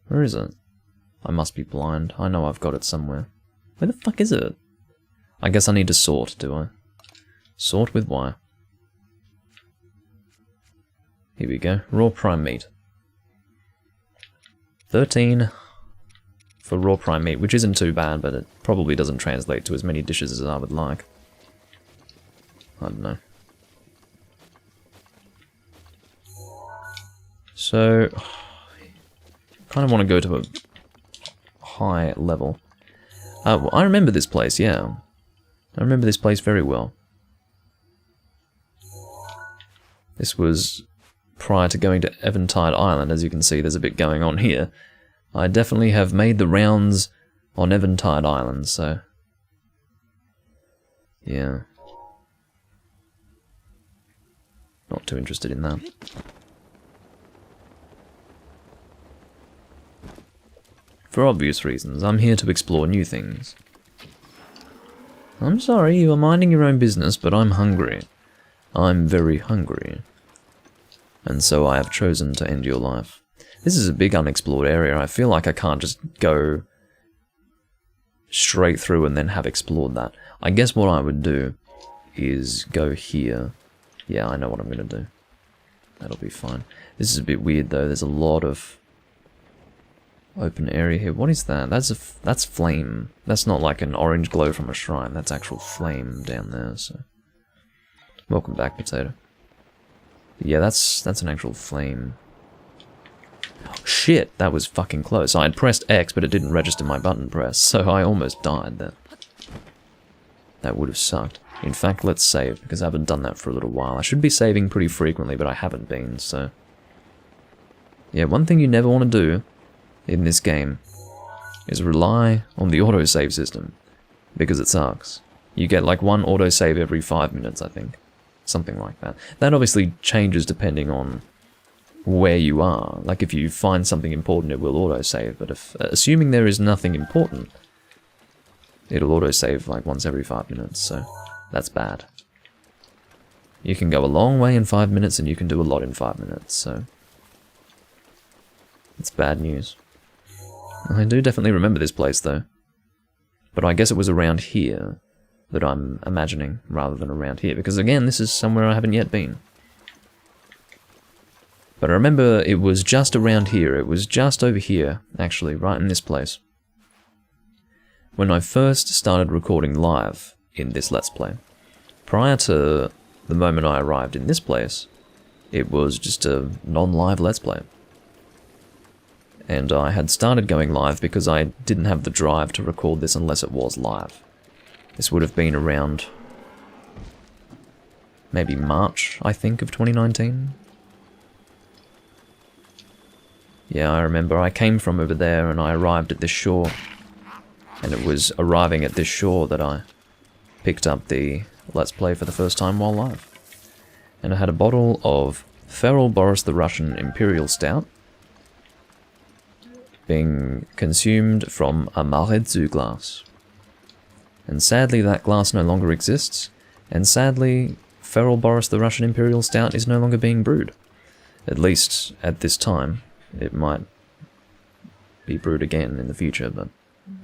[SPEAKER 1] Where is it? I must be blind. I know I've got it somewhere. Where the fuck is it? I guess I need to sort, do I? Sort with Y. Here we go. Raw prime meat. 13 for raw prime meat, which isn't too bad, but it probably doesn't translate to as many dishes as I would like. I don't know. So, kind of want to go to a high level. Well, I remember this place, yeah. I remember this place very well. This was prior to going to Eventide Island. As you can see, there's a bit going on here. I definitely have made the rounds on Eventide Island, so... yeah. Not too interested in that. For obvious reasons, I'm here to explore new things. I'm sorry, you are minding your own business, but I'm hungry. I'm very hungry. And so I have chosen to end your life. This is a big unexplored area. I feel like I can't just go straight through and then have explored that. I guess what I would do is go here. Yeah, I know what I'm going to do. That'll be fine. This is a bit weird though. There's a lot of open area here. What is that? That's flame. That's not like an orange glow from a shrine. That's actual flame down there. So, welcome back, potato. Yeah, that's an actual flame. Oh, shit, that was fucking close. I had pressed X, but it didn't register my button press, so I almost died there. That would have sucked. In fact, let's save, because I haven't done that for a little while. I should be saving pretty frequently, but I haven't been, so... yeah, one thing you never want to do in this game is rely on the autosave system, because it sucks. You get like 1 autosave every 5 minutes, I think. Something like that. That obviously changes depending on where you are. Like if you find something important, it will autosave, but if assuming there is nothing important, it'll autosave like once every 5 minutes, so that's bad. You can go a long way in 5 minutes and you can do a lot in 5 minutes, so it's bad news. I do definitely remember this place though, but I guess it was around here that I'm imagining rather than around here, because again, this is somewhere I haven't yet been. But I remember it was just around here, it was just over here, actually, right in this place. When I first started recording live in this Let's Play, prior to the moment I arrived in this place, it was just a non-live Let's Play. And I had started going live because I didn't have the drive to record this unless it was live. This would have been around maybe March, I think, of 2019. Yeah, I remember I came from over there and I arrived at this shore. And it was arriving at this shore that I picked up the Let's Play for the first time while live. And I had a bottle of Feral Boris the Russian Imperial Stout being consumed from a Maredzu glass. And sadly that glass no longer exists, and sadly Feral Boris the Russian Imperial Stout is no longer being brewed. At least at this time. It might be brewed again in the future, but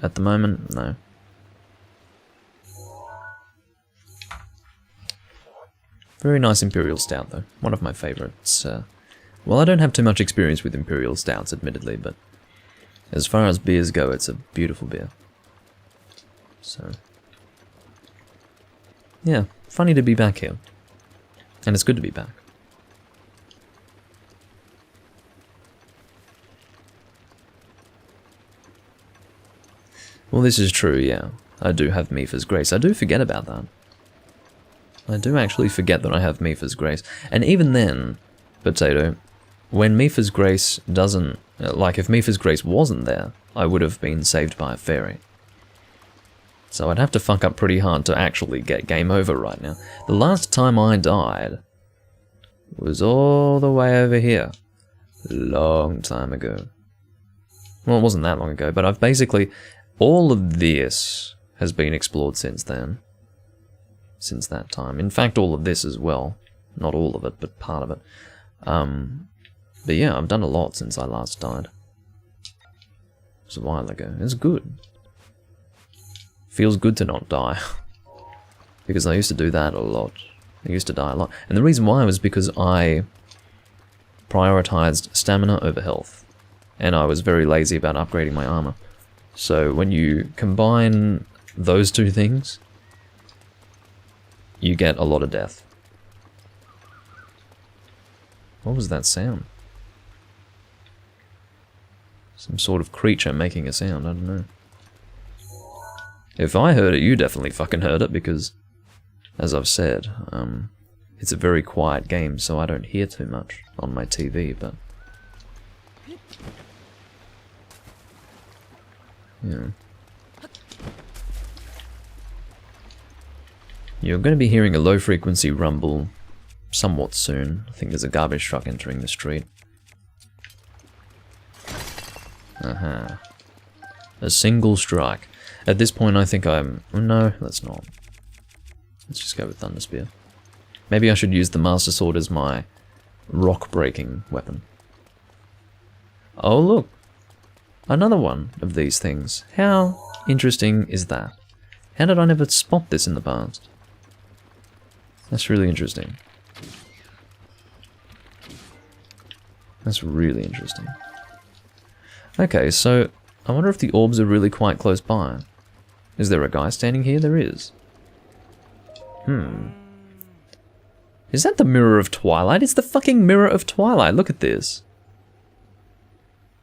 [SPEAKER 1] at the moment, no. Very nice Imperial Stout though, one of my favourites. Well, I don't have too much experience with Imperial Stouts, admittedly, but as far as beers go, it's a beautiful beer. So... yeah, funny to be back here. And it's good to be back. Well, this is true, yeah. I do have Mipha's Grace. I do forget about that. I do actually forget that I have Mipha's Grace. And even then, Potato, when Mipha's Grace doesn't... like, if Mipha's Grace wasn't there, I would have been saved by a fairy. So I'd have to fuck up pretty hard to actually get game over right now. The last time I died was all the way over here. Long time ago. Well, it wasn't that long ago, but I've basically... all of this has been explored since then. Since that time. In fact, all of this as well. Not all of it, but part of it. But yeah, I've done a lot since I last died. It was a while ago. It's good. Feels good to not die. Because I used to do that a lot. I used to die a lot. And the reason why was because I prioritized stamina over health. And I was very lazy about upgrading my armor. So when you combine those two things, you get a lot of death. What was that sound? Some sort of creature making a sound, I don't know. If I heard it, you definitely fucking heard it, because, as I've said, it's a very quiet game, so I don't hear too much on my TV, but... yeah. You're going to be hearing a low-frequency rumble somewhat soon. I think there's a garbage truck entering the street. Aha. A single strike. At this point I think I'm... no, let's not. Let's just go with Thundersphere. Maybe I should use the Master Sword as my rock-breaking weapon. Oh look! Another one of these things. How interesting is that? How did I never spot this in the past? That's really interesting. That's really interesting. Okay, so I wonder if the orbs are really quite close by. Is there a guy standing here? There is. Is that the Mirror of Twilight? It's the fucking Mirror of Twilight. Look at this.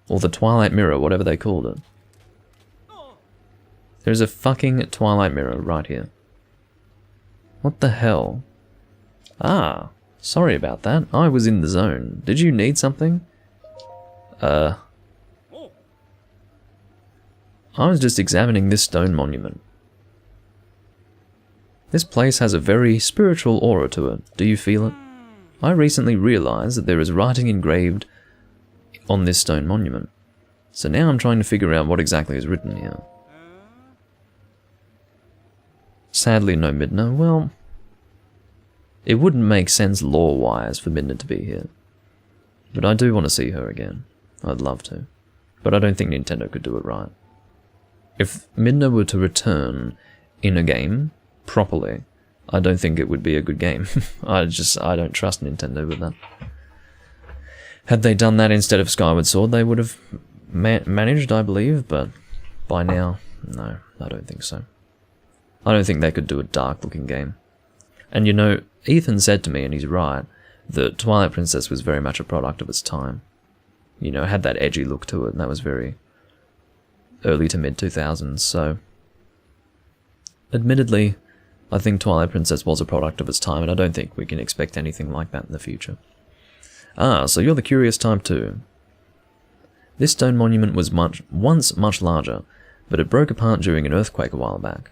[SPEAKER 1] Or the Twilight Mirror, whatever they called it. There's a fucking Twilight Mirror right here. What the hell? Ah, sorry about that. I was in the zone. Did you need something? I was just examining this stone monument. This place has a very spiritual aura to it. Do you feel it? I recently realized that there is writing engraved on this stone monument. So now I'm trying to figure out what exactly is written here. Sadly, no Midna. Well, it wouldn't make sense lore-wise for Midna to be here. But I do want to see her again. I'd love to. But I don't think Nintendo could do it right. If Midna were to return in a game, properly, I don't think it would be a good game. I don't trust Nintendo with that. Had they done that instead of Skyward Sword, they would have managed, I believe, but by now, no, I don't think so. I don't think they could do a dark-looking game. And you know, Ethan said to me, and he's right, that Twilight Princess was very much a product of its time. You know, it had that edgy look to it, and that was very early to mid-2000s, so... admittedly, I think Twilight Princess was a product of its time, and I don't think we can expect anything like that in the future. Ah, so you're the curious type too. This stone monument was once much larger, but it broke apart during an earthquake a while back.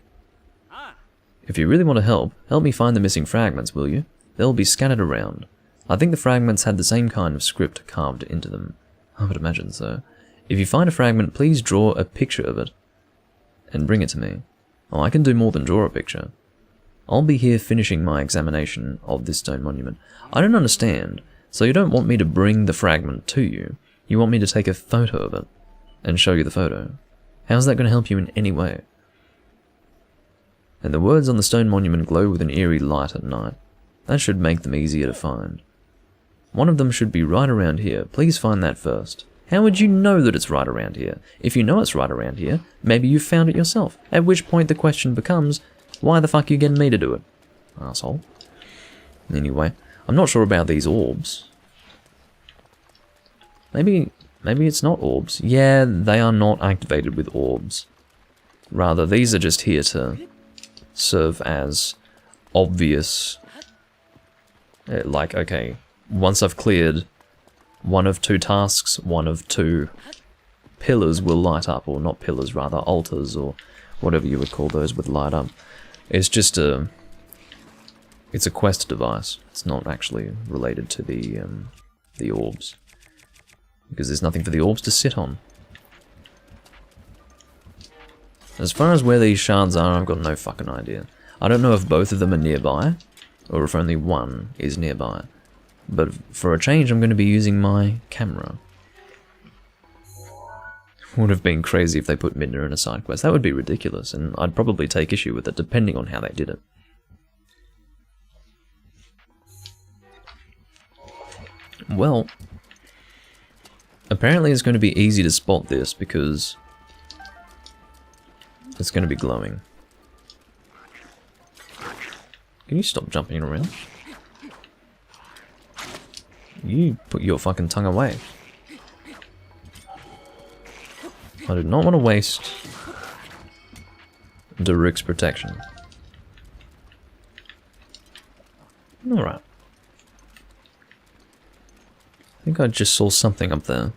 [SPEAKER 1] If you really want to help me find the missing fragments, will you? They'll be scattered around. I think the fragments had the same kind of script carved into them. I would imagine so. If you find a fragment, please draw a picture of it and bring it to me. Oh, I can do more than draw a picture. I'll be here finishing my examination of this stone monument. I don't understand. So you don't want me to bring the fragment to you. You want me to take a photo of it and show you the photo. How's that going to help you in any way? And the words on the stone monument glow with an eerie light at night. That should make them easier to find. One of them should be right around here. Please find that first. How would you know that it's right around here? If you know it's right around here, maybe you found it yourself. At which point the question becomes, why the fuck are you getting me to do it? Asshole. Anyway, I'm not sure about these orbs. Maybe it's not orbs. Yeah, they are not activated with orbs. Rather, these are just here to serve as obvious... like, okay, once I've cleared one of two tasks, one of two pillars will light up, or not pillars, rather altars, or whatever you would call those, would light up. It's just a... It's a quest device. It's not actually related to the orbs. Because there's nothing for the orbs to sit on. As far as where these shards are, I've got no fucking idea. I don't know if both of them are nearby, or if only one is nearby. But for a change, I'm going to be using my camera. Would have been crazy if they put Midna in a side quest. That would be ridiculous, and I'd probably take issue with it, depending on how they did it. Well, apparently it's going to be easy to spot this because it's going to be glowing. Can you stop jumping around? You put your fucking tongue away. I do not want to waste Daruk's protection. Alright. I think I just saw something up there.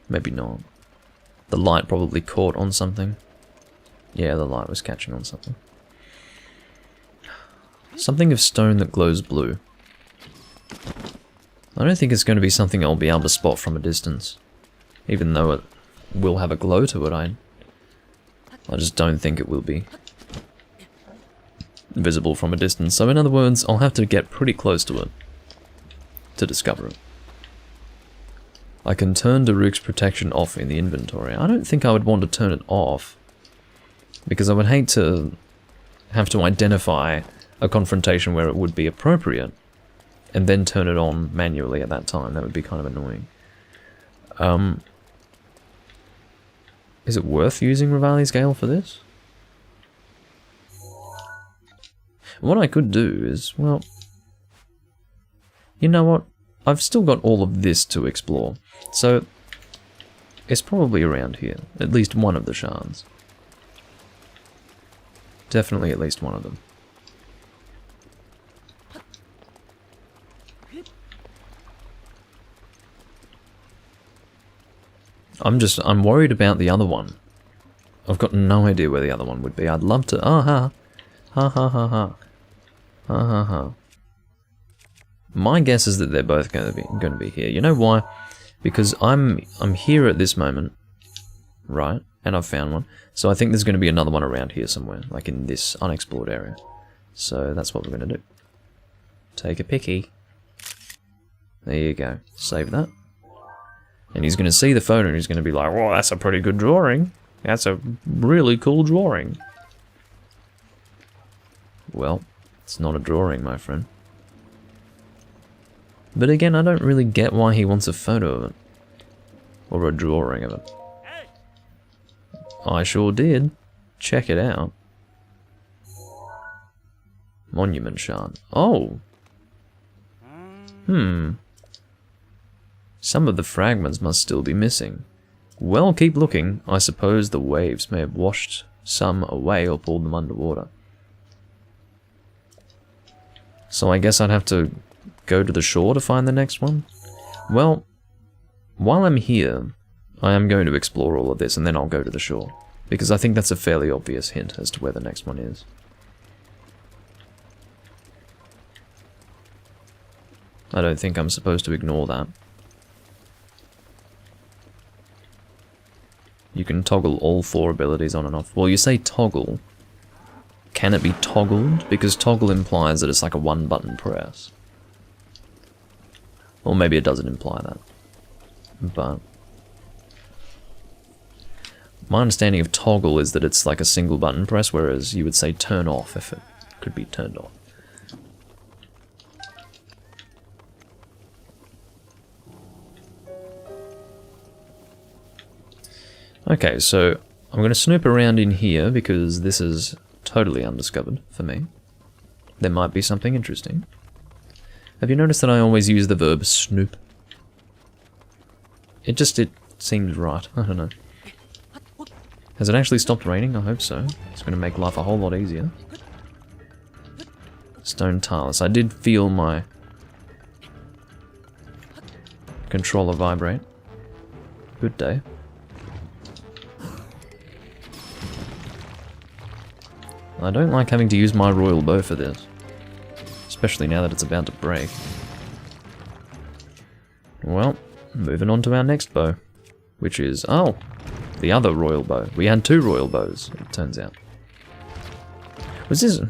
[SPEAKER 1] Maybe not. The light probably caught on something. Yeah, the light was catching on something. Something of stone that glows blue. I don't think it's going to be something I'll be able to spot from a distance. Even though it will have a glow to it, I just don't think it will be visible from a distance. So in other words, I'll have to get pretty close to it to discover it. I can turn Daruk's protection off in the inventory. I don't think I would want to turn it off, because I would hate to have to identify a confrontation where it would be appropriate, and then turn it on manually at that time. That would be kind of annoying. Is it worth using Revali's Gale for this? What I could do is, well... You know what? I've still got all of this to explore. So, it's probably around here. At least one of the shards. Definitely at least one of them. I'm worried about the other one. I've got no idea where the other one would be. I'd love to... Ah ha. Ha ha ha ha. Ha ha ha. My guess is that they're both going to be here. You know why? Because I'm here at this moment, right? And I've found one. So I think there's going to be another one around here somewhere, like in this unexplored area. So that's what we're going to do. Take a picky. There you go. Save that. And he's going to see the photo and he's going to be like, "Whoa, that's a pretty good drawing. That's a really cool drawing." Well, it's not a drawing, my friend. But again, I don't really get why he wants a photo of it. Or a drawing of it. I sure did. Check it out. Monument shard. Oh! Some of the fragments must still be missing. Well, keep looking. I suppose the waves may have washed some away or pulled them underwater. So I guess I'd have to go to the shore to find the next one? Well, while I'm here, I am going to explore all of this and then I'll go to the shore. Because I think that's a fairly obvious hint as to where the next one is. I don't think I'm supposed to ignore that. You can toggle all 4 abilities on and off. Well, you say toggle. Can it be toggled? Because toggle implies that it's like a one-button press. Or maybe it doesn't imply that. But my understanding of toggle is that it's like a single button press, whereas you would say turn off if it could be turned off. Okay, so I'm going to snoop around in here because this is totally undiscovered for me. There might be something interesting. Have you noticed that I always use the verb snoop? It seems right. I don't know. Has it actually stopped raining? I hope so. It's going to make life a whole lot easier. Stone Talus. I did feel my controller vibrate. Good day. I don't like having to use my royal bow for this. Especially now that it's about to break. Well, moving on to our next bow. Which is, oh, the other royal bow. We had 2 royal bows, it turns out. Was this...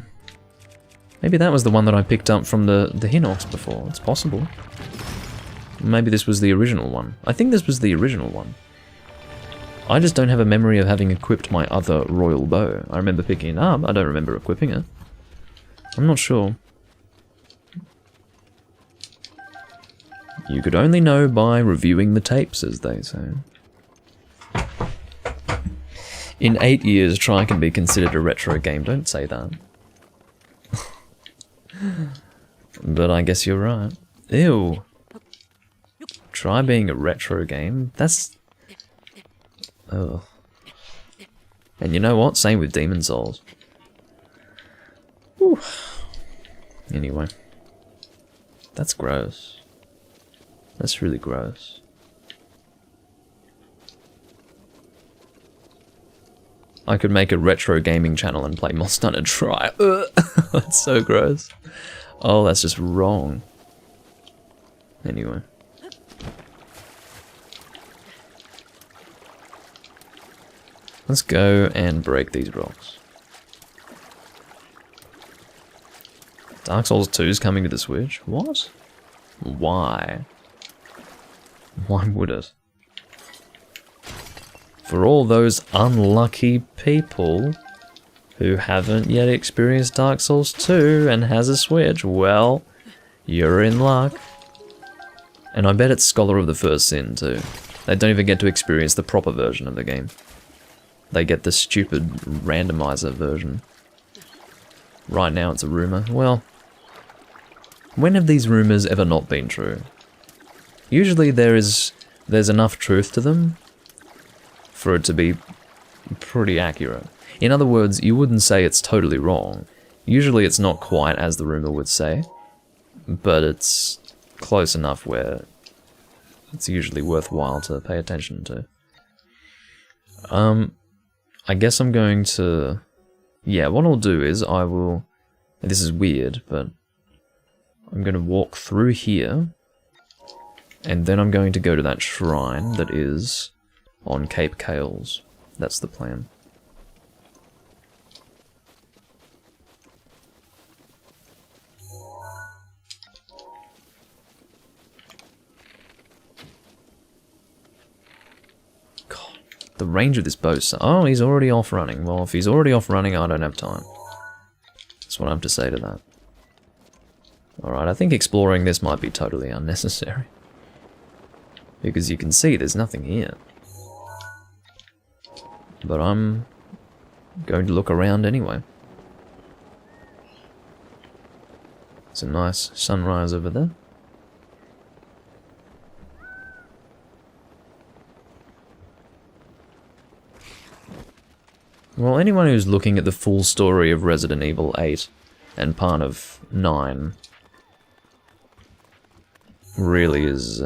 [SPEAKER 1] Maybe that was the one that I picked up from the Hinox before. It's possible. Maybe this was the original one. I think this was the original one. I just don't have a memory of having equipped my other royal bow. I remember picking it up, I don't remember equipping it. I'm not sure. You could only know by reviewing the tapes, as they say. In 8 years, Try can be considered a retro game. Don't say that. But I guess you're right. Ew. Try being a retro game? That's... Ugh. And you know what? Same with Demon Souls. Whew. Anyway. That's gross. That's really gross. I could make a retro gaming channel and play Monster Hunter Try. That's so gross. Oh, that's just wrong. Anyway. Let's go and break these rocks. Dark Souls 2 is coming to the Switch? What? Why? Why would it? For all those unlucky people who haven't yet experienced Dark Souls 2 and has a Switch, well, you're in luck. And I bet it's Scholar of the First Sin too. They don't even get to experience the proper version of the game. They get the stupid randomizer version. Right now it's a rumor. Well, when have these rumors ever not been true? Usually there's enough truth to them for it to be pretty accurate. In other words, you wouldn't say it's totally wrong. Usually it's not quite as the rumor would say, but it's close enough where it's usually worthwhile to pay attention to. I guess I'm going to... Yeah, what I'll do is I will... This is weird, but I'm going to walk through here, and then I'm going to go to that shrine that is on Cape Kales. That's the plan. God, the range of this bow... Oh, he's already off running. Well, if he's already off running, I don't have time. That's what I have to say to that. Alright, I think exploring this might be totally unnecessary. Because you can see there's nothing here. But I'm going to look around anyway. It's a nice sunrise over there. Well, anyone who's looking at the full story of Resident Evil 8 and part of 9 really is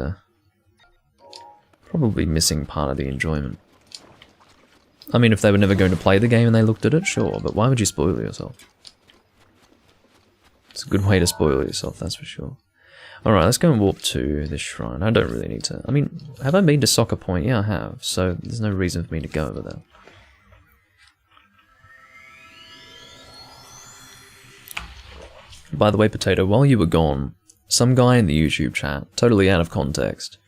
[SPEAKER 1] probably missing part of the enjoyment. I mean, if they were never going to play the game and they looked at it, sure, but why would you spoil yourself? It's a good way to spoil yourself, that's for sure. Alright, let's go and walk to this shrine. I don't really need to... I mean, have I been to Soccer Point? Yeah, I have, so there's no reason for me to go over there. By the way, Potato, while you were gone, some guy in the YouTube chat, totally out of context,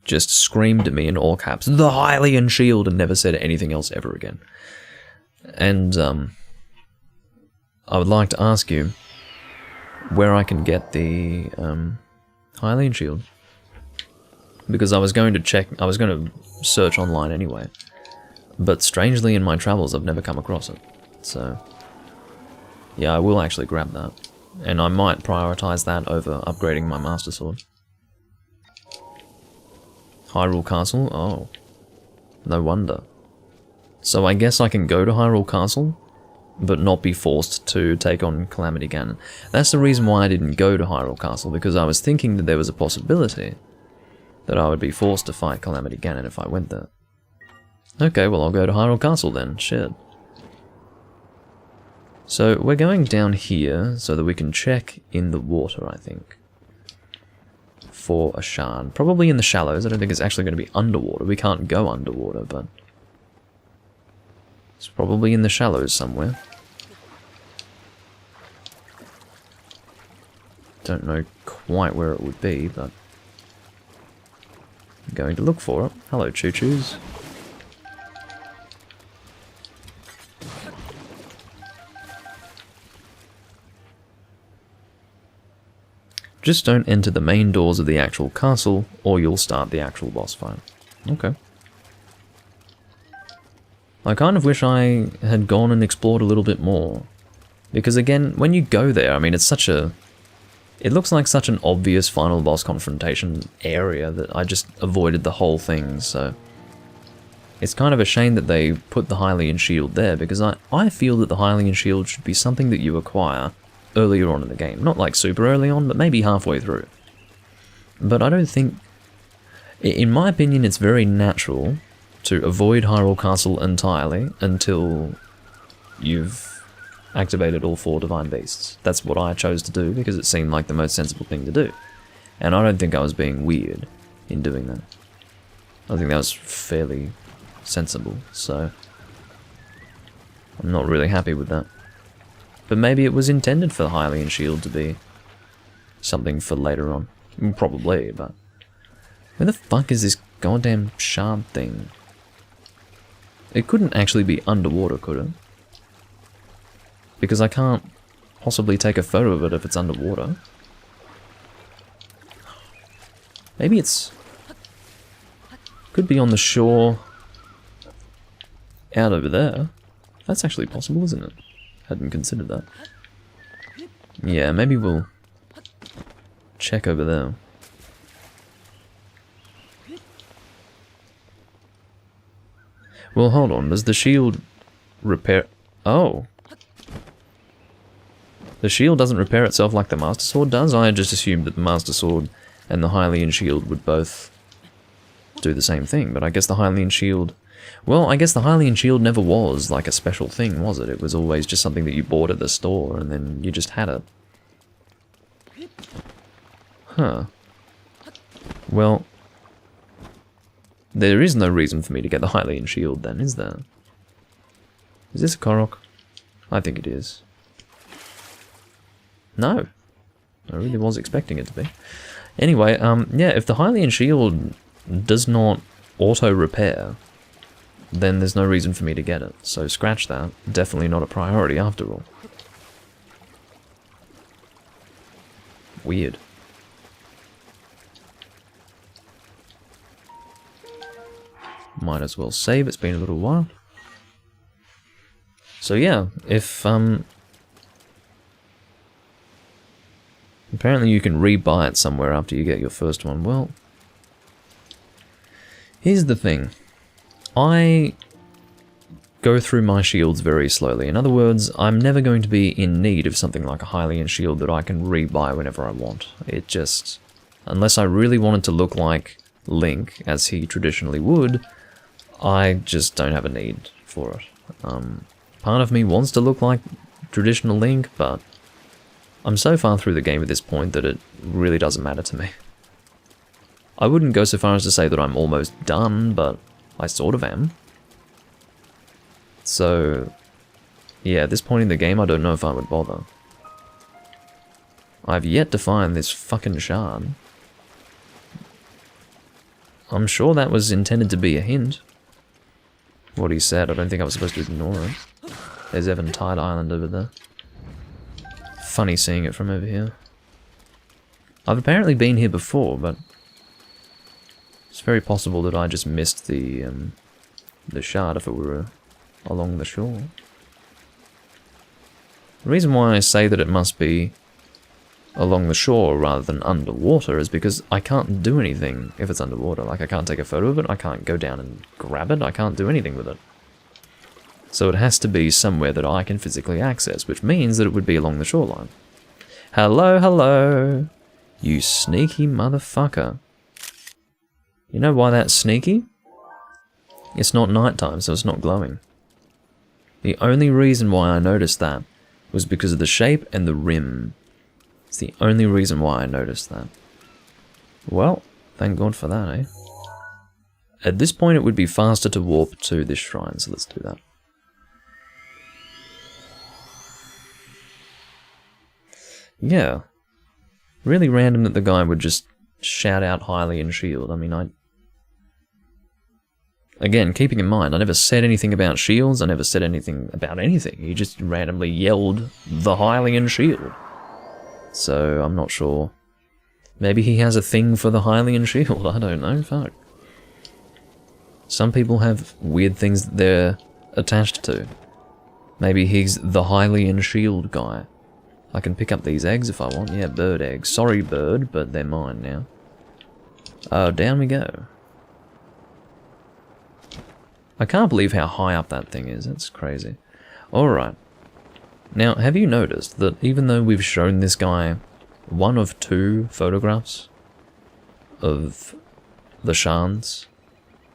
[SPEAKER 1] just screamed at me in all caps, "The Hylian Shield," and never said anything else ever again. And, I would like to ask you where I can get the, Hylian Shield. Because I was going to search online anyway. But strangely in my travels I've never come across it. So, yeah, I will actually grab that. And I might prioritize that over upgrading my Master Sword. Hyrule Castle? Oh. No wonder. So I guess I can go to Hyrule Castle, but not be forced to take on Calamity Ganon. That's the reason why I didn't go to Hyrule Castle, because I was thinking that there was a possibility that I would be forced to fight Calamity Ganon if I went there. Okay, well I'll go to Hyrule Castle then. Shit. So we're going down here so that we can check in the water, I think, for a shard. Probably in the shallows. I don't think it's actually going to be underwater. We can't go underwater, but it's probably in the shallows somewhere. Don't know quite where it would be, but I'm going to look for it. Hello, choo-choos. Just don't enter the main doors of the actual castle, or you'll start the actual boss fight. Okay. I kind of wish I had gone and explored a little bit more. Because again, when you go there, I mean, it's such a... It looks like such an obvious final boss confrontation area that I just avoided the whole thing, so... It's kind of a shame that they put the Hylian Shield there, because I feel that the Hylian Shield should be something that you acquire earlier on in the game. Not like super early on, but maybe halfway through. But I don't think... In my opinion, it's very natural to avoid Hyrule Castle entirely until you've activated all 4 Divine Beasts. That's what I chose to do because it seemed like the most sensible thing to do. And I don't think I was being weird in doing that. I think that was fairly sensible, so I'm not really happy with that. But maybe it was intended for the Hylian Shield to be something for later on. Probably, but... Where the fuck is this goddamn shard thing? It couldn't actually be underwater, could it? Because I can't possibly take a photo of it if it's underwater. Maybe it's... Could be on the shore out over there. That's actually possible, isn't it? Hadn't considered that. Yeah, maybe we'll check over there. Well, hold on. Does the shield repair... Oh. The shield doesn't repair itself like the Master Sword does? I just assumed that the Master Sword and the Hylian Shield would both do the same thing, but I guess the Hylian Shield... Well, I guess the Hylian Shield never was like a special thing, was it? It was always just something that you bought at the store and then you just had it. Huh. Well, there is no reason for me to get the Hylian Shield then, is there? Is this a Korok? I think it is. No. I really was expecting it to be. Anyway, yeah, if the Hylian Shield does not auto-repair, then there's no reason for me to get it. So scratch that. Definitely not a priority after all. Weird. Might as well save, it's been a little while. So yeah, if apparently you can rebuy it somewhere after you get your first one. Well, here's the thing. I go through my shields very slowly. In other words, I'm never going to be in need of something like a Hylian Shield that I can rebuy whenever I want. It just... Unless I really wanted to look like Link, as he traditionally would, I just don't have a need for it. Part of me wants to look like traditional Link, but I'm so far through the game at this point that it really doesn't matter to me. I wouldn't go so far as to say that I'm almost done, but I sort of am. So, yeah, at this point in the game, I don't know if I would bother. I've yet to find this fucking shard. I'm sure that was intended to be a hint. What he said, I don't think I was supposed to ignore it. There's Eventide Island over there. Funny seeing it from over here. I've apparently been here before, but it's very possible that I just missed the shard if it were along the shore. The reason why I say that it must be along the shore rather than underwater is because I can't do anything if it's underwater. Like, I can't take a photo of it, I can't go down and grab it, I can't do anything with it. So it has to be somewhere that I can physically access, which means that it would be along the shoreline. Hello, hello! You sneaky motherfucker. You know why that's sneaky? It's not nighttime, so it's not glowing. The only reason why I noticed that was because of the shape and the rim. It's the only reason why I noticed that. Well, thank God for that, eh? At this point it would be faster to warp to this shrine, so let's do that. Yeah. Really random that the guy would just shout out Hylian Shield. I mean, again, keeping in mind, I never said anything about shields, I never said anything about anything. He just randomly yelled the Hylian Shield. So, I'm not sure. Maybe he has a thing for the Hylian Shield, I don't know, fuck. Some people have weird things that they're attached to. Maybe he's the Hylian Shield guy. I can pick up these eggs if I want. Yeah, bird eggs. Sorry, bird, but they're mine now. Oh, down we go. I can't believe how high up that thing is. That's crazy. Alright. Now, have you noticed that even though we've shown this guy one of 2 photographs of the Shans,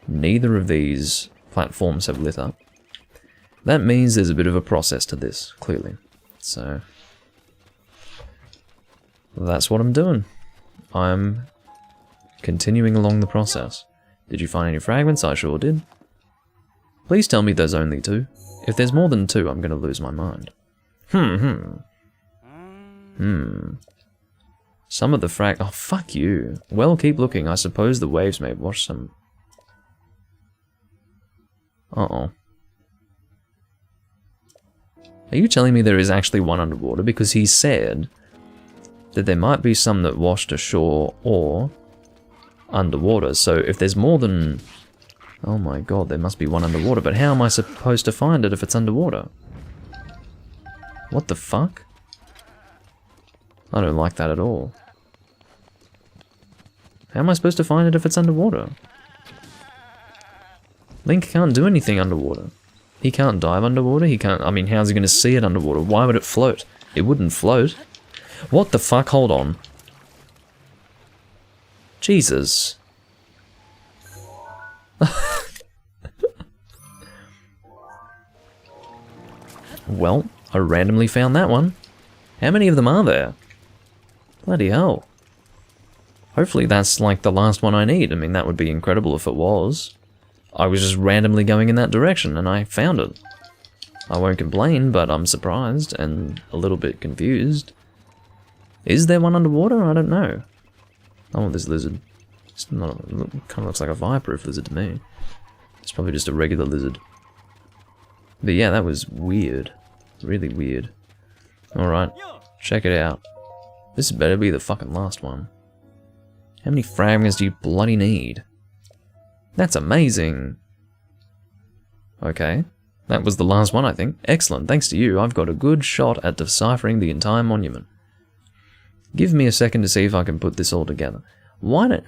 [SPEAKER 1] neither of these platforms have lit up? That means there's a bit of a process to this, clearly. So, that's what I'm doing. I'm continuing along the process. Did you find any fragments? I sure did. Please tell me there's only 2. If there's more than 2, I'm going to lose my mind. Some of the oh, fuck you. Well, keep looking. I suppose the waves may wash some. Uh-oh. Are you telling me there is actually one underwater? Because he said that there might be some that washed ashore or underwater. So if there's more than... Oh my god, there must be one underwater. But how am I supposed to find it if it's underwater? What the fuck? I don't like that at all. How am I supposed to find it if it's underwater? Link can't do anything underwater. He can't dive underwater, he can't... I mean, how's he going to see it underwater? Why would it float? It wouldn't float. What the fuck? Hold on. Jesus. Well, I randomly found that one. How many of them are there? Bloody hell. Hopefully that's like the last one I need. I mean, that would be incredible if it was. I was just randomly going in that direction and I found it. I won't complain, but I'm surprised and a little bit confused. Is there one underwater? I don't know. Oh, this lizard. It's not a, kind of looks like a viper-proof lizard to me. It's probably just a regular lizard. But yeah, that was weird. Really weird. Alright, check it out. This better be the fucking last one. How many fragments do you bloody need? That's amazing! Okay, that was the last one I think. Excellent, thanks to you, I've got a good shot at deciphering the entire monument. Give me a second to see if I can put this all together. Why don't...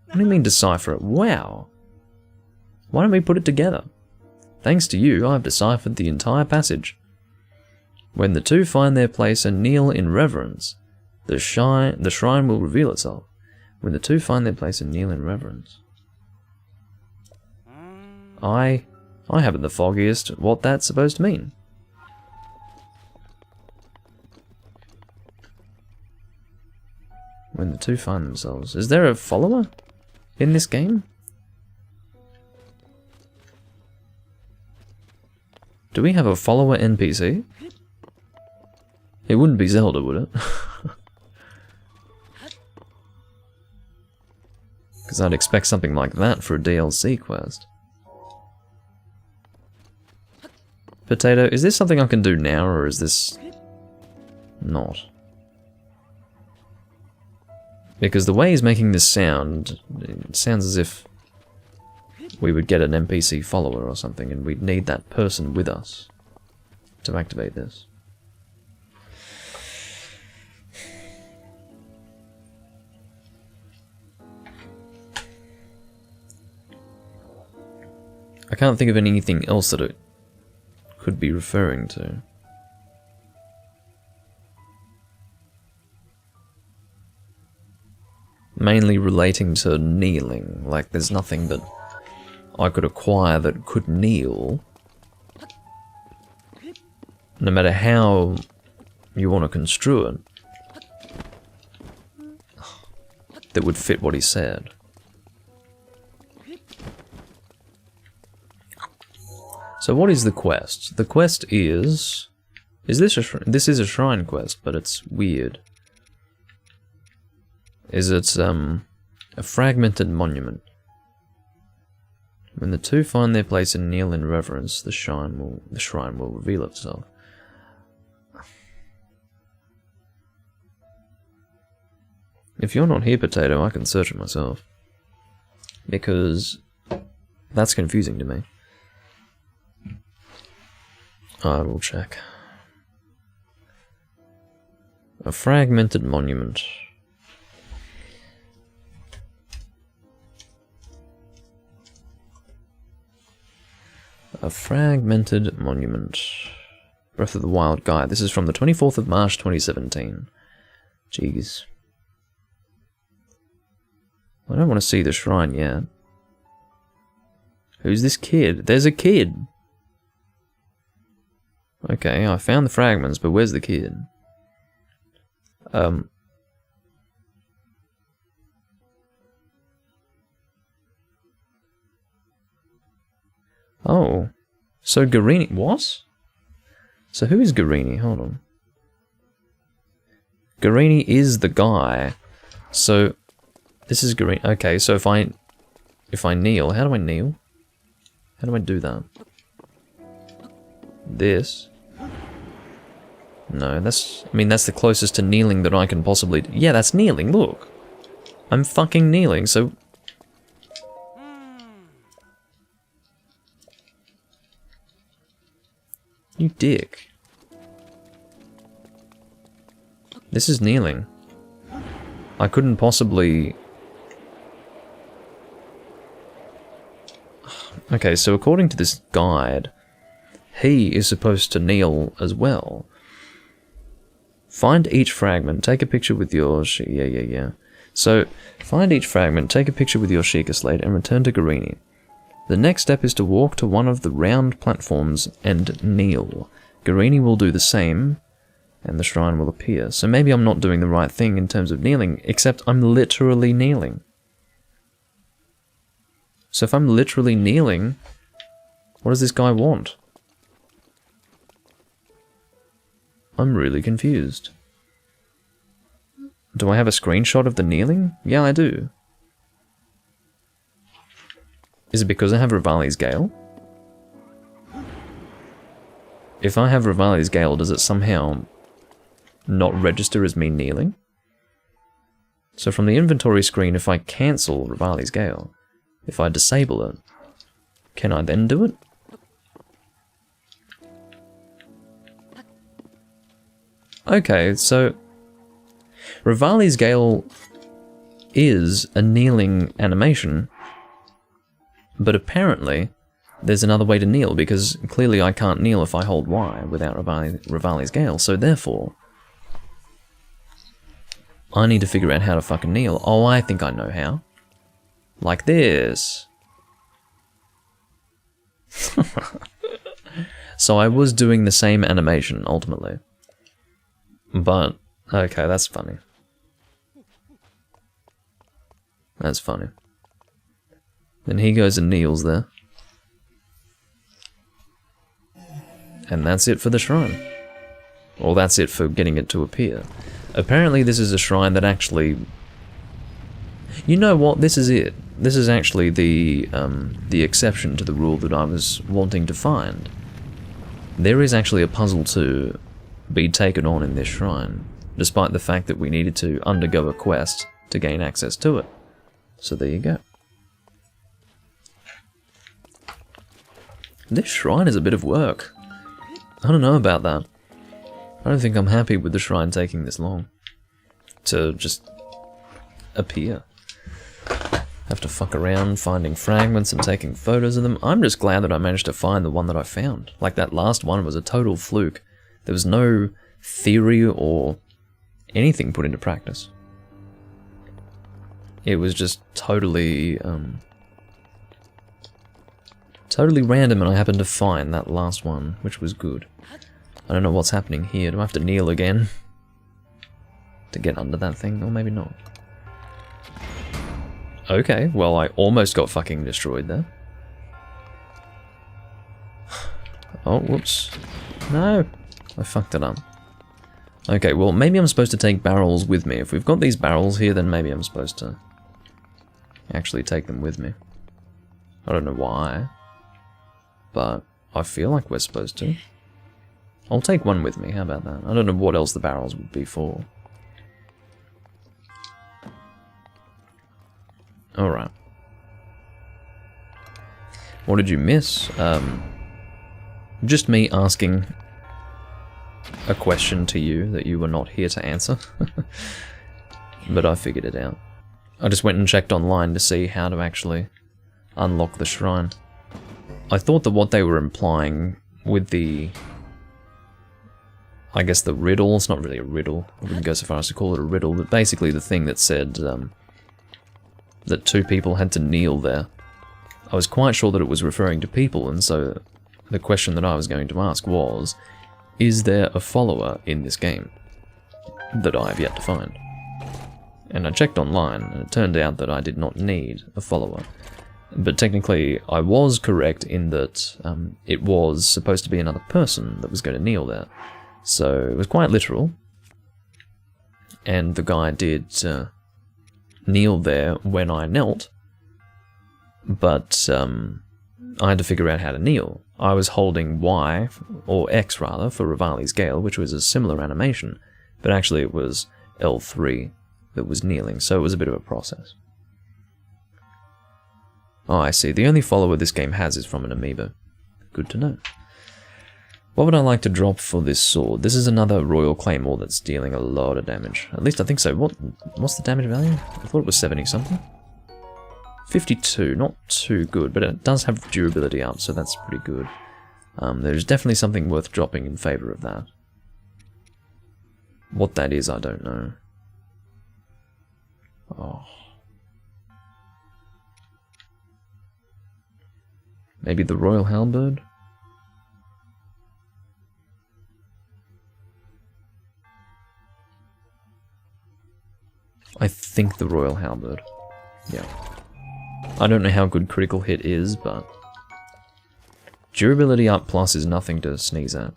[SPEAKER 1] What do you mean decipher it? Wow! Why don't we put it together? Thanks to you, I've deciphered the entire passage. When the 2 find their place and kneel in reverence, the shrine will reveal itself. When the 2 find their place and kneel in reverence. I haven't the foggiest what that's supposed to mean. When the 2 find themselves. Is there a follower in this game? Do we have a follower NPC? It wouldn't be Zelda, would it? Because I'd expect something like that for a DLC quest. Potato, is this something I can do now, or is this... not? Because the way he's making this sound, it sounds as if we would get an NPC follower or something, and we'd need that person with us to activate this. I can't think of anything else that it could be referring to. Mainly relating to kneeling, like there's nothing that I could acquire that could kneel. no matter how you want to construe it, that would fit what he said. So what is the quest? The quest is this is a shrine quest, but it's weird. Is it a fragmented monument? When the two find their place and kneel in reverence, the shrine will reveal itself. If you're not here, Potato, I can search it myself. Because that's confusing to me. I will check. A fragmented monument. A fragmented monument. Breath of the Wild Guide. This is from the 24th of March 2017. Jeez. I don't want to see the shrine yet. Who's this kid? There's a kid! Okay, I found the fragments, but where's the kid? Oh. So Gorini... What? So who is Gorini? Hold on. Gorini is the guy. So... This is Gorini. Okay, so if I kneel... How do I kneel? How do I do that? This... No, that's... I mean, that's the closest to kneeling that I can possibly... Yeah, that's kneeling, look! I'm fucking kneeling, so... You dick. This is kneeling. I couldn't possibly... Okay, so according to this guide, he is supposed to kneel as well. Find each fragment, take a picture with your... Yeah. So, find each fragment, take a picture with your Sheikah Slate, and return to Gorini. The next step is to walk to one of the round platforms and kneel. Gorini will do the same, and the shrine will appear. So maybe I'm not doing the right thing in terms of kneeling, except I'm literally kneeling. So if I'm literally kneeling, what does this guy want? I'm really confused. Do I have a screenshot of the kneeling? Yeah, I do. Is it because I have Rivali's Gale? If I have Rivali's Gale, does it somehow not register as me kneeling? So from the inventory screen, if I cancel Rivali's Gale, if I disable it, can I then do it? Okay, so Rivali's Gale is a kneeling animation, but apparently there's another way to kneel, because clearly I can't kneel if I hold Y without Rivali's Gale, so therefore I need to figure out how to fucking kneel. Oh, I think I know how. Like this. So I was doing the same animation, ultimately. But, okay, that's funny. That's funny. Then he goes and kneels there. And that's it for the shrine. Or that's it for getting it to appear. Apparently this is a shrine that actually... You know what? This is it. This is actually the exception to the rule that I was wanting to find. There is actually a puzzle to be taken on in this shrine, despite the fact that we needed to undergo a quest to gain access to it. So there you go. This shrine is a bit of work. I don't know about that. I don't think I'm happy with the shrine taking this long to just appear. Have to fuck around finding fragments and taking photos of them. I'm just glad that I managed to find the one that I found. Like, that last one was a total fluke. There was no theory or anything put into practice. It was just totally, totally random, and I happened to find that last one, which was good. I don't know what's happening here. Do I have to kneel again to get under that thing? Or maybe not. Okay, well I almost got fucking destroyed there. Oh, whoops. No! I fucked it up. Okay, well maybe I'm supposed to take barrels with me. If we've got these barrels here, then maybe I'm supposed to actually take them with me. I don't know why, but I feel like we're supposed to. I'll take one with me, how about that? I don't know what else the barrels would be for. Alright. What did you miss? Just me asking a question to you that you were not here to answer. But I figured it out. I just went and checked online to see how to actually unlock the shrine. I thought that what they were implying with the... I guess the riddle, it's not really a riddle, I wouldn't go so far as to call it a riddle, but basically the thing that said that two people had to kneel there. I was quite sure that it was referring to people, and so the question that I was going to ask was, is there a follower in this game that I have yet to find? And I checked online, and it turned out that I did not need a follower. But technically, I was correct in that it was supposed to be another person that was going to kneel there. So it was quite literal, and the guy did kneel there when I knelt, but I had to figure out how to kneel. I was holding Y, or X rather, for Rivali's Gale, which was a similar animation, but actually it was L3 that was kneeling, so it was a bit of a process. Oh, I see. The only follower this game has is from an amiibo. Good to know. What would I like to drop for this sword? This is another Royal Claymore that's dealing a lot of damage. At least I think so. What's the damage value? I thought it was 70 something. 52, not too good, but it does have durability up, so that's pretty good. There's definitely something worth dropping in favour of that. What that is, I don't know. Oh. Maybe the Royal Halberd? I think the Royal Halberd. Yeah. I don't know how good critical hit is, but durability up plus is nothing to sneeze at.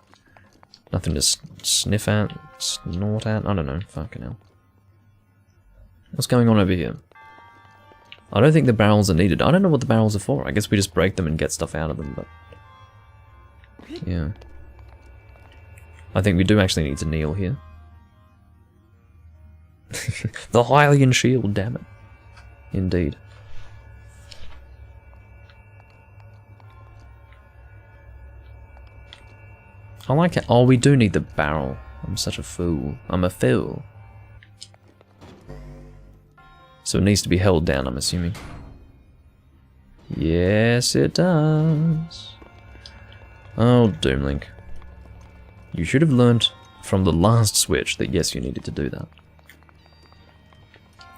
[SPEAKER 1] Nothing to sniff at, snort at, I don't know, fucking hell. What's going on over here? I don't think the barrels are needed. I don't know what the barrels are for. I guess we just break them and get stuff out of them, but... yeah. I think we do actually need to kneel here. The Hylian Shield, damn it. Indeed. I like it. Oh, we do need the barrel. I'm such a fool. I'm a fool. So it needs to be held down, I'm assuming. Yes, it does. Oh, Doomlink. You should have learnt from the last Switch that yes, you needed to do that.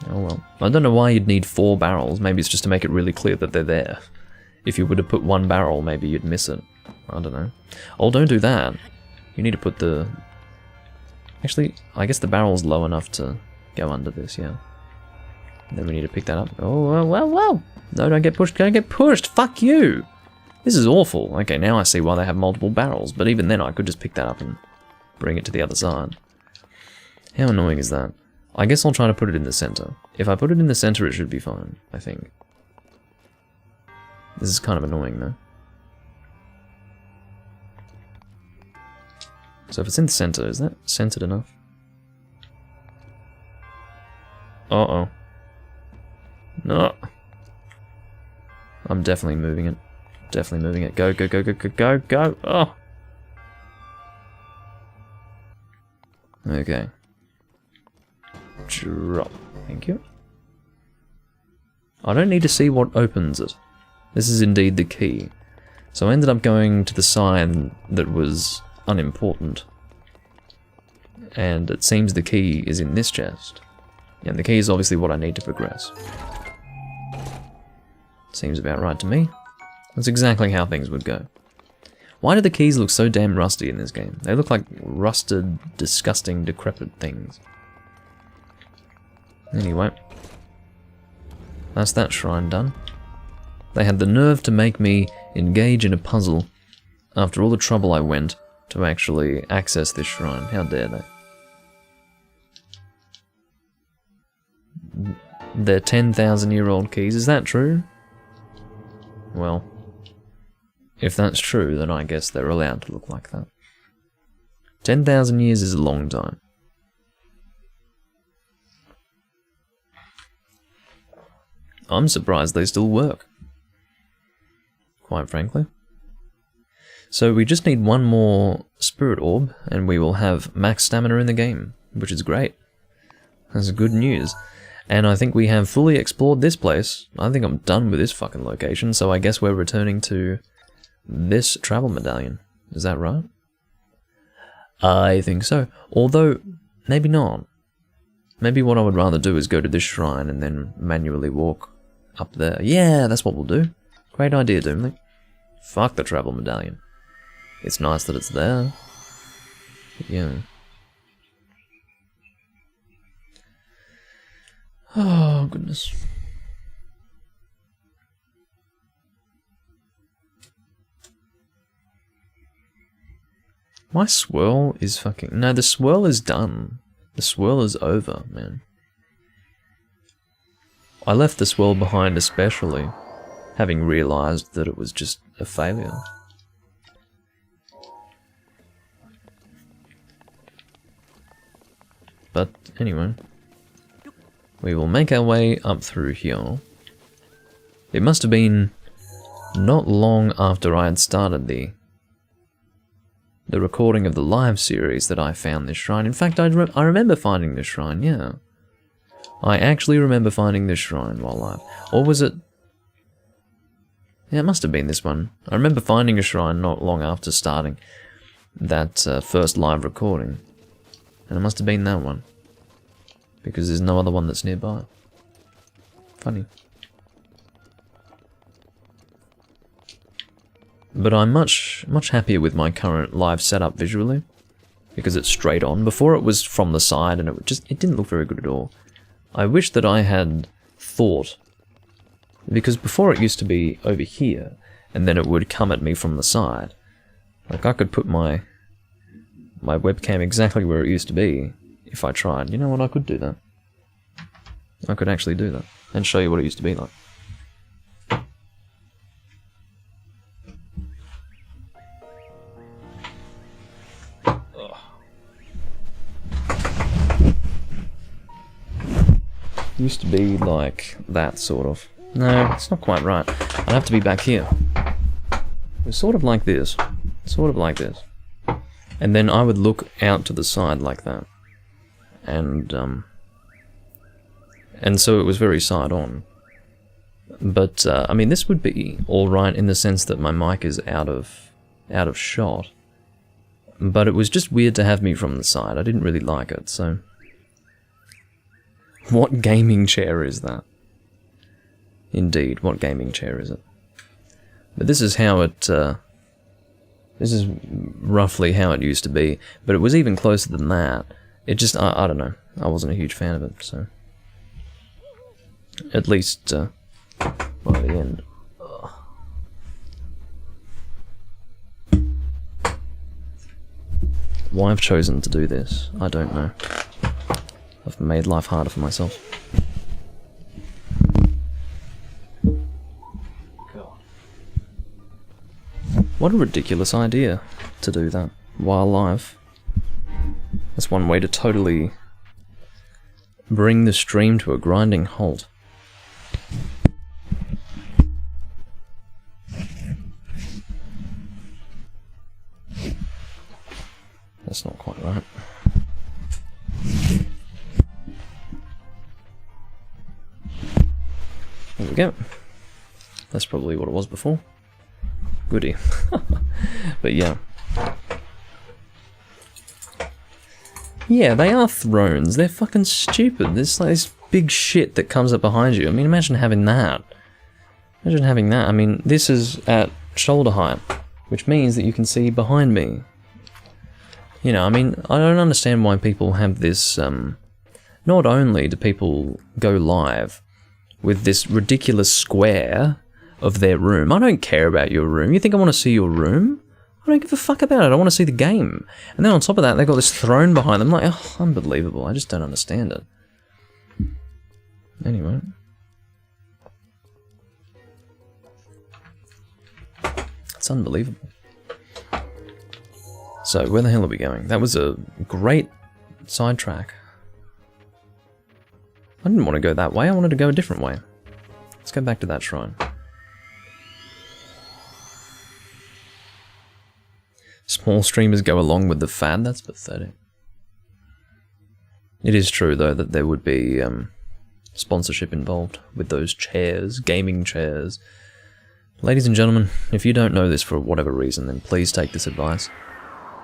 [SPEAKER 1] Oh well. I don't know why you'd need 4 barrels. Maybe it's just to make it really clear that they're there. If you were to put 1 barrel, maybe you'd miss it. I don't know. Oh, don't do that. You need to put the... Actually, I guess the barrel's low enough to go under this, yeah. Then we need to pick that up. Oh, well. No, don't get pushed. Don't get pushed. Fuck you. This is awful. Okay, now I see why they have multiple barrels. But even then, I could just pick that up and bring it to the other side. How annoying is that? I guess I'll try to put it in the center. If I put it in the center, it should be fine, I think. This is kind of annoying, though. So if it's in the center, is that centered enough? Uh-oh. No. I'm definitely moving it. Definitely moving it. Go, go, go, go, go, go, go. Oh. Okay. Drop. Thank you. I don't need to see what opens it. This is indeed the key. So I ended up going to the side that was unimportant. And it seems the key is in this chest. And the key is obviously what I need to progress. Seems about right to me. That's exactly how things would go. Why do the keys look so damn rusty in this game? They look like rusted, disgusting, decrepit things. Anyway. That's that shrine done. They had the nerve to make me engage in a puzzle after all the trouble I went to actually access this shrine. How dare they? They're 10,000-year-old keys, is that true? Well, if that's true, then I guess they're allowed to look like that. 10,000 years is a long time. I'm surprised they still work, quite frankly. So we just need one more Spirit Orb, and we will have max stamina in the game, which is great. That's good news. And I think we have fully explored this place. I think I'm done with this fucking location, so I guess we're returning to this travel medallion. Is that right? I think so. Although, maybe not. Maybe what I would rather do is go to this shrine and then manually walk up there. Yeah, that's what we'll do. Great idea, Doomley. Fuck the travel medallion. It's nice that it's there. Yeah. Oh, goodness. My swirl is fucking... No, the swirl is done. The swirl is over, man. I left the swirl behind especially, having realised that it was just a failure. But anyway, we will make our way up through here. It must have been not long after I had started the recording of the live series that I found this shrine. In fact, I remember finding this shrine, yeah. I actually remember finding this shrine while live. Or was it... Yeah, it must have been this one. I remember finding a shrine not long after starting that first live recording. And it must have been that one. Because there's no other one that's nearby. Funny. But I'm much happier with my current live setup visually. Because it's straight on. Before it was from the side and it didn't look very good at all. I wish that I had thought. Because before it used to be over here. And then it would come at me from the side. Like I could put my webcam exactly where it used to be if I tried. You know what, I could do that. I could actually do that. And show you what it used to be like. Used to be like that, sort of. No, it's not quite right. I'd have to be back here. It was sort of like this. Sort of like this. And then I would look out to the side like that. And so it was very side on. But, I mean, this would be alright in the sense that my mic is out of shot. But it was just weird to have me from the side. I didn't really like it, so... What gaming chair is that? Indeed, what gaming chair is it? But this is how it, this is roughly how it used to be, but it was even closer than that. It just, I don't know, I wasn't a huge fan of it, so... At least, by the end. Why I've chosen to do this, I don't know. I've made life harder for myself. God. What a ridiculous idea to do that while live. That's one way to totally bring the stream to a grinding halt. That's not quite right. There we go. That's probably what it was before. Goody. But yeah. Yeah, they are thrones. They're fucking stupid. There's like this big shit that comes up behind you. I mean, imagine having that. Imagine having that. I mean, this is at shoulder height. which means that you can see behind me. You know, I mean, I don't understand why people have this, not only do people go live with this ridiculous square of their room. I don't care about your room. You think I want to see your room? I don't give a fuck about it. I want to see the game. And then on top of that, they've got this throne behind them. Like, oh, unbelievable. I just don't understand it. Anyway. It's unbelievable. So, where the hell are we going? That was a great sidetrack. I didn't want to go that way. I wanted to go a different way. Let's go back to that shrine. Small streamers go along with the fad? That's pathetic. It is true, though, that there would be sponsorship involved with those chairs, gaming chairs. Ladies and gentlemen, if you don't know this for whatever reason, then please take this advice.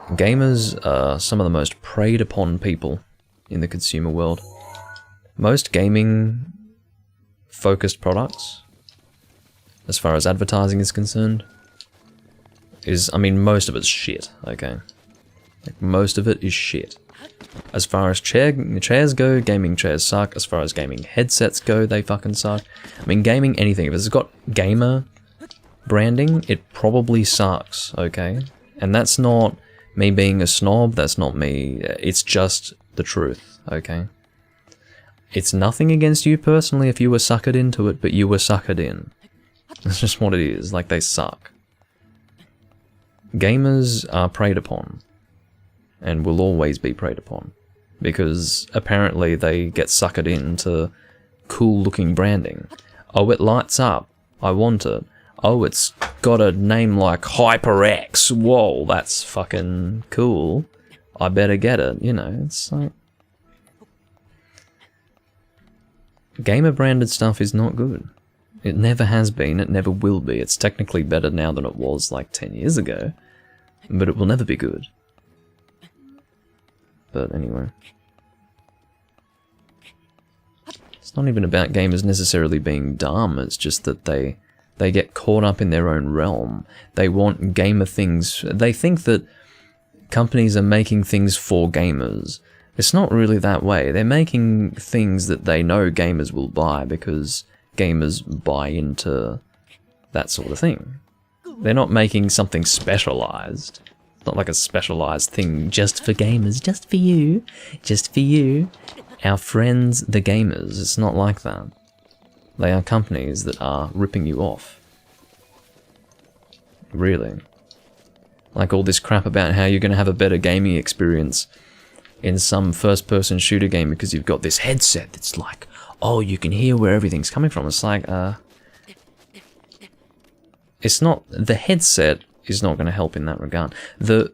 [SPEAKER 1] Gamers are some of the most preyed upon people in the consumer world. Most gaming-focused products, as far as advertising is concerned, I mean, most of it's shit, okay? Like, most of it is shit. As far as chairs go, gaming chairs suck. As far as gaming headsets go, they fucking suck. I mean, gaming anything, if it's got gamer branding, it probably sucks, okay? And that's not me being a snob, that's not me, it's just the truth, okay? It's nothing against you personally if you were suckered into it, but you were suckered in. That's just what it is, like, they suck. Gamers are preyed upon, and will always be preyed upon, because apparently they get suckered into cool-looking branding. Oh, it lights up, I want it. Oh, it's got a name like HyperX, whoa, that's fucking cool. I better get it, you know, it's like... Gamer-branded stuff is not good. It never has been, it never will be. It's technically better now than it was like 10 years ago, but it will never be good. But anyway. It's not even about gamers necessarily being dumb, it's just that they get caught up in their own realm. They want gamer things. They think that companies are making things for gamers. It's not really that way. They're making things that they know gamers will buy because gamers buy into that sort of thing. They're not making something specialized. It's not like a specialized thing just for gamers, just for you, our friends, the gamers. It's not like that. They are companies that are ripping you off. Really. Like all this crap about how you're going to have a better gaming experience in some first-person shooter game because you've got this headset that's like, oh, you can hear where everything's coming from. It's like, it's not, the headset is not going to help in that regard. The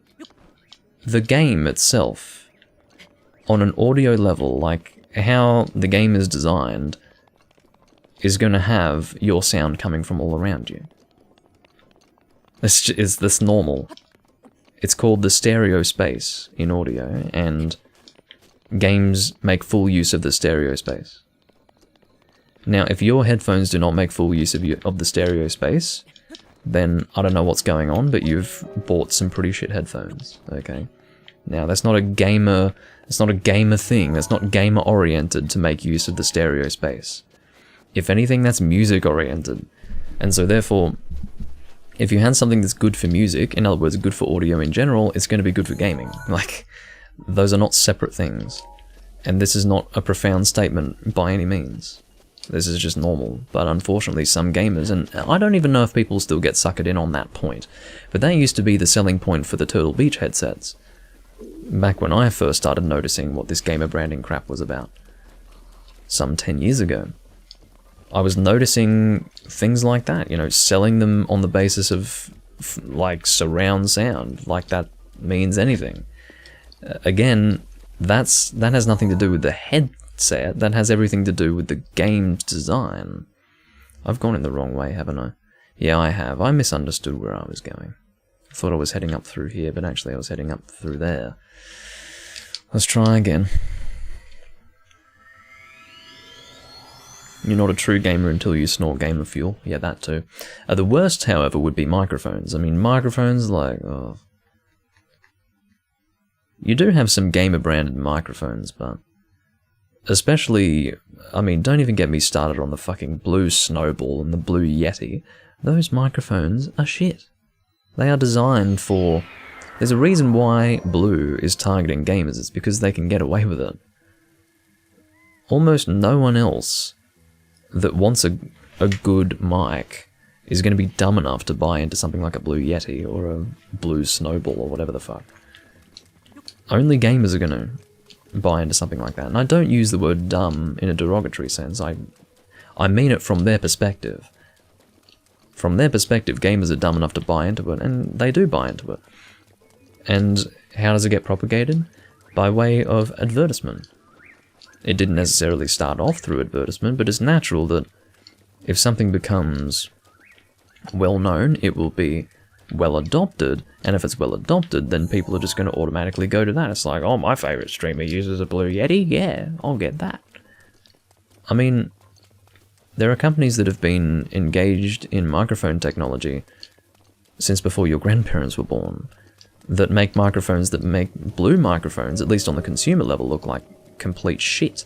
[SPEAKER 1] game itself, on an audio level, like how the game is designed, is going to have your sound coming from all around you. Is this normal? It's called the stereo space in audio, and games make full use of the stereo space. Now, if your headphones do not make full use of the stereo space, then I don't know what's going on, but you've bought some pretty shit headphones, okay? Now, that's not a gamer thing, that's not gamer oriented to make use of the stereo space. If anything, that's music oriented. And so therefore, if you had something that's good for music, in other words, good for audio in general, it's going to be good for gaming. Like, those are not separate things. And this is not a profound statement by any means. This is just normal. But unfortunately, some gamers, and I don't even know if people still get suckered in on that point, but that used to be the selling point for the Turtle Beach headsets. Back when I first started noticing what this gamer branding crap was about. Some 10 years ago. I was noticing things like that, you know, selling them on the basis of, like, surround sound, like that means anything. Again, that has nothing to do with the headset, that has everything to do with the game's design. I've gone in the wrong way, haven't I? Yeah, I have. I misunderstood where I was going. I thought I was heading up through here, but actually I was heading up through there. Let's try again. You're not a true gamer until you snort gamer fuel. Yeah, that too. The worst, however, would be microphones. I mean, microphones, like... Oh. You do have some gamer-branded microphones, but... Especially... I mean, don't even get me started on the fucking Blue Snowball and the Blue Yeti. Those microphones are shit. They are designed for... There's a reason why Blue is targeting gamers. It's because they can get away with it. Almost no one else that wants a good mic is going to be dumb enough to buy into something like a Blue Yeti or a Blue Snowball or whatever the fuck. Only gamers are going to buy into something like that. And I don't use the word dumb in a derogatory sense. I mean it from their perspective. From their perspective, gamers are dumb enough to buy into it, and they do buy into it. And how does it get propagated? By way of advertisement. It didn't necessarily start off through advertisement, but it's natural that if something becomes well known, it will be well adopted, and if it's well adopted, then people are just going to automatically go to that. It's like, oh, my favourite streamer uses a Blue Yeti? Yeah, I'll get that. I mean, there are companies that have been engaged in microphone technology since before your grandparents were born, that make microphones that make Blue microphones, at least on the consumer level, look like complete shit,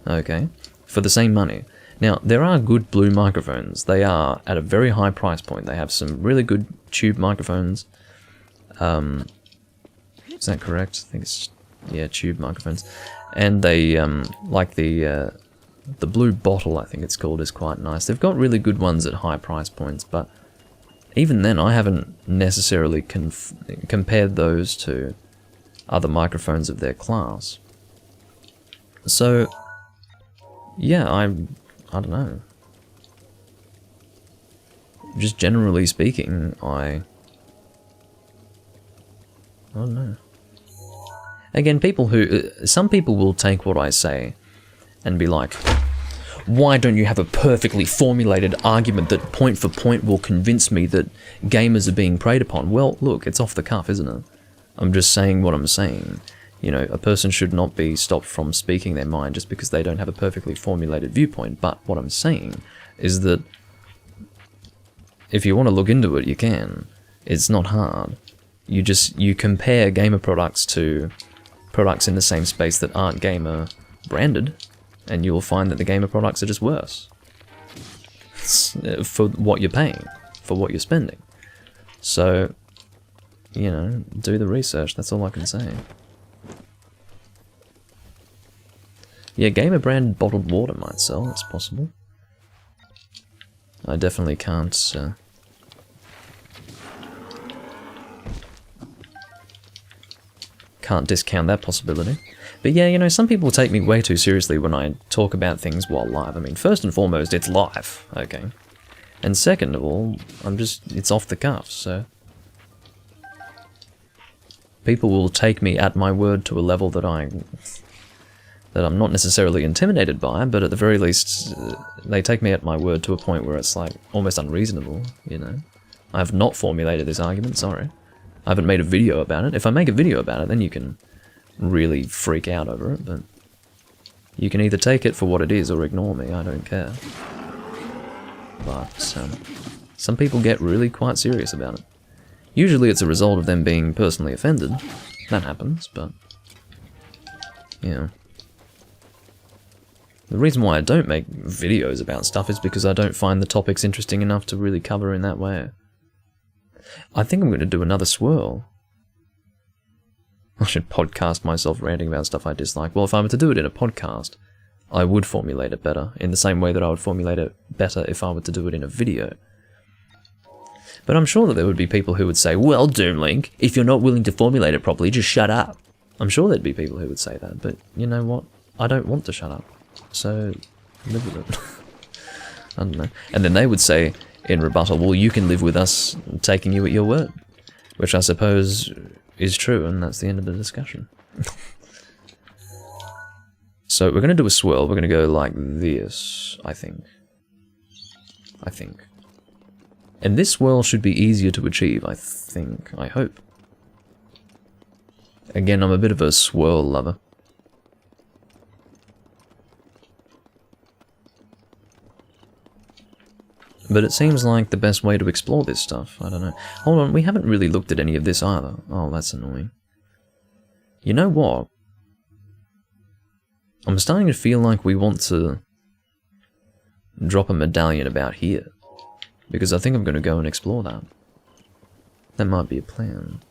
[SPEAKER 1] okay, for the same money. Now, there are good Blue microphones. They are at a very high price point. They have some really good tube microphones. Is that correct? I think it's, yeah, tube microphones. And they, like the Blue Bottle, I think it's called, is quite nice. They've got really good ones at high price points, but even then, I haven't necessarily compared those to other microphones of their class. So, yeah, I don't know. Just generally speaking, I don't know. Again, some people will take what I say and be like, why don't you have a perfectly formulated argument that point for point will convince me that gamers are being preyed upon? Well, look, it's off the cuff, isn't it? I'm just saying what I'm saying. You know, a person should not be stopped from speaking their mind just because they don't have a perfectly formulated viewpoint. But what I'm saying is that if you want to look into it, you can. It's not hard. You compare gamer products to products in the same space that aren't gamer branded, and you'll find that the gamer products are just worse for what you're paying, for what you're spending. So, you know, do the research, that's all I can say. Yeah, gamer brand bottled water might sell, it's possible. I definitely can't discount that possibility. But yeah, you know, some people take me way too seriously when I talk about things while live. I mean, first and foremost, it's live, okay? And second of all, it's off the cuff, so... People will take me at my word to a level that I'm not necessarily intimidated by, but at the very least, they take me at my word to a point where it's like almost unreasonable, you know? I have not formulated this argument, sorry. I haven't made a video about it. If I make a video about it, then you can really freak out over it, but you can either take it for what it is or ignore me, I don't care. But some people get really quite serious about it. Usually it's a result of them being personally offended. That happens, but... yeah. The reason why I don't make videos about stuff is because I don't find the topics interesting enough to really cover in that way. I think I'm going to do another swirl. I should podcast myself ranting about stuff I dislike. Well, if I were to do it in a podcast, I would formulate it better, in the same way that I would formulate it better if I were to do it in a video. But I'm sure that there would be people who would say, well, Doomlink, if you're not willing to formulate it properly, just shut up. I'm sure there'd be people who would say that, but you know what? I don't want to shut up. So, live with it. I don't know. And then they would say, in rebuttal, well, you can live with us taking you at your word. Which I suppose is true, and that's the end of the discussion. So, we're going to do a swirl. We're going to go like this, I think. And this swirl should be easier to achieve, I think. I hope. Again, I'm a bit of a swirl lover. But it seems like the best way to explore this stuff. I don't know. Hold on, we haven't really looked at any of this either. Oh, that's annoying. You know what? I'm starting to feel like we want to drop a medallion about here. Because I think I'm going to go and explore that. That might be a plan.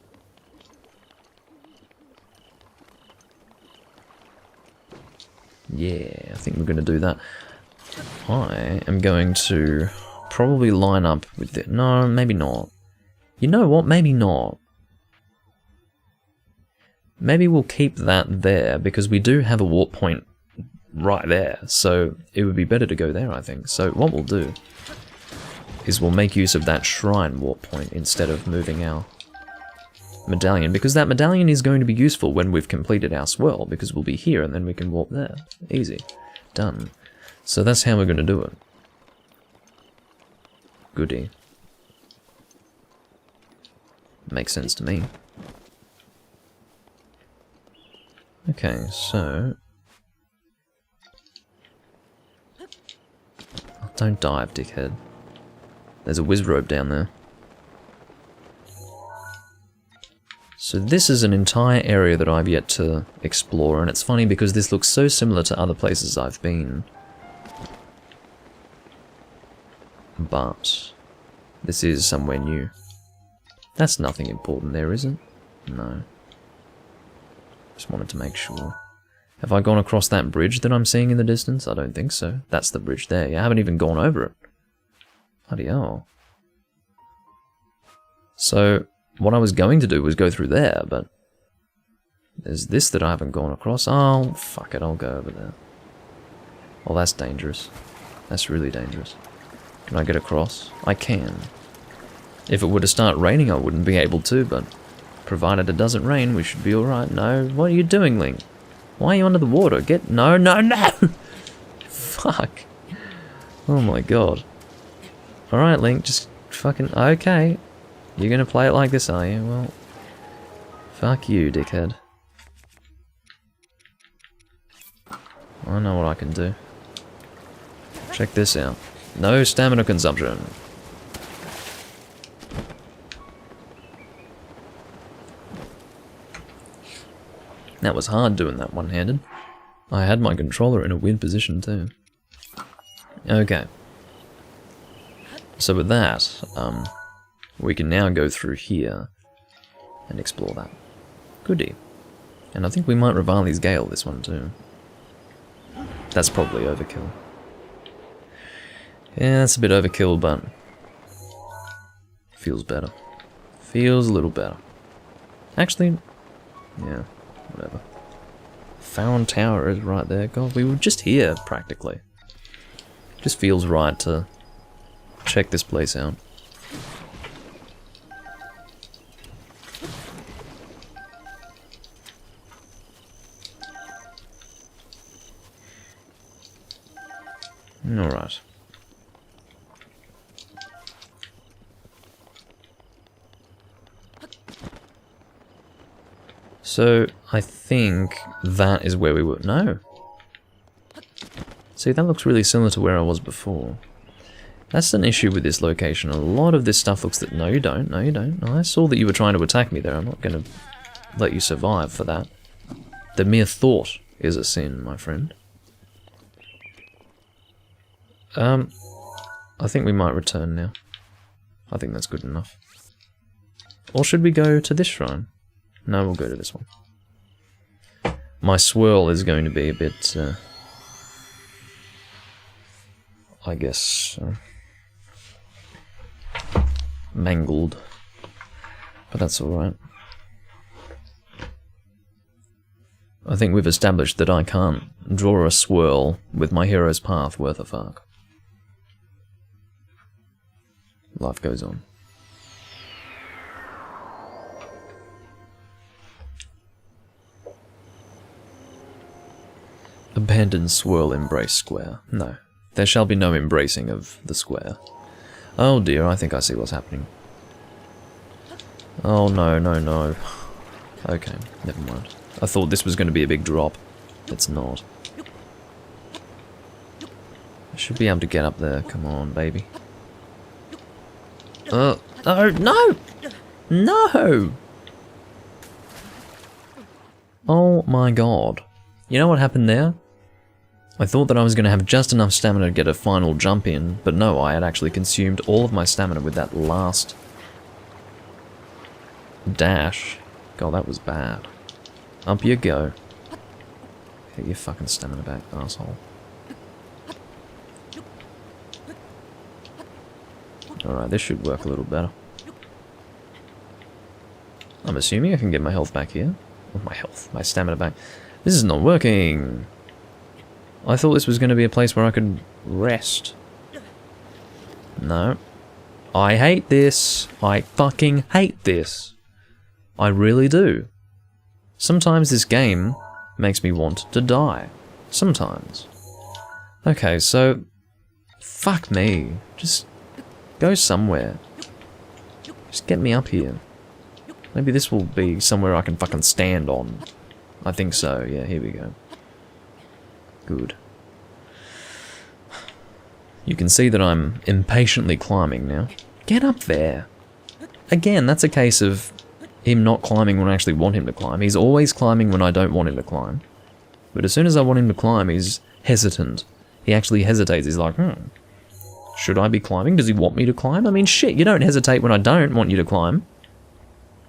[SPEAKER 1] Yeah, I think we're going to do that. I am going to probably line up with it. No, maybe not. You know what? Maybe not. Maybe we'll keep that there, because we do have a warp point right there. So it would be better to go there, I think. So what we'll do is we'll make use of that shrine warp point instead of moving our medallion, because that medallion is going to be useful when we've completed our swirl, because we'll be here and then we can warp there. Easy. Done. So that's how we're going to do it. Goodie. Makes sense to me. Okay, so... Oh, don't dive, dickhead. There's a wizrobe down there. So this is an entire area that I've yet to explore, and it's funny because this looks so similar to other places I've been. But this is somewhere new. That's nothing important there, is it? No. Just wanted to make sure. Have I gone across that bridge that I'm seeing in the distance? I don't think so. That's the bridge there. I haven't even gone over it. Bloody hell. So, what I was going to do was go through there, but there's this that I haven't gone across. Oh, fuck it, I'll go over there. Well, that's dangerous. That's really dangerous. Can I get across? I can. If it were to start raining, I wouldn't be able to, but provided it doesn't rain, we should be alright. No, what are you doing, Link? Why are you under the water? Get... No, no, no! Fuck. Oh my god. Alright, Link, just fucking... Okay. You're gonna play it like this, are you? Well... Fuck you, dickhead. I know what I can do. Check this out. No stamina consumption. That was hard doing that one-handed. I had my controller in a weird position too. Okay. So with that, we can now go through here and explore that. Goodie. And I think we might Rivali's Gale this one too. That's probably overkill. Yeah, that's a bit overkill, but feels better. Feels a little better. Actually, yeah, whatever. Found Tower is right there. God, we were just here, practically. Just feels right to check this place out. Alright. So, I think that is where we were. No. See, that looks really similar to where I was before. That's an issue with this location. A lot of this stuff looks that... No, you don't. No, you don't. I saw that you were trying to attack me there. I'm not going to let you survive for that. The mere thought is a sin, my friend. I think we might return now. I think that's good enough. Or should we go to this shrine? No, we'll go to this one. My swirl is going to be a bit, I guess, mangled. But that's alright. I think we've established that I can't draw a swirl with my hero's path worth a fuck. Life goes on. Abandon swirl embrace square. No, there shall be no embracing of the square. Oh dear, I think I see what's happening. Oh no, no, no. Okay, never mind. I thought this was going to be a big drop. It's not. I should be able to get up there. Come on, baby. Oh, no! No! Oh my god. You know what happened there? I thought that I was going to have just enough stamina to get a final jump in, but no, I had actually consumed all of my stamina with that last dash. God, that was bad. Up you go. Get your fucking stamina back, asshole. Alright, this should work a little better. I'm assuming I can get my health back here. Oh, my stamina back. This is not working! I thought this was going to be a place where I could rest. No. I hate this. I fucking hate this. I really do. Sometimes this game makes me want to die. Sometimes. Okay, so... Fuck me. Just go somewhere. Just get me up here. Maybe this will be somewhere I can fucking stand on. I think so. Yeah, here we go. Good. You can see that I'm impatiently climbing now. Get up there! Again, that's a case of him not climbing when I actually want him to climb. He's always climbing when I don't want him to climb. But as soon as I want him to climb, he's hesitant. He actually hesitates. He's like, should I be climbing? Does he want me to climb? I mean, shit, you don't hesitate when I don't want you to climb.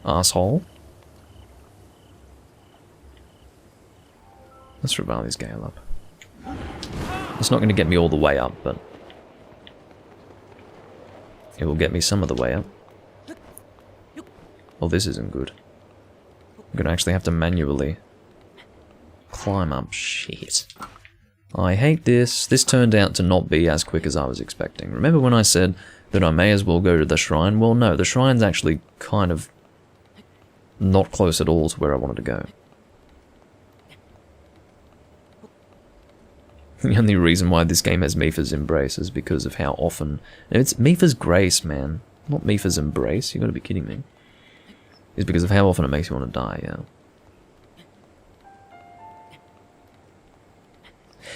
[SPEAKER 1] Asshole. Let's Revali's Gale up. It's not going to get me all the way up, but it will get me some of the way up. Well, this isn't good. I'm going to actually have to manually climb up. Shit. I hate this. This turned out to not be as quick as I was expecting. Remember when I said that I may as well go to the shrine? Well, no, the shrine's actually kind of not close at all to where I wanted to go. The only reason why this game has Mipha's Embrace is because of how often... It's Mipha's Grace, man. Not Mipha's Embrace. You gotta be kidding me. It's because of how often it makes you want to die, yeah.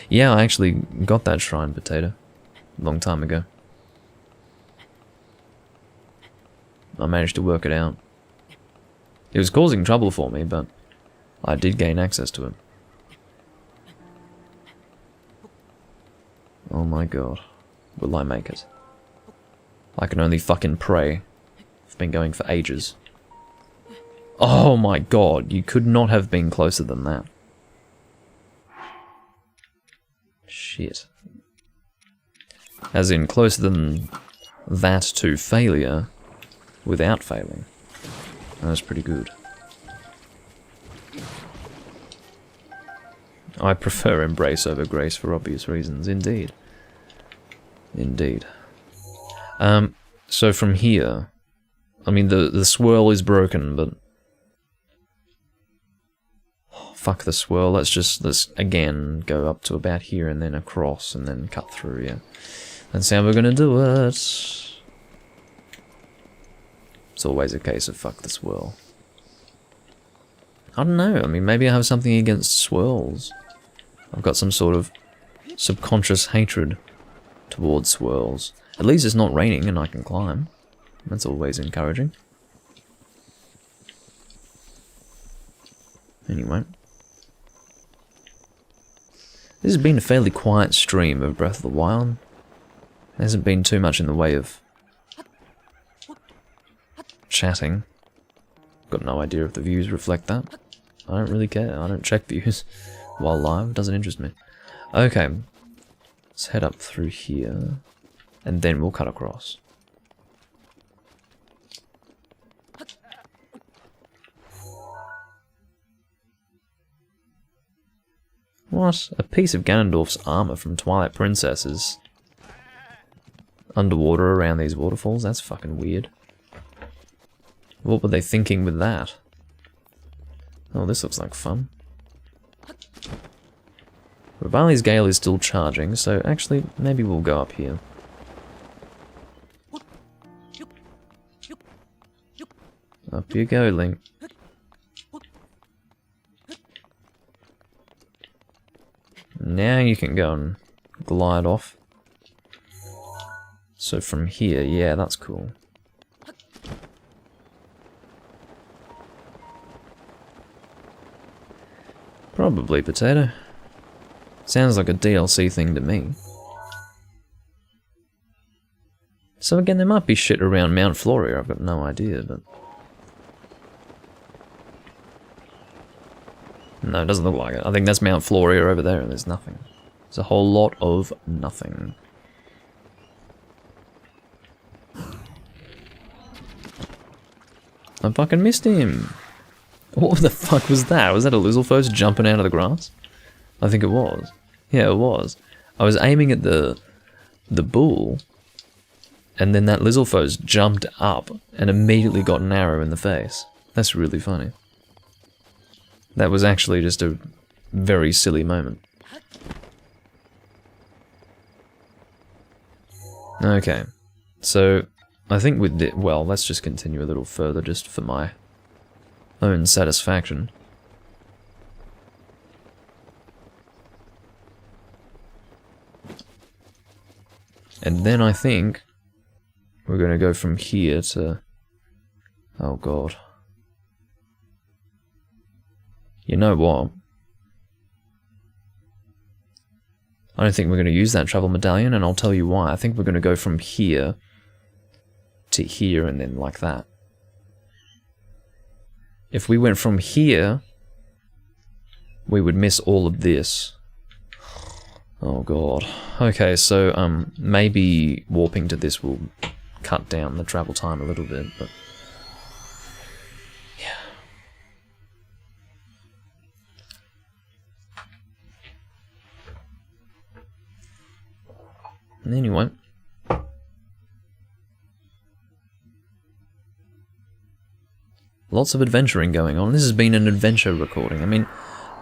[SPEAKER 1] Yeah, I actually got that shrine potato a long time ago. I managed to work it out. It was causing trouble for me, but I did gain access to it. Oh my god. Will I make it? I can only fucking pray. I've been going for ages. Oh my god, you could not have been closer than that. Shit. As in, closer than that to failure without failing. That's pretty good. I prefer Embrace over Grace for obvious reasons, indeed. Indeed. So from here, I mean, the swirl is broken, but... Oh, fuck the swirl, let's again go up to about here and then across and then cut through, yeah. That's how we're gonna do it. It's always a case of fuck the swirl. I don't know, I mean, maybe I have something against swirls. I've got some sort of subconscious hatred towards swirls. At least it's not raining and I can climb. That's always encouraging. Anyway. This has been a fairly quiet stream of Breath of the Wild. There hasn't been too much in the way of chatting. Got no idea if the views reflect that. I don't really care. I don't check views while live. It doesn't interest me. Okay. Let's head up through here. And then we'll cut across. What? A piece of Ganondorf's armor from Twilight Princess is underwater around these waterfalls? That's fucking weird. What were they thinking with that? Oh, this looks like fun. Revali's Gale is still charging, so actually, maybe we'll go up here. Up you go, Link. Now you can go and glide off. So from here, yeah, that's cool. Probably potato. Sounds like a DLC thing to me. So again, there might be shit around Mount Floria, I've got no idea, but... No, it doesn't look like it. I think that's Mount Floria over there, and there's nothing. There's a whole lot of nothing. I fucking missed him! What the fuck was that? Was that a Lizalfos jumping out of the grass? I think it was. Yeah, it was. I was aiming at the bull, and then that Lizalfos jumped up and immediately got an arrow in the face. That's really funny. That was actually just a very silly moment. Okay, so I think with the, well, let's just continue a little further just for my own satisfaction. And then I think we're going to go from here to... Oh god. You know what? I don't think we're going to use that travel medallion, and I'll tell you why. I think we're going to go from here to here and then like that. If we went from here, we would miss all of this. Oh god. Okay, so maybe warping to this will cut down the travel time a little bit, but yeah. Anyway. Lots of adventuring going on. This has been an adventure recording. I mean,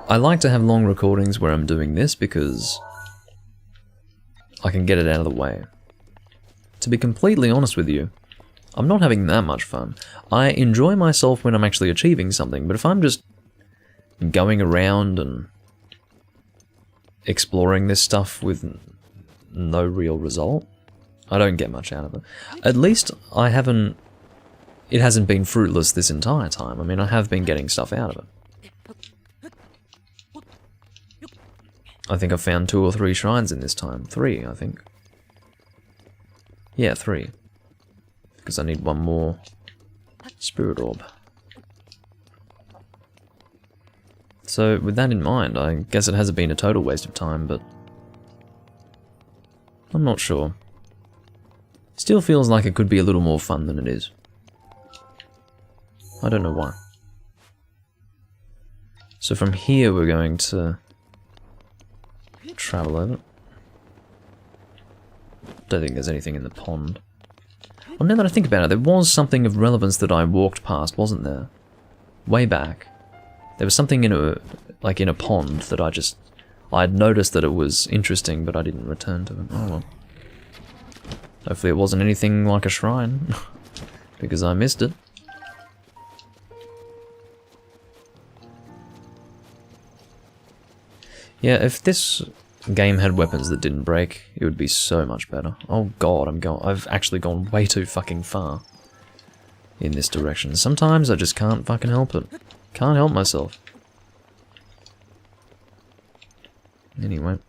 [SPEAKER 1] I like to have long recordings where I'm doing this because I can get it out of the way. To be completely honest with you, I'm not having that much fun. I enjoy myself when I'm actually achieving something, but if I'm just going around and exploring this stuff with no real result, I don't get much out of it. At least I haven't... It hasn't been fruitless this entire time. I mean, I have been getting stuff out of it. I think I've found 2 or 3 shrines in this time. 3, I think. Yeah, 3. Because I need 1 more spirit orb. So, with that in mind, I guess it hasn't been a total waste of time, but I'm not sure. Still feels like it could be a little more fun than it is. I don't know why. So from here we're going to travel over. Don't think there's anything in the pond. Well, now that I think about it, there was something of relevance that I walked past, wasn't there? Way back. There was something in a, like in a pond that I'd noticed that it was interesting, but I didn't return to it. Oh well. Hopefully it wasn't anything like a shrine, because I missed it. Yeah, if this game had weapons that didn't break, it would be so much better. Oh god, I've actually gone way too fucking far in this direction. Sometimes I just can't fucking help it. Can't help myself. Anyway.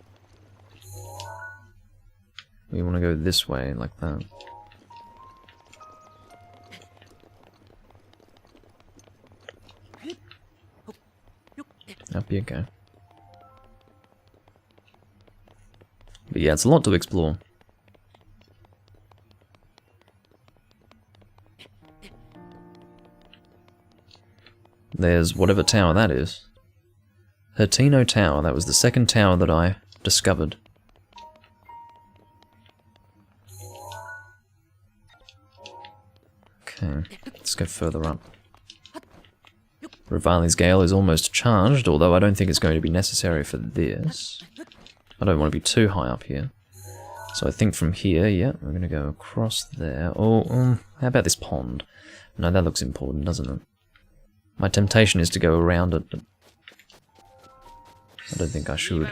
[SPEAKER 1] We want to go this way, like that. Up you go. But yeah, it's a lot to explore. There's whatever tower that is. Hertino Tower, that was the second tower that I discovered. Okay, let's go further up. Rivali's Gale is almost charged, although I don't think it's going to be necessary for this. I don't want to be too high up here. So I think from here, yeah, we're going to go across there. Oh, how about this pond? No, that looks important, doesn't it? My temptation is to go around it, but I don't think I should.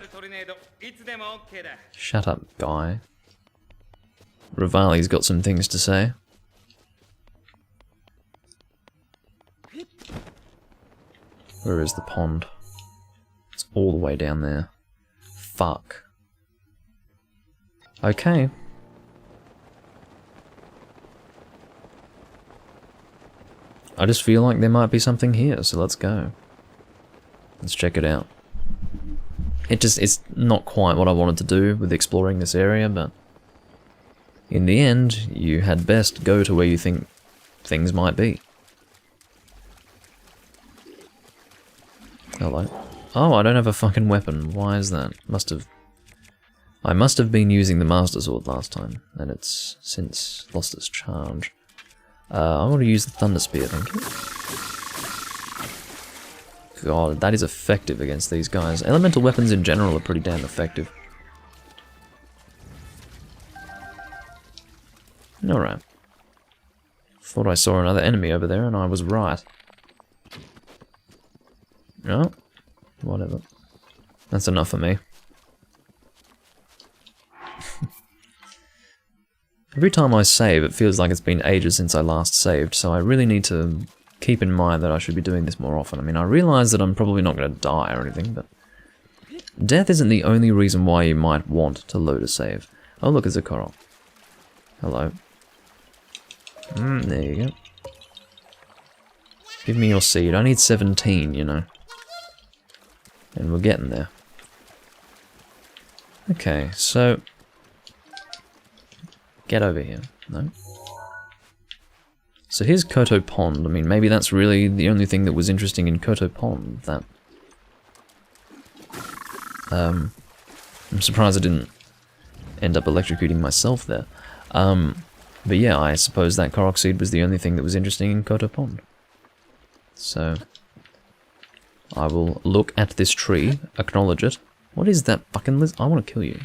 [SPEAKER 1] Shut up, guy. Rivali's got some things to say. Where is the pond? It's all the way down there. Fuck. Okay. I just feel like there might be something here, so let's go. Let's check it out. It's not quite what I wanted to do with exploring this area, but in the end, you had best go to where you think things might be. Hello. Oh, I don't have a fucking weapon. Why is that? I must have been using the Master Sword last time, and it's since lost its charge. I want to use the Thundersphere, thank you. God, that is effective against these guys. Elemental weapons in general are pretty damn effective. Alright. Thought I saw another enemy over there, and I was right. Oh, whatever. That's enough for me. Every time I save, it feels like it's been ages since I last saved, so I really need to keep in mind that I should be doing this more often. I mean, I realise that I'm probably not going to die or anything, but death isn't the only reason why you might want to load a save. Oh look, it's a coral. Hello. There you go. Give me your seed. I need 17, you know. And we're getting there. Okay, so get over here. No? So here's Koto Pond. I mean, maybe that's really the only thing that was interesting in Koto Pond. That I'm surprised I didn't end up electrocuting myself there. But yeah, I suppose that Korok Seed was the only thing that was interesting in Koto Pond. So I will look at this tree, acknowledge it. What is that fucking lizard? I want to kill you.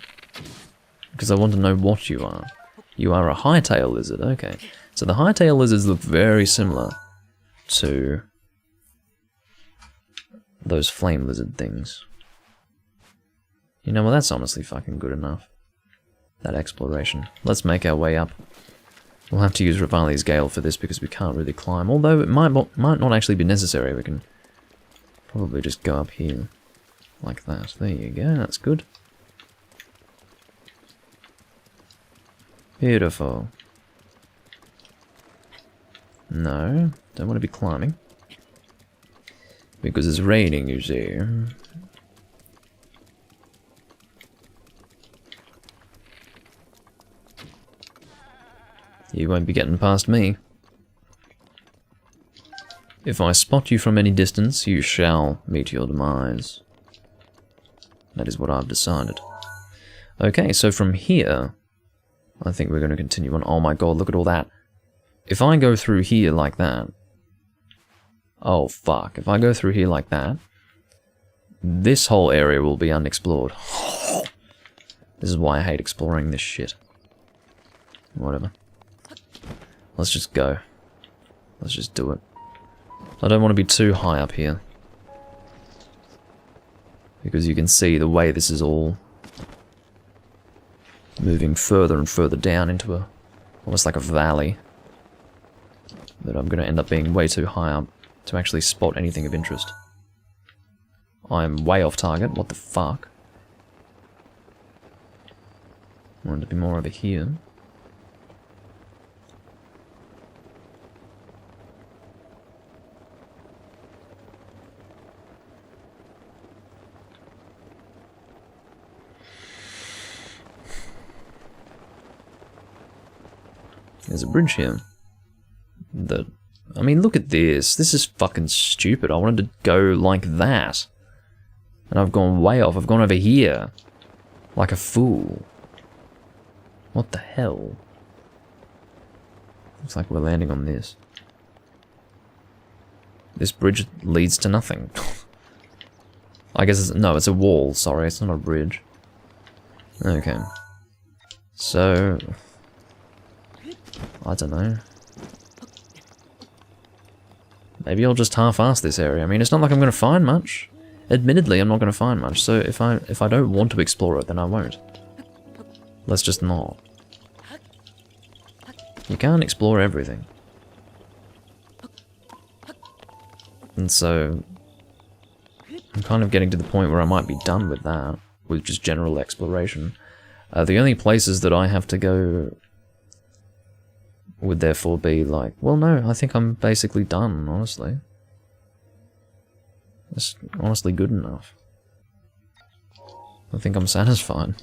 [SPEAKER 1] Because I want to know what you are. You are a hightail lizard, okay. So the hightail lizards look very similar to those flame lizard things. You know, well that's honestly fucking good enough. That exploration. Let's make our way up. We'll have to use Rivali's Gale for this because we can't really climb. Although it might not actually be necessary. We can probably just go up here. Like that. There you go, that's good. Beautiful. No, don't want to be climbing. Because it's raining, you see. You won't be getting past me. If I spot you from any distance, you shall meet your demise. That is what I've decided. Okay, so from here, I think we're going to continue on. Oh my god, look at all that. If I go through here like that... Oh fuck, if I go through here like that, this whole area will be unexplored. This is why I hate exploring this shit. Whatever. Let's just go. Let's just do it. I don't want to be too high up here. Because you can see the way this is all moving further and further down into almost like a valley. That I'm going to end up being way too high up to actually spot anything of interest. I'm way off target, what the fuck? I wanted to be more over here. There's a bridge here. I mean, look at this. This is fucking stupid. I wanted to go like that. And I've gone way off. I've gone over here. Like a fool. What the hell? Looks like we're landing on this. This bridge leads to nothing. I guess no, it's a wall. Sorry, it's not a bridge. Okay. So... I don't know. Maybe I'll just half-ass this area. I mean, it's not like I'm going to find much. Admittedly, I'm not going to find much, so if I don't want to explore it, then I won't. Let's just not. You can't explore everything. And so... I'm kind of getting to the point where I might be done with that, with just general exploration. The only places that I have to go would therefore be like, well no, I think I'm basically done, honestly. It's honestly good enough. I think I'm satisfied.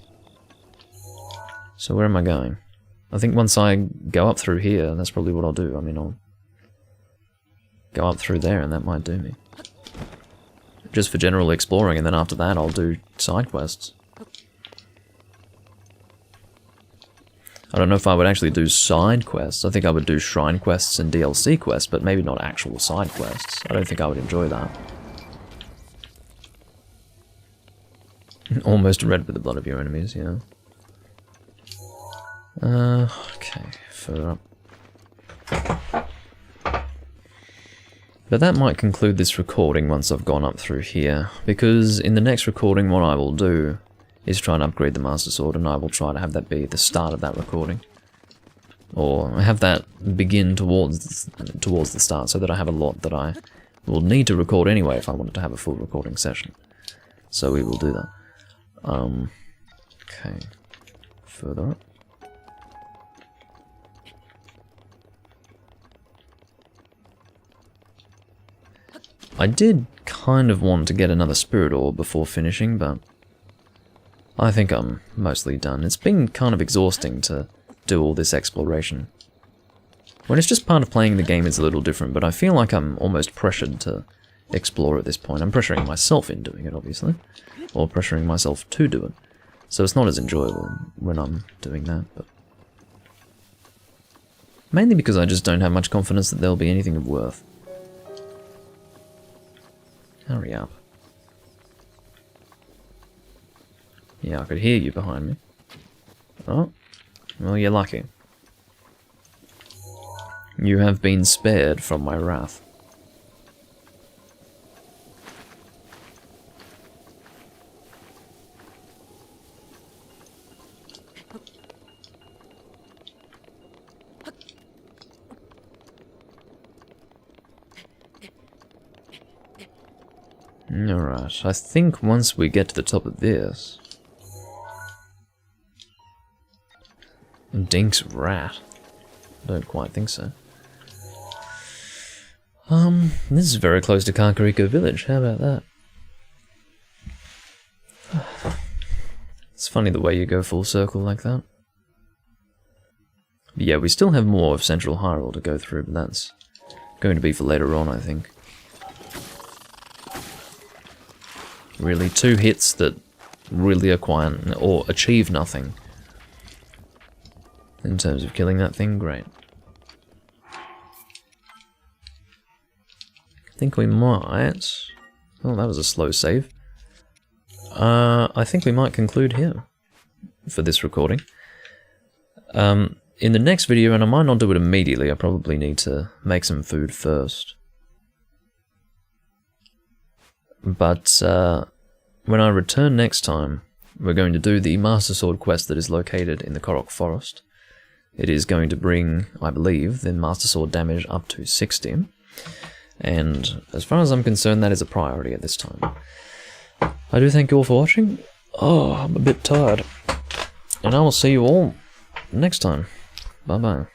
[SPEAKER 1] So where am I going? I think once I go up through here, that's probably what I'll do. I mean, I'll go up through there and that might do me. Just for general exploring, and then after that I'll do side quests. I don't know if I would actually do side quests. I think I would do shrine quests and DLC quests, but maybe not actual side quests. I don't think I would enjoy that. Almost red with the blood of your enemies, yeah. Okay, further up. But that might conclude this recording once I've gone up through here, because in the next recording what I will do is try and upgrade the Master Sword, and I will try to have that be the start of that recording. Or have that begin towards the start, so that I have a lot that I will need to record anyway if I wanted to have a full recording session. So we will do that. Okay, further up. I did kind of want to get another Spirit Orb before finishing, but I think I'm mostly done. It's been kind of exhausting to do all this exploration. When it's just part of playing the game, it's a little different, but I feel like I'm almost pressured to explore at this point. I'm pressuring myself in doing it, obviously, or pressuring myself to do it. So it's not as enjoyable when I'm doing that, but mainly because I just don't have much confidence that there'll be anything of worth. Hurry up. Yeah, I could hear you behind me. Oh, well, you're lucky. You have been spared from my wrath. Alright, I think once we get to the top of this... Dink's rat? I don't quite think so. This is very close to Kakariko Village, how about that? It's funny the way you go full circle like that. But yeah, we still have more of Central Hyrule to go through, but that's going to be for later on, I think. Really, 2 hits that really acquire or achieve nothing in terms of killing that thing, great. I think we might... Oh, that was a slow save. I think we might conclude here for this recording. In the next video, and I might not do it immediately, I probably need to make some food first. But when I return next time, we're going to do the Master Sword quest that is located in the Korok Forest. It is going to bring, I believe, the Master Sword damage up to 60. And as far as I'm concerned, that is a priority at this time. I do thank you all for watching. Oh, I'm a bit tired. And I will see you all next time. Bye-bye.